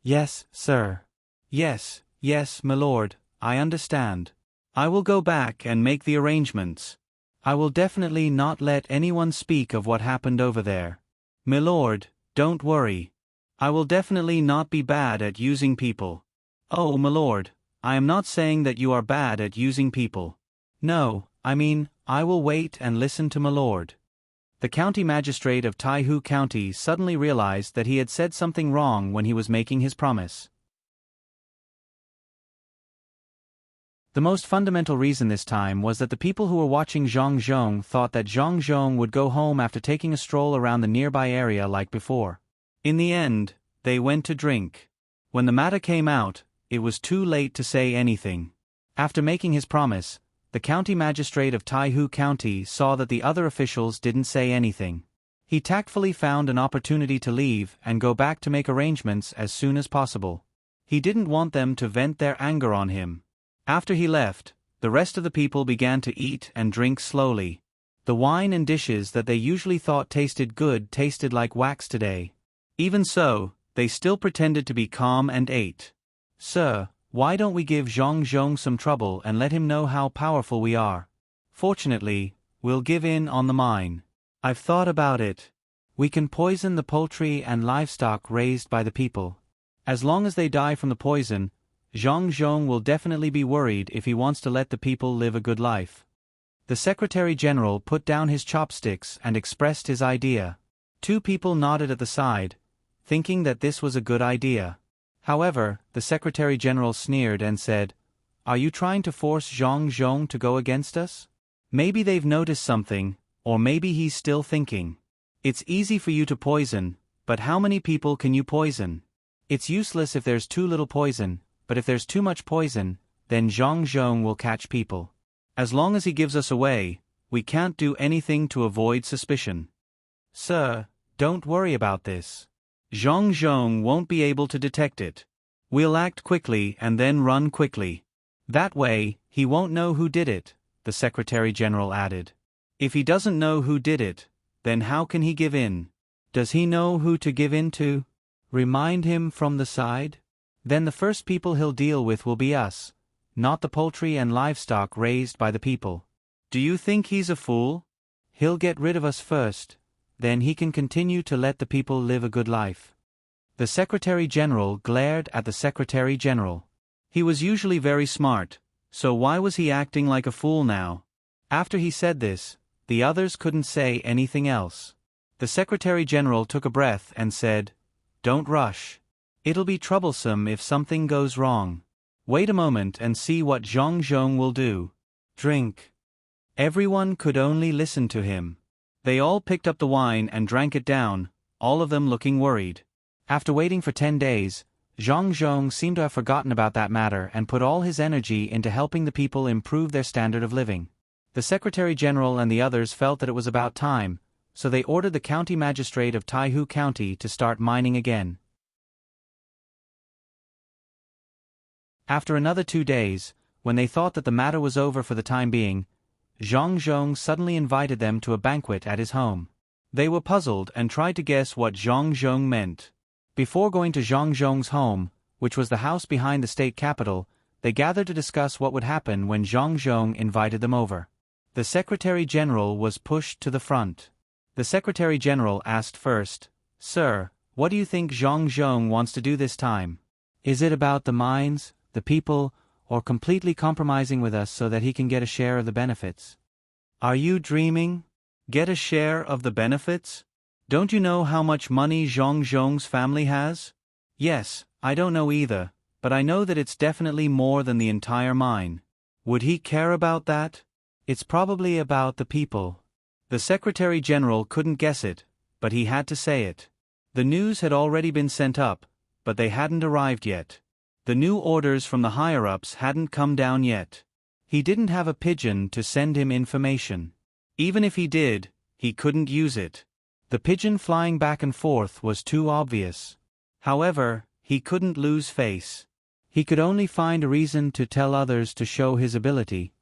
"Yes, sir. Yes, my lord, I understand. I will go back and make the arrangements. I will definitely not let anyone speak of what happened over there. My lord, don't worry. I will definitely not be bad at using people." "Oh, my lord, I am not saying that you are bad at using people. No, I mean, I will wait and listen to my lord." The county magistrate of Taihu County suddenly realized that he had said something wrong when he was making his promise. The most fundamental reason this time was that the people who were watching Zhang Zhong thought that Zhang Zhong would go home after taking a stroll around the nearby area like before. In the end, they went to drink. When the matter came out, it was too late to say anything. After making his promise, the county magistrate of Taihu County saw that the other officials didn't say anything. He tactfully found an opportunity to leave and go back to make arrangements as soon as possible. He didn't want them to vent their anger on him. After he left, the rest of the people began to eat and drink slowly. The wine and dishes that they usually thought tasted good tasted like wax today. Even so, they still pretended to be calm and ate. "Sir, why don't we give Zhang Zhong some trouble and let him know how powerful we are? Fortunately, we'll give in on the mine. I've thought about it. We can poison the poultry and livestock raised by the people. As long as they die from the poison, Zhang Zhong will definitely be worried if he wants to let the people live a good life." The Secretary General put down his chopsticks and expressed his idea. 2 people nodded at the side, thinking that this was a good idea. However, the Secretary General sneered and said, "Are you trying to force Zhang Zhong to go against us? Maybe they've noticed something, or maybe he's still thinking. It's easy for you to poison, but how many people can you poison? It's useless if there's too little poison, but if there's too much poison, then Zhang Zhong will catch people. As long as he gives us away, we can't do anything to avoid suspicion. Sir, don't worry about this. Zhang Zhong won't be able to detect it. We'll act quickly and then run quickly. That way, he won't know who did it," the Secretary General added. "If he doesn't know who did it, then how can he give in? Does he know who to give in to? Remind him from the side? Then the first people he'll deal with will be us, not the poultry and livestock raised by the people. Do you think he's a fool? He'll get rid of us first, then he can continue to let the people live a good life." The Secretary General glared at the Secretary General. He was usually very smart, so why was he acting like a fool now? After he said this, the others couldn't say anything else. The Secretary General took a breath and said, "Don't rush. It'll be troublesome if something goes wrong. Wait a moment and see what Zhang Zhong will do. Drink." Everyone could only listen to him. They all picked up the wine and drank it down, all of them looking worried. After waiting for 10 days, Zhang Zhong seemed to have forgotten about that matter and put all his energy into helping the people improve their standard of living. The Secretary General and the others felt that it was about time, so they ordered the county magistrate of Taihu County to start mining again. After another 2 days, when they thought that the matter was over for the time being, Zhang Zhong suddenly invited them to a banquet at his home. They were puzzled and tried to guess what Zhang Zhong meant. Before going to Zhang Zhong's home, which was the house behind the state capital, they gathered to discuss what would happen when Zhang Zhong invited them over. The Secretary General was pushed to the front. The Secretary General asked first, "Sir, what do you think Zhang Zhong wants to do this time? Is it about the mines, the people, or completely compromising with us so that he can get a share of the benefits?" "Are you dreaming? Get a share of the benefits? Don't you know how much money Zhang Zhong's family has?" "Yes, I don't know either, but I know that it's definitely more than the entire mine." "Would he care about that?" "It's probably about the people." The Secretary General couldn't guess it, but he had to say it. The news had already been sent up, but they hadn't arrived yet. The new orders from the higher-ups hadn't come down yet. He didn't have a pigeon to send him information. Even if he did, he couldn't use it. The pigeon flying back and forth was too obvious. However, he couldn't lose face. He could only find a reason to tell others to show his ability.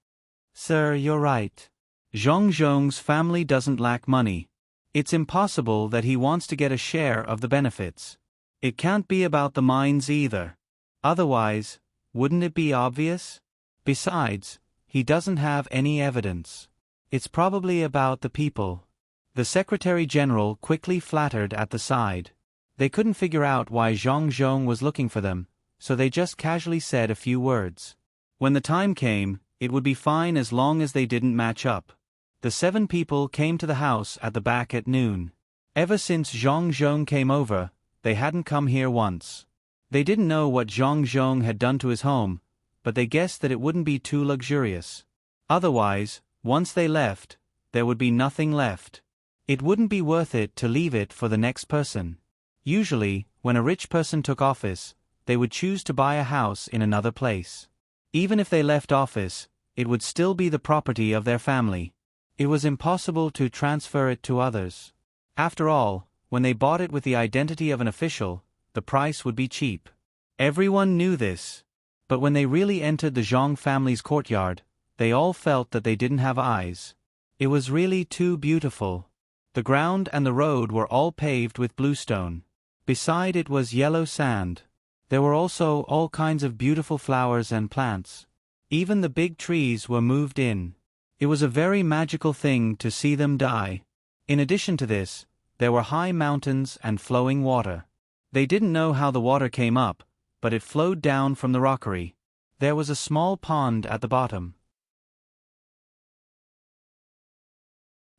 "Sir, you're right. Zhang Zhong's family doesn't lack money. It's impossible that he wants to get a share of the benefits. It can't be about the mines either. Otherwise, wouldn't it be obvious? Besides, he doesn't have any evidence. It's probably about the people." The Secretary General quickly flattered at the side. They couldn't figure out why Zhang Zhong was looking for them, so they just casually said a few words. When the time came, it would be fine as long as they didn't match up. The 7 people came to the house at the back at noon. Ever since Zhang Zhong came over, they hadn't come here once. They didn't know what Zhang Zhong had done to his home, but they guessed that it wouldn't be too luxurious. Otherwise, once they left, there would be nothing left. It wouldn't be worth it to leave it for the next person. Usually, when a rich person took office, they would choose to buy a house in another place. Even if they left office, it would still be the property of their family. It was impossible to transfer it to others. After all, when they bought it with the identity of an official, the price would be cheap. Everyone knew this. But when they really entered the Zhang family's courtyard, they all felt that they didn't have eyes. It was really too beautiful. The ground and the road were all paved with bluestone. Beside it was yellow sand. There were also all kinds of beautiful flowers and plants. Even the big trees were moved in. It was a very magical thing to see them die. In addition to this, there were high mountains and flowing water. They didn't know how the water came up, but it flowed down from the rockery. There was a small pond at the bottom.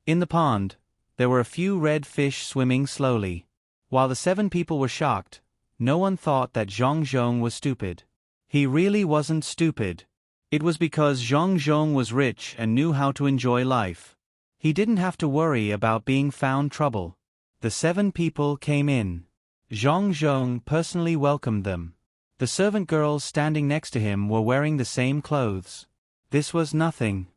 In the pond, there were a few red fish swimming slowly. While the 7 people were shocked, no one thought that Zhang Zhong was stupid. He really wasn't stupid. It was because Zhang Zhong was rich and knew how to enjoy life. He didn't have to worry about being found trouble. The 7 people came in. Zhang Zhong personally welcomed them. The servant girls standing next to him were wearing the same clothes. This was nothing.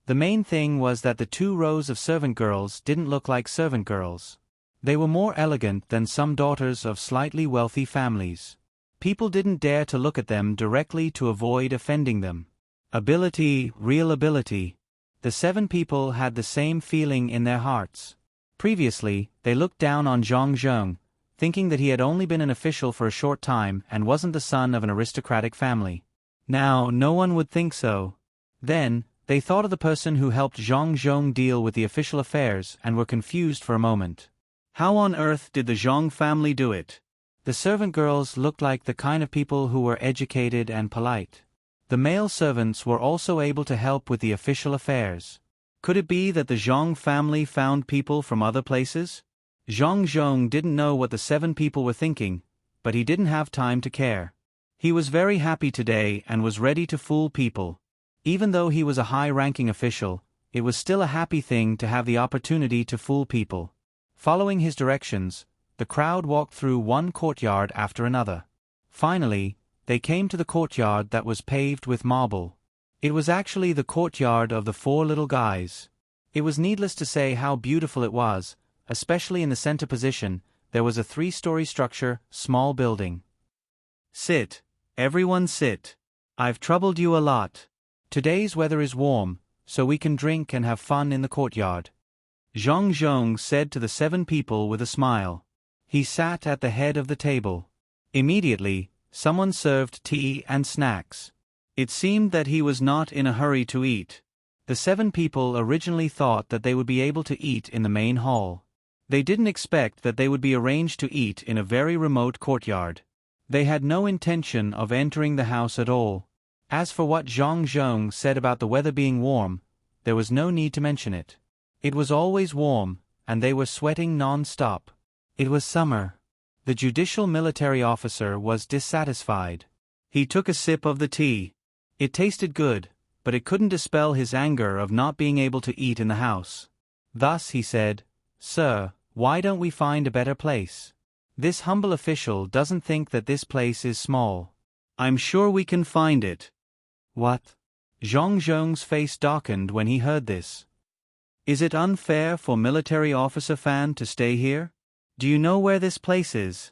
The main thing was that the 2 rows of servant girls didn't look like servant girls. They were more elegant than some daughters of slightly wealthy families. People didn't dare to look at them directly to avoid offending them. Ability, real ability. The 7 people had the same feeling in their hearts. Previously, they looked down on Zhang Zhong, thinking that he had only been an official for a short time and wasn't the son of an aristocratic family. Now, no one would think so. Then, they thought of the person who helped Zhang Zhong deal with the official affairs and were confused for a moment. How on earth did the Zhang family do it? The servant girls looked like the kind of people who were educated and polite. The male servants were also able to help with the official affairs. Could it be that the Zhang family found people from other places? Zhang Zhong didn't know what the 7 people were thinking, but he didn't have time to care. He was very happy today and was ready to fool people. Even though he was a high-ranking official, it was still a happy thing to have the opportunity to fool people. Following his directions, the crowd walked through one courtyard after another. Finally, they came to the courtyard that was paved with marble. It was actually the courtyard of the 4 little guys. It was needless to say how beautiful it was, especially in the center position. There was a 3-story structure, small building. "Sit. Everyone sit. I've troubled you a lot. Today's weather is warm, so we can drink and have fun in the courtyard," Zhang Zhong said to the 7 people with a smile. He sat at the head of the table. Immediately, someone served tea and snacks. It seemed that he was not in a hurry to eat. The 7 people originally thought that they would be able to eat in the main hall. They didn't expect that they would be arranged to eat in a very remote courtyard. They had no intention of entering the house at all. As for what Zhang Zhong said about the weather being warm, there was no need to mention it. It was always warm, and they were sweating non-stop. It was summer. The judicial military officer was dissatisfied. He took a sip of the tea. It tasted good, but it couldn't dispel his anger of not being able to eat in the house. Thus he said, "Sir, why don't we find a better place? This humble official doesn't think that this place is small. I'm sure we can find it." What? Zhang Zhong's face darkened when he heard this. Is it unfair for military officer Fan to stay here? Do you know where this place is?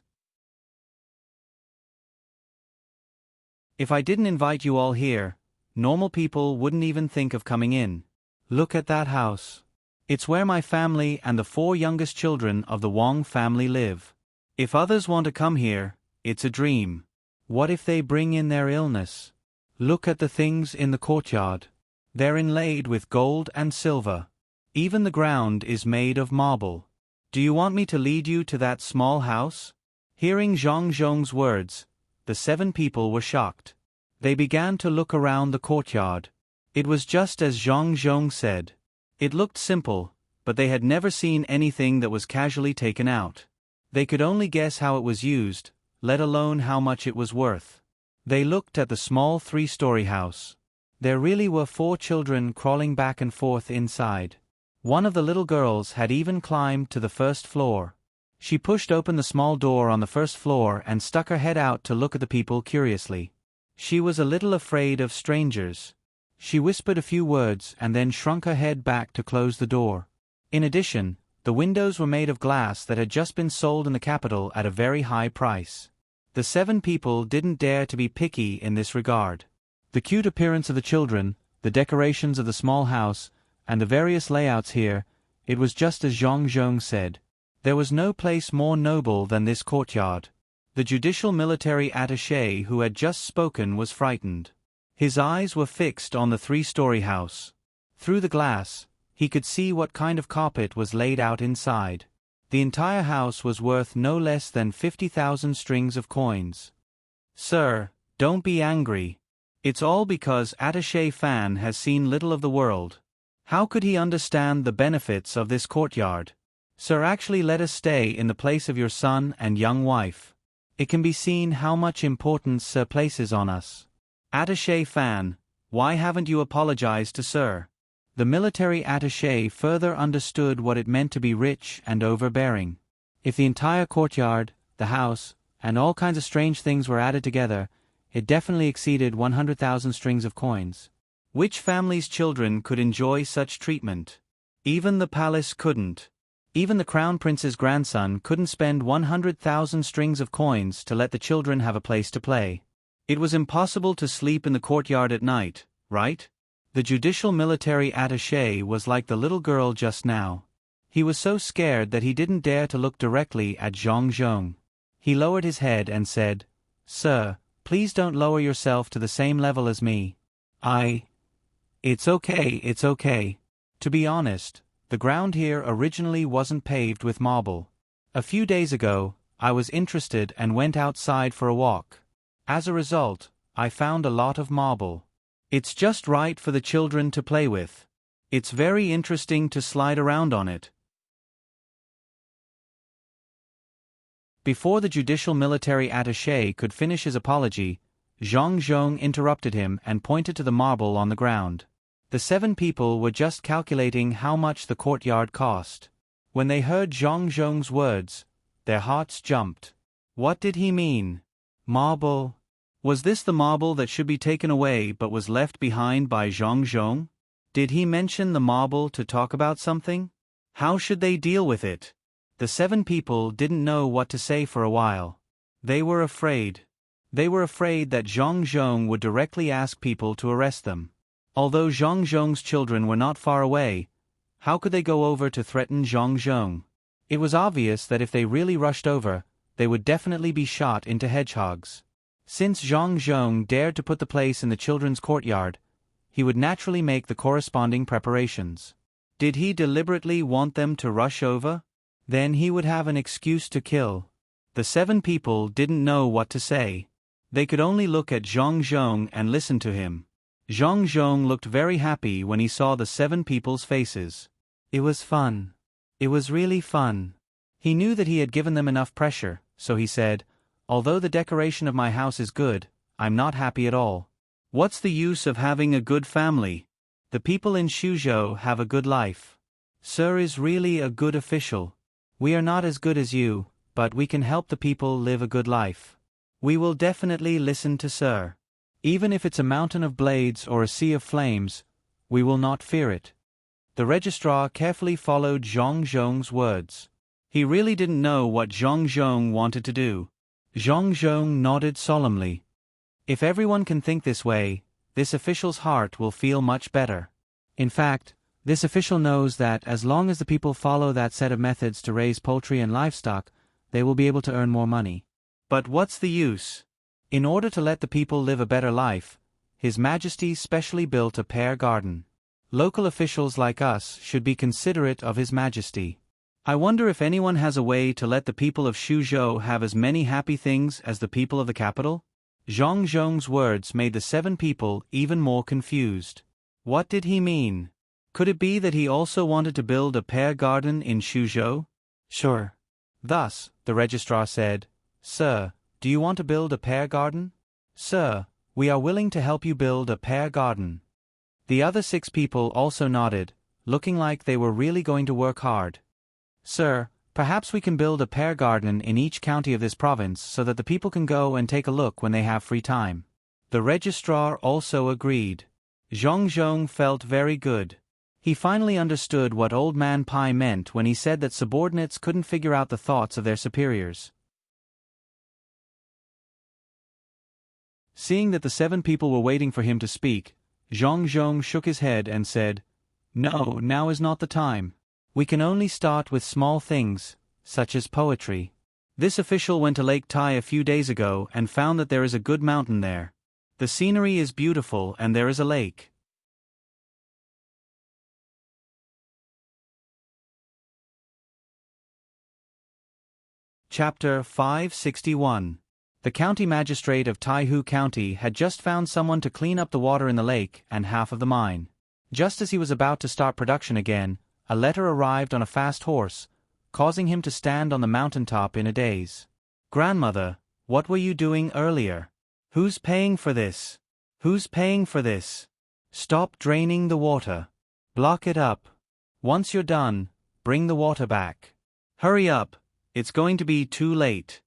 If I didn't invite you all here, normal people wouldn't even think of coming in. Look at that house. It's where my family and the 4 youngest children of the Wang family live. If others want to come here, it's a dream. What if they bring in their illness? Look at the things in the courtyard. They're inlaid with gold and silver. Even the ground is made of marble. Do you want me to lead you to that small house? Hearing Zhang Zhong's words, the 7 people were shocked. They began to look around the courtyard. It was just as Zhang Zhong said. It looked simple, but they had never seen anything that was casually taken out. They could only guess how it was used, let alone how much it was worth. They looked at the small 3-story house. There really were 4 children crawling back and forth inside. One of the little girls had even climbed to the 1st floor. She pushed open the small door on the 1st floor and stuck her head out to look at the people curiously. She was a little afraid of strangers. She whispered a few words and then shrunk her head back to close the door. In addition, the windows were made of glass that had just been sold in the capital at a very high price. The 7 people didn't dare to be picky in this regard. The cute appearance of the children, the decorations of the small house, and the various layouts here, it was just as Zhang Zhong said. There was no place more noble than this courtyard. The judicial military attaché who had just spoken was frightened. His eyes were fixed on the 3-story house. Through the glass, he could see what kind of carpet was laid out inside. The entire house was worth no less than 50,000 strings of coins. Sir, don't be angry. It's all because Attaché Fan has seen little of the world. How could he understand the benefits of this courtyard? Sir, actually let us stay in the place of your son and young wife. It can be seen how much importance Sir places on us. Attaché Fan, why haven't you apologized to Sir? The military attaché further understood what it meant to be rich and overbearing. If the entire courtyard, the house, and all kinds of strange things were added together, it definitely exceeded 100,000 strings of coins. Which family's children could enjoy such treatment? Even the palace couldn't. Even the crown prince's grandson couldn't spend 100,000 strings of coins to let the children have a place to play. It was impossible to sleep in the courtyard at night, right? The judicial military attaché was like the little girl just now. He was so scared that he didn't dare to look directly at Zhang Zhong. He lowered his head and said, "Sir, please don't lower yourself to the same level as me. It's okay. To be honest, the ground here originally wasn't paved with marble. A few days ago, I was interested and went outside for a walk. As a result, I found a lot of marble. It's just right for the children to play with. It's very interesting to slide around on it." Before the judicial military attaché could finish his apology, Zhang Zhong interrupted him and pointed to the marble on the ground. The 7 people were just calculating how much the courtyard cost. When they heard Zhang Zhong's words, their hearts jumped. What did he mean? Marble? Was this the marble that should be taken away but was left behind by Zhang Zhong? Did he mention the marble to talk about something? How should they deal with it? The 7 people didn't know what to say for a while. They were afraid. They were afraid that Zhang Zhong would directly ask people to arrest them. Although Zhang Zhong's children were not far away, how could they go over to threaten Zhang Zhong? It was obvious that if they really rushed over, they would definitely be shot into hedgehogs. Since Zhang Zhong dared to put the place in the children's courtyard, he would naturally make the corresponding preparations. Did he deliberately want them to rush over? Then he would have an excuse to kill. The 7 people didn't know what to say. They could only look at Zhang Zhong and listen to him. Zhang Zhong looked very happy when he saw the 7 people's faces. It was fun. It was really fun. He knew that he had given them enough pressure, so he said, "Although the decoration of my house is good, I'm not happy at all. What's the use of having a good family? The people in Shuzhou have a good life. Sir is really a good official. We are not as good as you, but we can help the people live a good life. We will definitely listen to Sir. Even if it's a mountain of blades or a sea of flames, we will not fear it." The registrar carefully followed Zhang Zhong's words. He really didn't know what Zhang Zhong wanted to do. Zhang Zhong nodded solemnly. If everyone can think this way, this official's heart will feel much better. In fact, this official knows that as long as the people follow that set of methods to raise poultry and livestock, they will be able to earn more money. But what's the use? In order to let the people live a better life, His Majesty specially built a pear garden. Local officials like us should be considerate of His Majesty. I wonder if anyone has a way to let the people of Shuzhou have as many happy things as the people of the capital? Zhang Zhong's words made the 7 people even more confused. What did he mean? Could it be that he also wanted to build a pear garden in Shuzhou? Sure. Thus, the registrar said, "Sir, do you want to build a pear garden?" "Sir, we are willing to help you build a pear garden." The other 6 people also nodded, looking like they were really going to work hard. "Sir, perhaps we can build a pear garden in each county of this province so that the people can go and take a look when they have free time." The registrar also agreed. Zhang Zhong felt very good. He finally understood what Old Man Pai meant when he said that subordinates couldn't figure out the thoughts of their superiors. Seeing that the 7 people were waiting for him to speak, Zhang Zhong shook his head and said, "No, now is not the time. We can only start with small things, such as poetry." This official went to Lake Tai a few days ago and found that there is a good mountain there. The scenery is beautiful and there is a lake. Chapter 561. The county magistrate of Taihu County had just found someone to clean up the water in the lake and half of the mine. Just as he was about to start production again, a letter arrived on a fast horse, causing him to stand on the mountaintop in a daze. "Grandmother, what were you doing earlier? Who's paying for this? Who's paying for this? Stop draining the water. Block it up. Once you're done, bring the water back. Hurry up, it's going to be too late."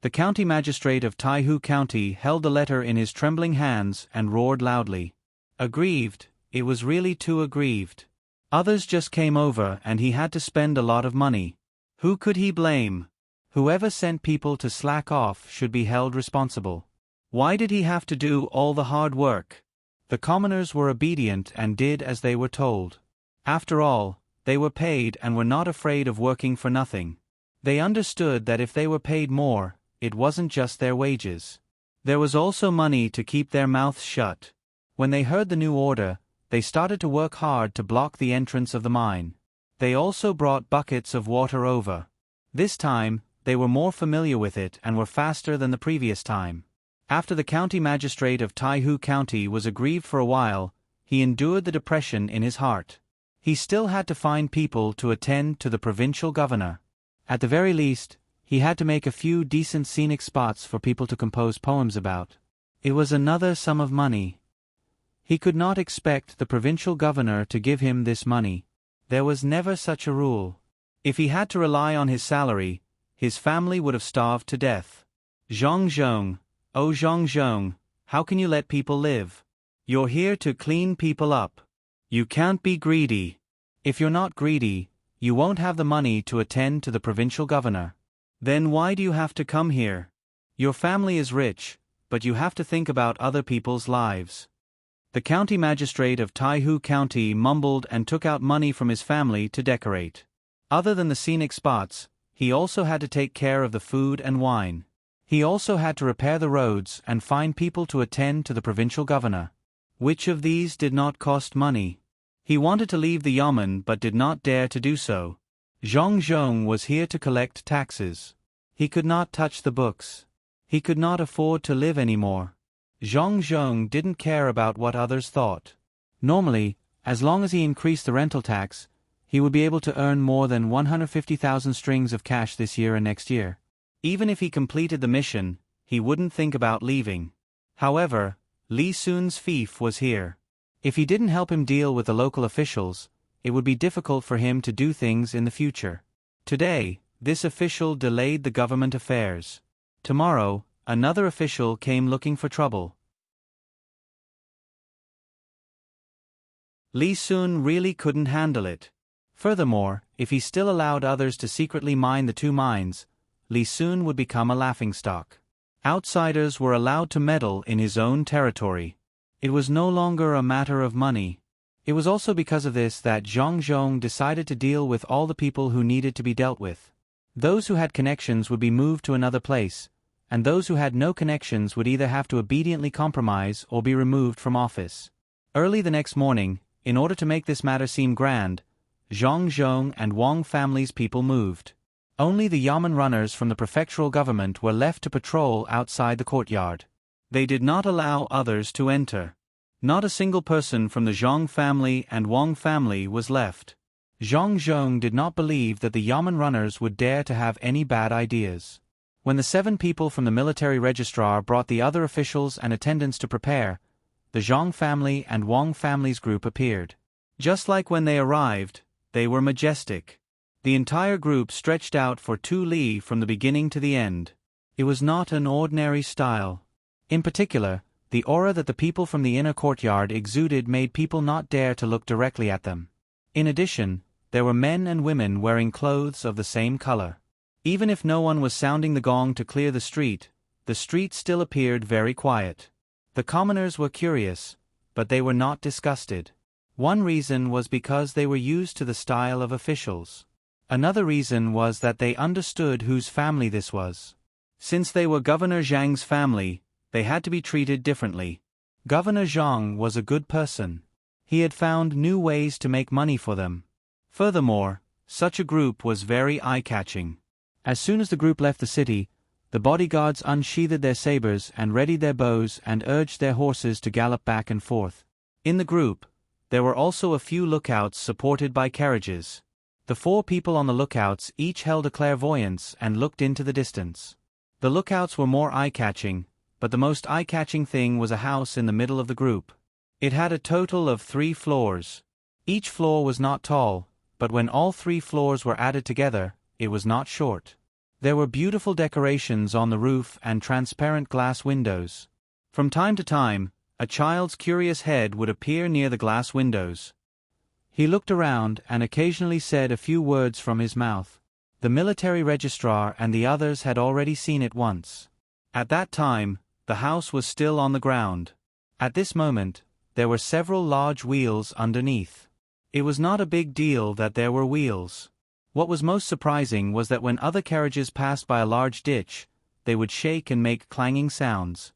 The county magistrate of Taihu County held the letter in his trembling hands and roared loudly. Aggrieved, it was really too aggrieved. Others just came over and he had to spend a lot of money. Who could he blame? Whoever sent people to slack off should be held responsible. Why did he have to do all the hard work? The commoners were obedient and did as they were told. After all, they were paid and were not afraid of working for nothing. They understood that if they were paid more, it wasn't just their wages. There was also money to keep their mouths shut. When they heard the new order, they started to work hard to block the entrance of the mine. They also brought buckets of water over. This time, they were more familiar with it and were faster than the previous time. After the county magistrate of Taihu County was aggrieved for a while, he endured the depression in his heart. He still had to find people to attend to the provincial governor. At the very least, he had to make a few decent scenic spots for people to compose poems about. It was another sum of money. He could not expect the provincial governor to give him this money. There was never such a rule. If he had to rely on his salary, his family would have starved to death. Zhang Zhong, oh Zhang Zhong, how can you let people live? You're here to clean people up. You can't be greedy. If you're not greedy, you won't have the money to attend to the provincial governor. Then why do you have to come here? Your family is rich, but you have to think about other people's lives. The county magistrate of Taihu County mumbled and took out money from his family to decorate. Other than the scenic spots, he also had to take care of the food and wine. He also had to repair the roads and find people to attend to the provincial governor. Which of these did not cost money? He wanted to leave the yamen but did not dare to do so. Zhang Zhong was here to collect taxes. He could not touch the books. He could not afford to live anymore. Zhang Zhong didn't care about what others thought. Normally, as long as he increased the rental tax, he would be able to earn more than 150,000 strings of cash this year and next year. Even if he completed the mission, he wouldn't think about leaving. However, Li Sun's fief was here. If he didn't help him deal with the local officials, it would be difficult for him to do things in the future. Today, this official delayed the government affairs. Tomorrow, another official came looking for trouble. Li Sun really couldn't handle it. Furthermore, if he still allowed others to secretly mine the 2 mines, Li Sun would become a laughingstock. Outsiders were allowed to meddle in his own territory. It was no longer a matter of money. It was also because of this that Zhang Zhong decided to deal with all the people who needed to be dealt with. Those who had connections would be moved to another place, and those who had no connections would either have to obediently compromise or be removed from office. Early the next morning, in order to make this matter seem grand, Zhang Zhong and Wang family's people moved. Only the yamen runners from the prefectural government were left to patrol outside the courtyard. They did not allow others to enter. Not a single person from the Zhang family and Wang family was left. Zhang Zhong did not believe that the yamen runners would dare to have any bad ideas. When the 7 people from the military registrar brought the other officials and attendants to prepare, the Zhang family and Wang family's group appeared. Just like when they arrived, they were majestic. The entire group stretched out for 2 li from the beginning to the end. It was not an ordinary style. In particular, the aura that the people from the inner courtyard exuded made people not dare to look directly at them. In addition, there were men and women wearing clothes of the same color. Even if no one was sounding the gong to clear the street still appeared very quiet. The commoners were curious, but they were not disgusted. One reason was because they were used to the style of officials. Another reason was that they understood whose family this was. Since they were Governor Zhang's family, they had to be treated differently. Governor Zhang was a good person. He had found new ways to make money for them. Furthermore, such a group was very eye-catching. As soon as the group left the city, the bodyguards unsheathed their sabers and readied their bows and urged their horses to gallop back and forth. In the group, there were also a few lookouts supported by carriages. The 4 people on the lookouts each held a clairvoyance and looked into the distance. The lookouts were more eye-catching, but the most eye-catching thing was a house in the middle of the group. It had a total of 3 floors. Each floor was not tall, but when all 3 floors were added together, it was not short. There were beautiful decorations on the roof and transparent glass windows. From time to time, a child's curious head would appear near the glass windows. He looked around and occasionally said a few words from his mouth. The military registrar and the others had already seen it once. At that time, the house was still on the ground. At this moment, there were several large wheels underneath. It was not a big deal that there were wheels. What was most surprising was that when other carriages passed by a large ditch, they would shake and make clanging sounds.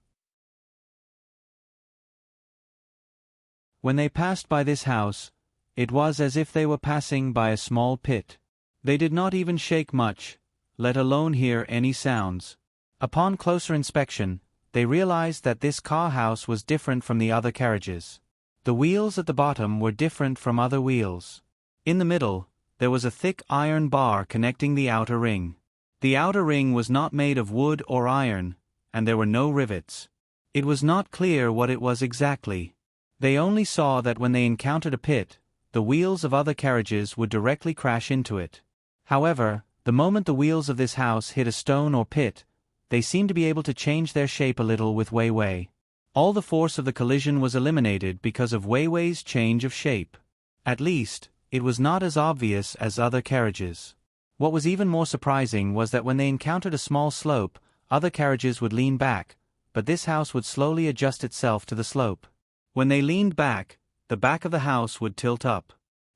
When they passed by this house, it was as if they were passing by a small pit. They did not even shake much, let alone hear any sounds. Upon closer inspection, they realized that this car house was different from the other carriages. The wheels at the bottom were different from other wheels. In the middle, there was a thick iron bar connecting the outer ring. The outer ring was not made of wood or iron, and there were no rivets. It was not clear what it was exactly. They only saw that when they encountered a pit, the wheels of other carriages would directly crash into it. However, the moment the wheels of this house hit a stone or pit, they seemed to be able to change their shape a little with Wei Wei. All the force of the collision was eliminated because of Wei Wei's change of shape. At least, it was not as obvious as other carriages. What was even more surprising was that when they encountered a small slope, other carriages would lean back, but this house would slowly adjust itself to the slope. When they leaned back, the back of the house would tilt up.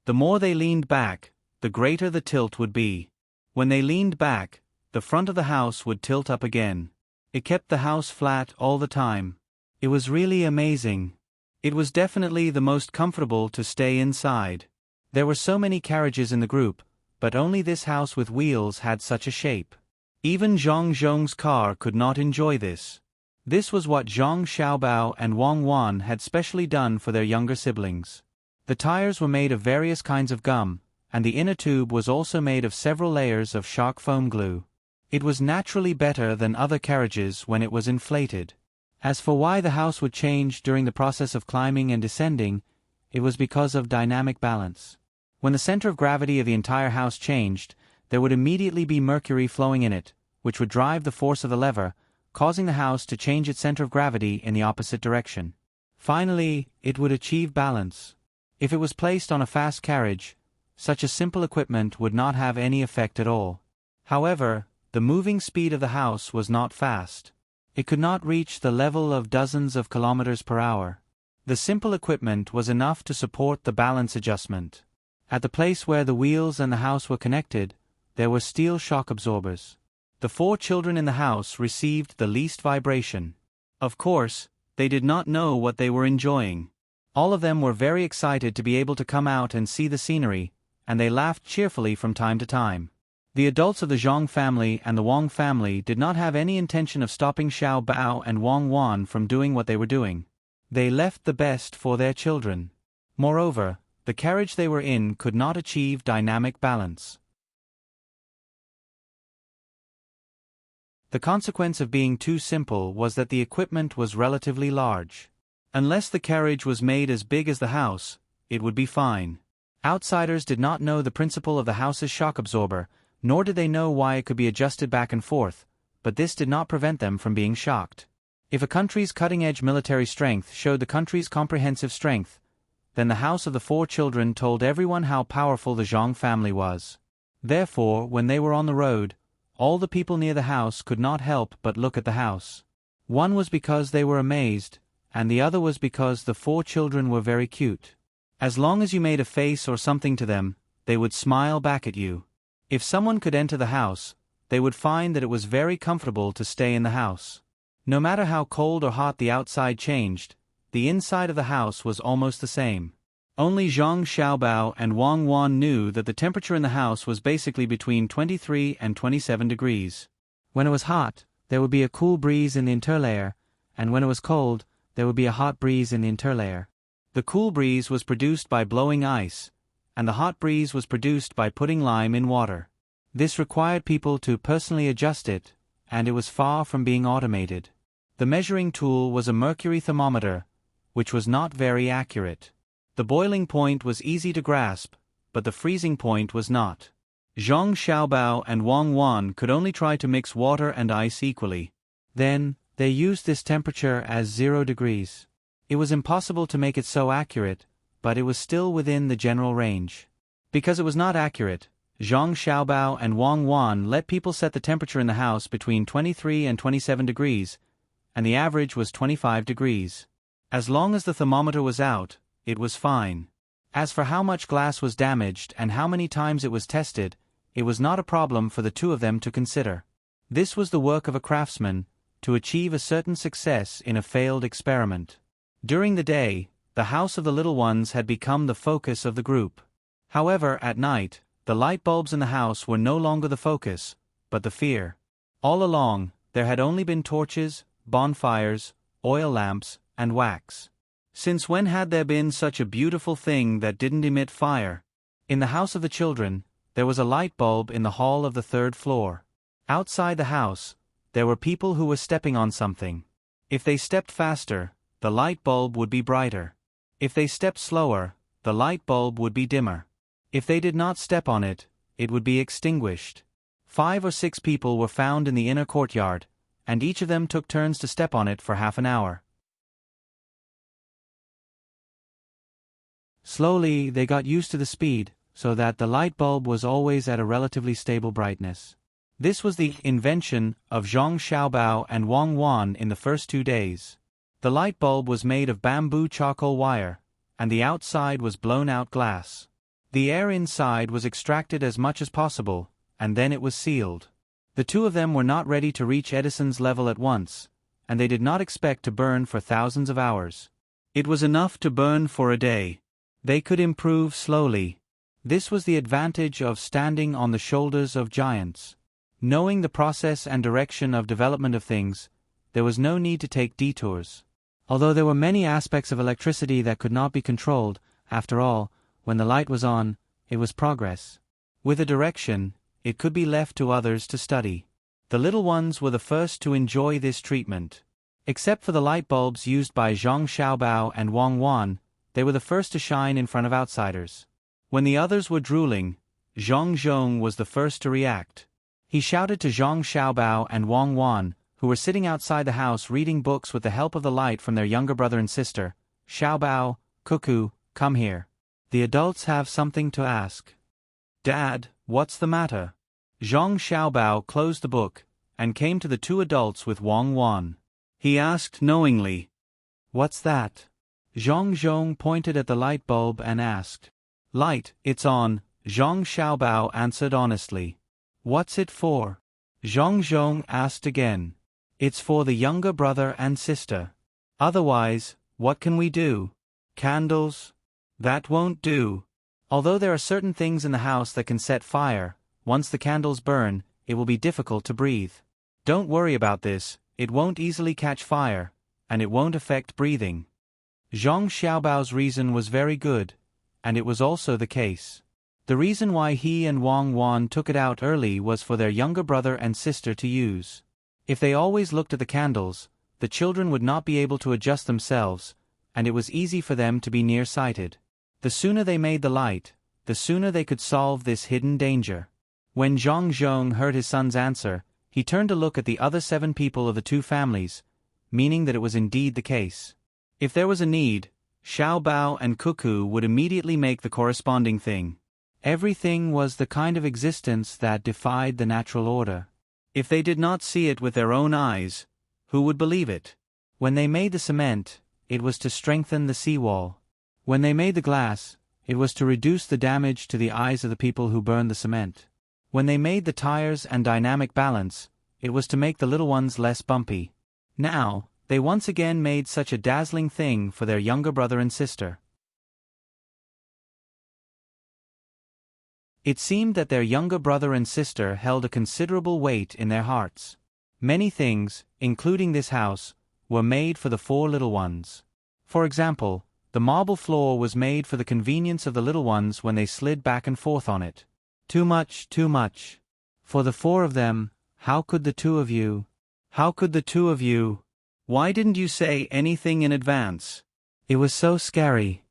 The more they leaned back, the greater the tilt would be. When they leaned back, the front of the house would tilt up again. It kept the house flat all the time. It was really amazing. It was definitely the most comfortable to stay inside. There were so many carriages in the group, but only this house with wheels had such a shape. Even Zhang Zhong's car could not enjoy this. This was what Zhang Xiaobao and Wang Wan had specially done for their younger siblings. The tires were made of various kinds of gum, and the inner tube was also made of several layers of shark foam glue. It was naturally better than other carriages when it was inflated. As for why the house would change during the process of climbing and descending, it was because of dynamic balance. When the center of gravity of the entire house changed, there would immediately be mercury flowing in it, which would drive the force of the lever, causing the house to change its center of gravity in the opposite direction. Finally, it would achieve balance. If it was placed on a fast carriage, such a simple equipment would not have any effect at all. However, the moving speed of the house was not fast. It could not reach the level of dozens of kilometers per hour. The simple equipment was enough to support the balance adjustment. At the place where the wheels and the house were connected, there were steel shock absorbers. The 4 children in the house received the least vibration. Of course, they did not know what they were enjoying. All of them were very excited to be able to come out and see the scenery, and they laughed cheerfully from time to time. The adults of the Zhang family and the Wang family did not have any intention of stopping Xiao Bao and Wang Wan from doing what they were doing. They left the best for their children. Moreover, the carriage they were in could not achieve dynamic balance. The consequence of being too simple was that the equipment was relatively large. Unless the carriage was made as big as the house, it would be fine. Outsiders did not know the principle of the house's shock absorber, nor did they know why it could be adjusted back and forth, but this did not prevent them from being shocked. If a country's cutting-edge military strength showed the country's comprehensive strength, then the house of the 4 children told everyone how powerful the Zhang family was. Therefore, when they were on the road, all the people near the house could not help but look at the house. One was because they were amazed, and the other was because the 4 children were very cute. As long as you made a face or something to them, they would smile back at you. If someone could enter the house, they would find that it was very comfortable to stay in the house. No matter how cold or hot the outside changed, the inside of the house was almost the same. Only Zhang Xiaobao and Wang Wan knew that the temperature in the house was basically between 23 and 27 degrees. When it was hot, there would be a cool breeze in the interlayer, and when it was cold, there would be a hot breeze in the interlayer. The cool breeze was produced by blowing ice, and the hot breeze was produced by putting lime in water. This required people to personally adjust it, and it was far from being automated. The measuring tool was a mercury thermometer, which was not very accurate. The boiling point was easy to grasp, but the freezing point was not. Zhang Xiaobao and Wang Wan could only try to mix water and ice equally. Then, they used this temperature as 0 degrees. It was impossible to make it so accurate, but it was still within the general range. Because it was not accurate, Zhang Xiaobao and Wang Wan let people set the temperature in the house between 23 and 27 degrees, and the average was 25 degrees. As long as the thermometer was out, it was fine. As for how much glass was damaged and how many times it was tested, it was not a problem for the 2 of them to consider. This was the work of a craftsman, to achieve a certain success in a failed experiment. During the day, the house of the little ones had become the focus of the group. However, at night, the light bulbs in the house were no longer the focus, but the fear. All along, there had only been torches, bonfires, oil lamps, and wax. Since when had there been such a beautiful thing that didn't emit fire? In the house of the children, there was a light bulb in the hall of the 3rd floor. Outside the house, there were people who were stepping on something. If they stepped faster, the light bulb would be brighter. If they stepped slower, the light bulb would be dimmer. If they did not step on it, it would be extinguished. 5 or 6 people were found in the inner courtyard, and each of them took turns to step on it for half an hour. Slowly, they got used to the speed, so that the light bulb was always at a relatively stable brightness. This was the invention of Zhang Xiaobao and Wang Wan in the first 2 days. The light bulb was made of bamboo charcoal wire, and the outside was blown-out glass. The air inside was extracted as much as possible, and then it was sealed. The two of them were not ready to reach Edison's level at once, and they did not expect to burn for thousands of hours. It was enough to burn for a day. They could improve slowly. This was the advantage of standing on the shoulders of giants. Knowing the process and direction of development of things, there was no need to take detours. Although there were many aspects of electricity that could not be controlled, after all, when the light was on, it was progress. With a direction, it could be left to others to study. The little ones were the first to enjoy this treatment. Except for the light bulbs used by Zhang Xiaobao and Wang Wan, they were the first to shine in front of outsiders. When the others were drooling, Zhang Zhong was the first to react. He shouted to Zhang Xiaobao and Wang Wan, who were sitting outside the house reading books with the help of the light from their younger brother and sister, "Xiaobao, Cuckoo, come here. The adults have something to ask." "Dad, what's the matter?" Zhang Xiaobao closed the book, and came to the two adults with Wang Wan. He asked knowingly, "What's that?" Zhang Zhong pointed at the light bulb and asked. "Light, it's on," Zhang Xiaobao answered honestly. "What's it for?" Zhang Zhong asked again. "It's for the younger brother and sister. Otherwise, what can we do? Candles? That won't do. Although there are certain things in the house that can set fire, once the candles burn, it will be difficult to breathe. Don't worry about this, it won't easily catch fire, and it won't affect breathing." Zhang Xiaobao's reason was very good, and it was also the case. The reason why he and Wang Wan took it out early was for their younger brother and sister to use. If they always looked at the candles, the children would not be able to adjust themselves, and it was easy for them to be nearsighted. The sooner they made the light, the sooner they could solve this hidden danger. When Zhang Zhong heard his son's answer, he turned to look at the other 7 people of the 2 families, meaning that it was indeed the case. If there was a need, Xiao Bao and Cuckoo would immediately make the corresponding thing. Everything was the kind of existence that defied the natural order. If they did not see it with their own eyes, who would believe it? When they made the cement, it was to strengthen the seawall. When they made the glass, it was to reduce the damage to the eyes of the people who burned the cement. When they made the tires and dynamic balance, it was to make the little ones less bumpy. Now, they once again made such a dazzling thing for their younger brother and sister. It seemed that their younger brother and sister held a considerable weight in their hearts. Many things, including this house, were made for the 4 little ones. For example, the marble floor was made for the convenience of the little ones when they slid back and forth on it. Too much, too much. For the 4 of them, how could the 2 of you? How could the 2 of you? Why didn't you say anything in advance? It was so scary.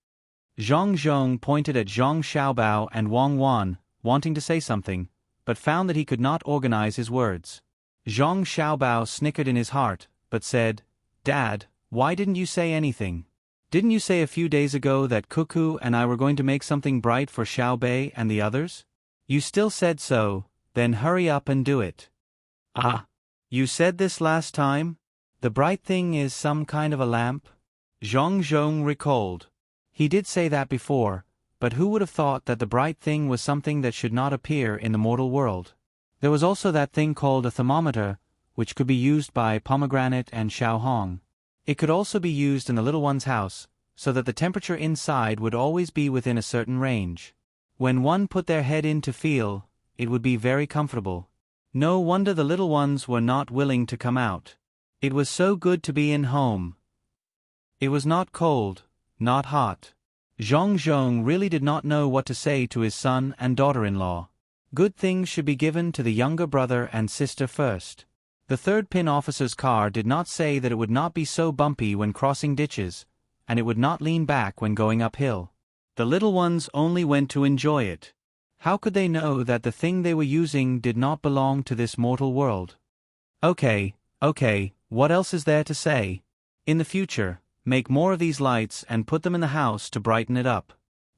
Zhang Zhong pointed at Zhang Xiaobao and Wang Wan, wanting to say something, but found that he could not organize his words. Zhang Xiaobao snickered in his heart, but said, "Dad, why didn't you say anything? Didn't you say a few days ago that Cuckoo and I were going to make something bright for Xiao Bei and the others? You still said so, then hurry up and do it." "Ah, you said this last time? The bright thing is some kind of a lamp?" Zhang Zhong recalled. He did say that before, but who would have thought that the bright thing was something that should not appear in the mortal world? There was also that thing called a thermometer, which could be used by Pomegranate and Xiao Hong. It could also be used in the little one's house, so that the temperature inside would always be within a certain range. When one put their head in to feel, it would be very comfortable. No wonder the little ones were not willing to come out. It was so good to be in home. It was not cold, not hot. Zhang Zhong really did not know what to say to his son and daughter-in-law. Good things should be given to the younger brother and sister first. The 3rd pin officer's car did not say that it would not be so bumpy when crossing ditches, and it would not lean back when going uphill. The little ones only went to enjoy it. How could they know that the thing they were using did not belong to this mortal world? Okay, what else is there to say? In the future, make more of these lights and put them in the house to brighten it up.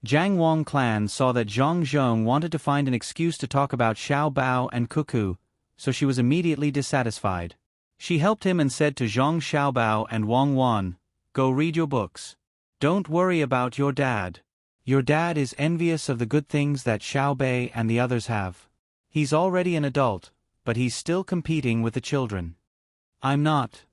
Jiang Wang clan saw that Zhang Zhong wanted to find an excuse to talk about Xiao Bao and Cuckoo, so she was immediately dissatisfied. She helped him and said to Zhang Xiaobao and Wang Wan, "Go read your books. Don't worry about your dad. Your dad is envious of the good things that Xiao Bei and the others have. He's already an adult, but he's still competing with the children. I'm not.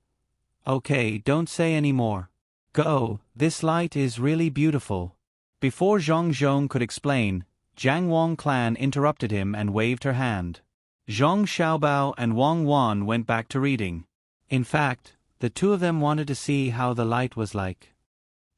Okay, don't say any more. Go, this light is really beautiful. Before Zhang Zhong could explain, Jiang Wang clan interrupted him and waved her hand. Zhang Xiaobao and Wang Wan went back to reading. In fact, the two of them wanted to see how the light was like.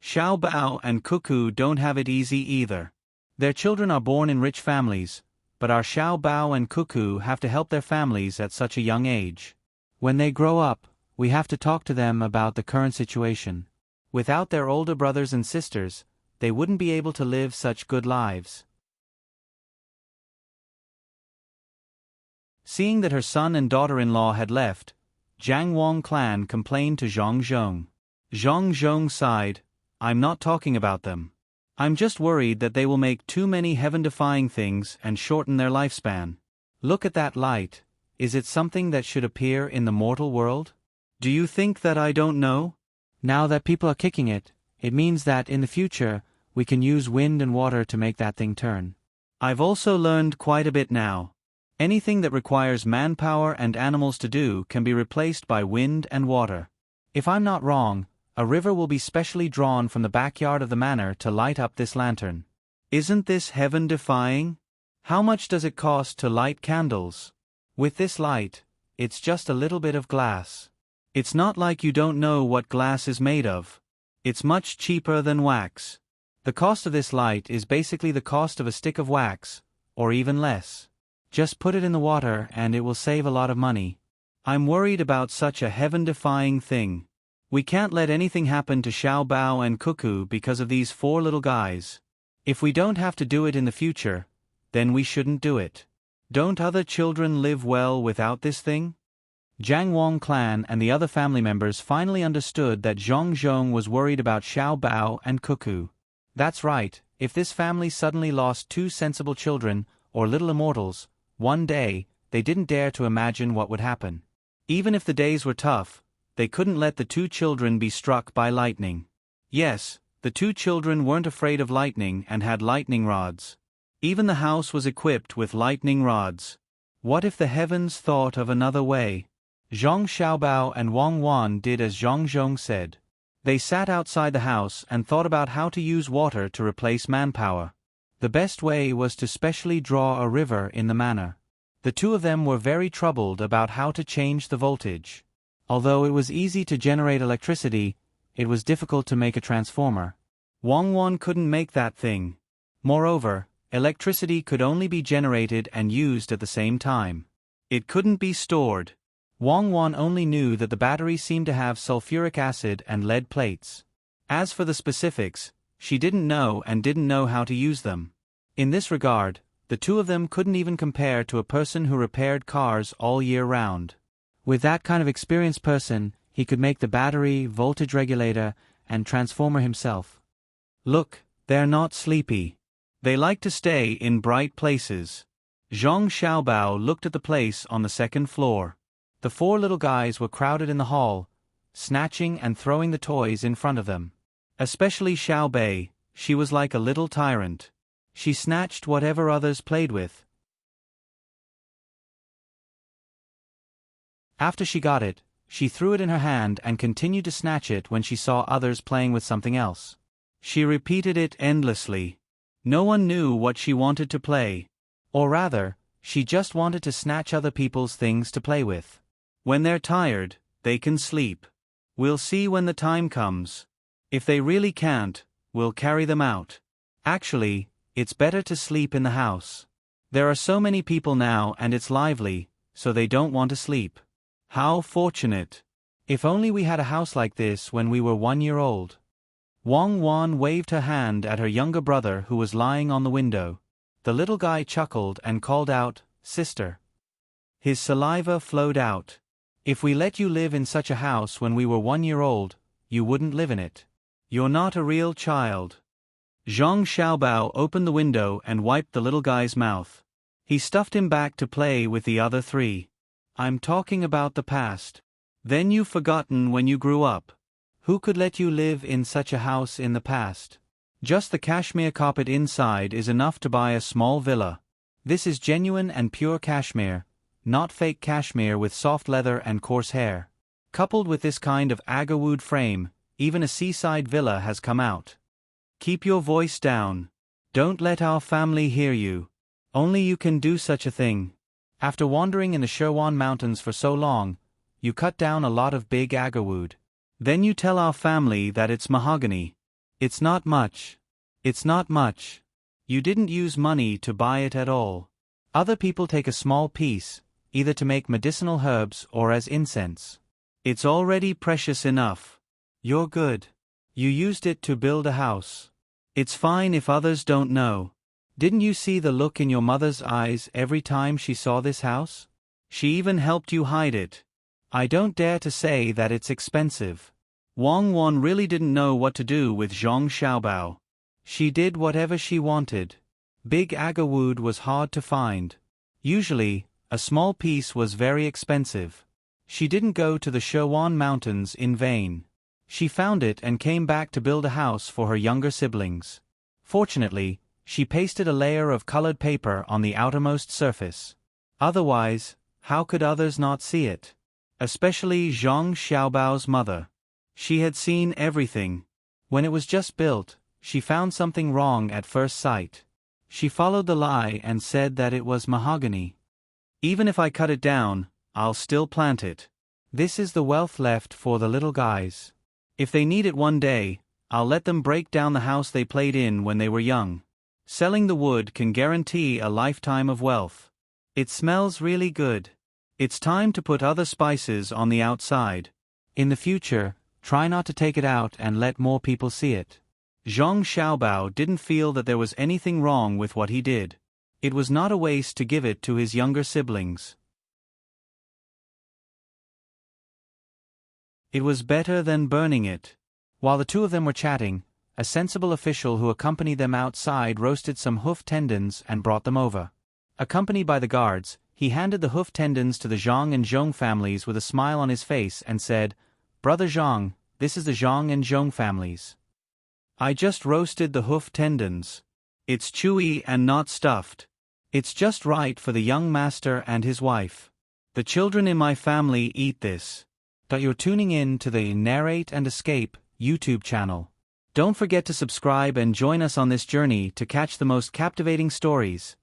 Xiaobao and Cuckoo don't have it easy either. Their children are born in rich families, but our Xiaobao and Cuckoo have to help their families at such a young age. When they grow up, we have to talk to them about the current situation. Without their older brothers and sisters, they wouldn't be able to live such good lives. Seeing that her son and daughter-in-law had left, Jiang Wang clan complained to Zhang Zhong. Zhang Zhong sighed, I'm not talking about them. I'm just worried that they will make too many heaven-defying things and shorten their lifespan. Look at that light. Is it something that should appear in the mortal world? Do you think that I don't know? Now that people are kicking it, it means that in the future, we can use wind and water to make that thing turn. I've also learned quite a bit now. Anything that requires manpower and animals to do can be replaced by wind and water. If I'm not wrong, a river will be specially drawn from the backyard of the manor to light up this lantern. Isn't this heaven-defying? How much does it cost to light candles? With this light, it's just a little bit of glass. It's not like you don't know what glass is made of. It's much cheaper than wax. The cost of this light is basically the cost of a stick of wax, or even less. Just put it in the water and it will save a lot of money. I'm worried about such a heaven-defying thing. We can't let anything happen to Xiao Bao and Cuckoo because of these 4 little guys. If we don't have to do it in the future, then we shouldn't do it. Don't other children live well without this thing? Jiang Wang clan and the other family members finally understood that Zhang Zhong was worried about Xiao Bao and Cuckoo. That's right, if this family suddenly lost 2 sensible children, or little immortals, one day, they didn't dare to imagine what would happen. Even if the days were tough, they couldn't let the 2 children be struck by lightning. Yes, the 2 children weren't afraid of lightning and had lightning rods. Even the house was equipped with lightning rods. What if the heavens thought of another way? Zhang Xiaobao and Wang Wan did as Zhang Zhong said. They sat outside the house and thought about how to use water to replace manpower. The best way was to specially draw a river in the manor. The 2 of them were very troubled about how to change the voltage. Although it was easy to generate electricity, it was difficult to make a transformer. Wang Wan couldn't make that thing. Moreover, electricity could only be generated and used at the same time. It couldn't be stored. Wang Wan only knew that the battery seemed to have sulfuric acid and lead plates. As for the specifics, she didn't know how to use them. In this regard, the 2 of them couldn't even compare to a person who repaired cars all year round. With that kind of experienced person, he could make the battery, voltage regulator, and transformer himself. Look, they're not sleepy. They like to stay in bright places. Zhang Xiaobao looked at the place on the 2nd floor. The 4 little guys were crowded in the hall, snatching and throwing the toys in front of them. Especially Xiao Bei, she was like a little tyrant. She snatched whatever others played with. After she got it, she threw it in her hand and continued to snatch it when she saw others playing with something else. She repeated it endlessly. No one knew what she wanted to play. Or rather, she just wanted to snatch other people's things to play with. When they're tired, they can sleep. We'll see when the time comes. If they really can't, we'll carry them out. Actually, it's better to sleep in the house. There are so many people now and it's lively, so they don't want to sleep. How fortunate. If only we had a house like this when we were 1 year old. Wang Wan waved her hand at her younger brother who was lying on the window. The little guy chuckled and called out, "Sister." His saliva flowed out. If we let you live in such a house when we were 1 year old, you wouldn't live in it. You're not a real child. Zhang Xiaobao opened the window and wiped the little guy's mouth. He stuffed him back to play with the other 3. I'm talking about the past. Then you've forgotten when you grew up. Who could let you live in such a house in the past? Just the cashmere carpet inside is enough to buy a small villa. This is genuine and pure cashmere, not fake cashmere with soft leather and coarse hair. Coupled with this kind of agar-wood frame, even a seaside villa has come out. Keep your voice down. Don't let our family hear you. Only you can do such a thing. After wandering in the Sherwan Mountains for so long, you cut down a lot of big agar-wood. Then you tell our family that it's mahogany. It's not much. It's not much. You didn't use money to buy it at all. Other people take a small piece, either to make medicinal herbs or as incense. It's already precious enough. You're good. You used it to build a house. It's fine if others don't know. Didn't you see the look in your mother's eyes every time she saw this house? She even helped you hide it. I don't dare to say that it's expensive. Wang Wan really didn't know what to do with Zhang Xiaobao. She did whatever she wanted. Big agar-wood was hard to find. Usually, a small piece was very expensive. She didn't go to the Sherwan Mountains in vain. She found it and came back to build a house for her younger siblings. Fortunately, she pasted a layer of colored paper on the outermost surface. Otherwise, how could others not see it? Especially Zhang Xiaobao's mother. She had seen everything. When it was just built, she found something wrong at first sight. She followed the lie and said that it was mahogany. Even if I cut it down, I'll still plant it. This is the wealth left for the little guys. If they need it one day, I'll let them break down the house they played in when they were young. Selling the wood can guarantee a lifetime of wealth. It smells really good. It's time to put other spices on the outside. In the future, try not to take it out and let more people see it. Zhang Xiaobao didn't feel that there was anything wrong with what he did. It was not a waste to give it to his younger siblings. It was better than burning it. While the two of them were chatting, a sensible official who accompanied them outside roasted some hoof tendons and brought them over. Accompanied by the guards, he handed the hoof tendons to the Zhang and Zhong families with a smile on his face and said, "Brother Zhang, this is the Zhang and Zhong families. I just roasted the hoof tendons. It's chewy and not stuffed. It's just right for the young master and his wife. The children in my family eat this." You're tuning in to the Narrate and Escape YouTube channel. Don't forget to subscribe and join us on this journey to catch the most captivating stories.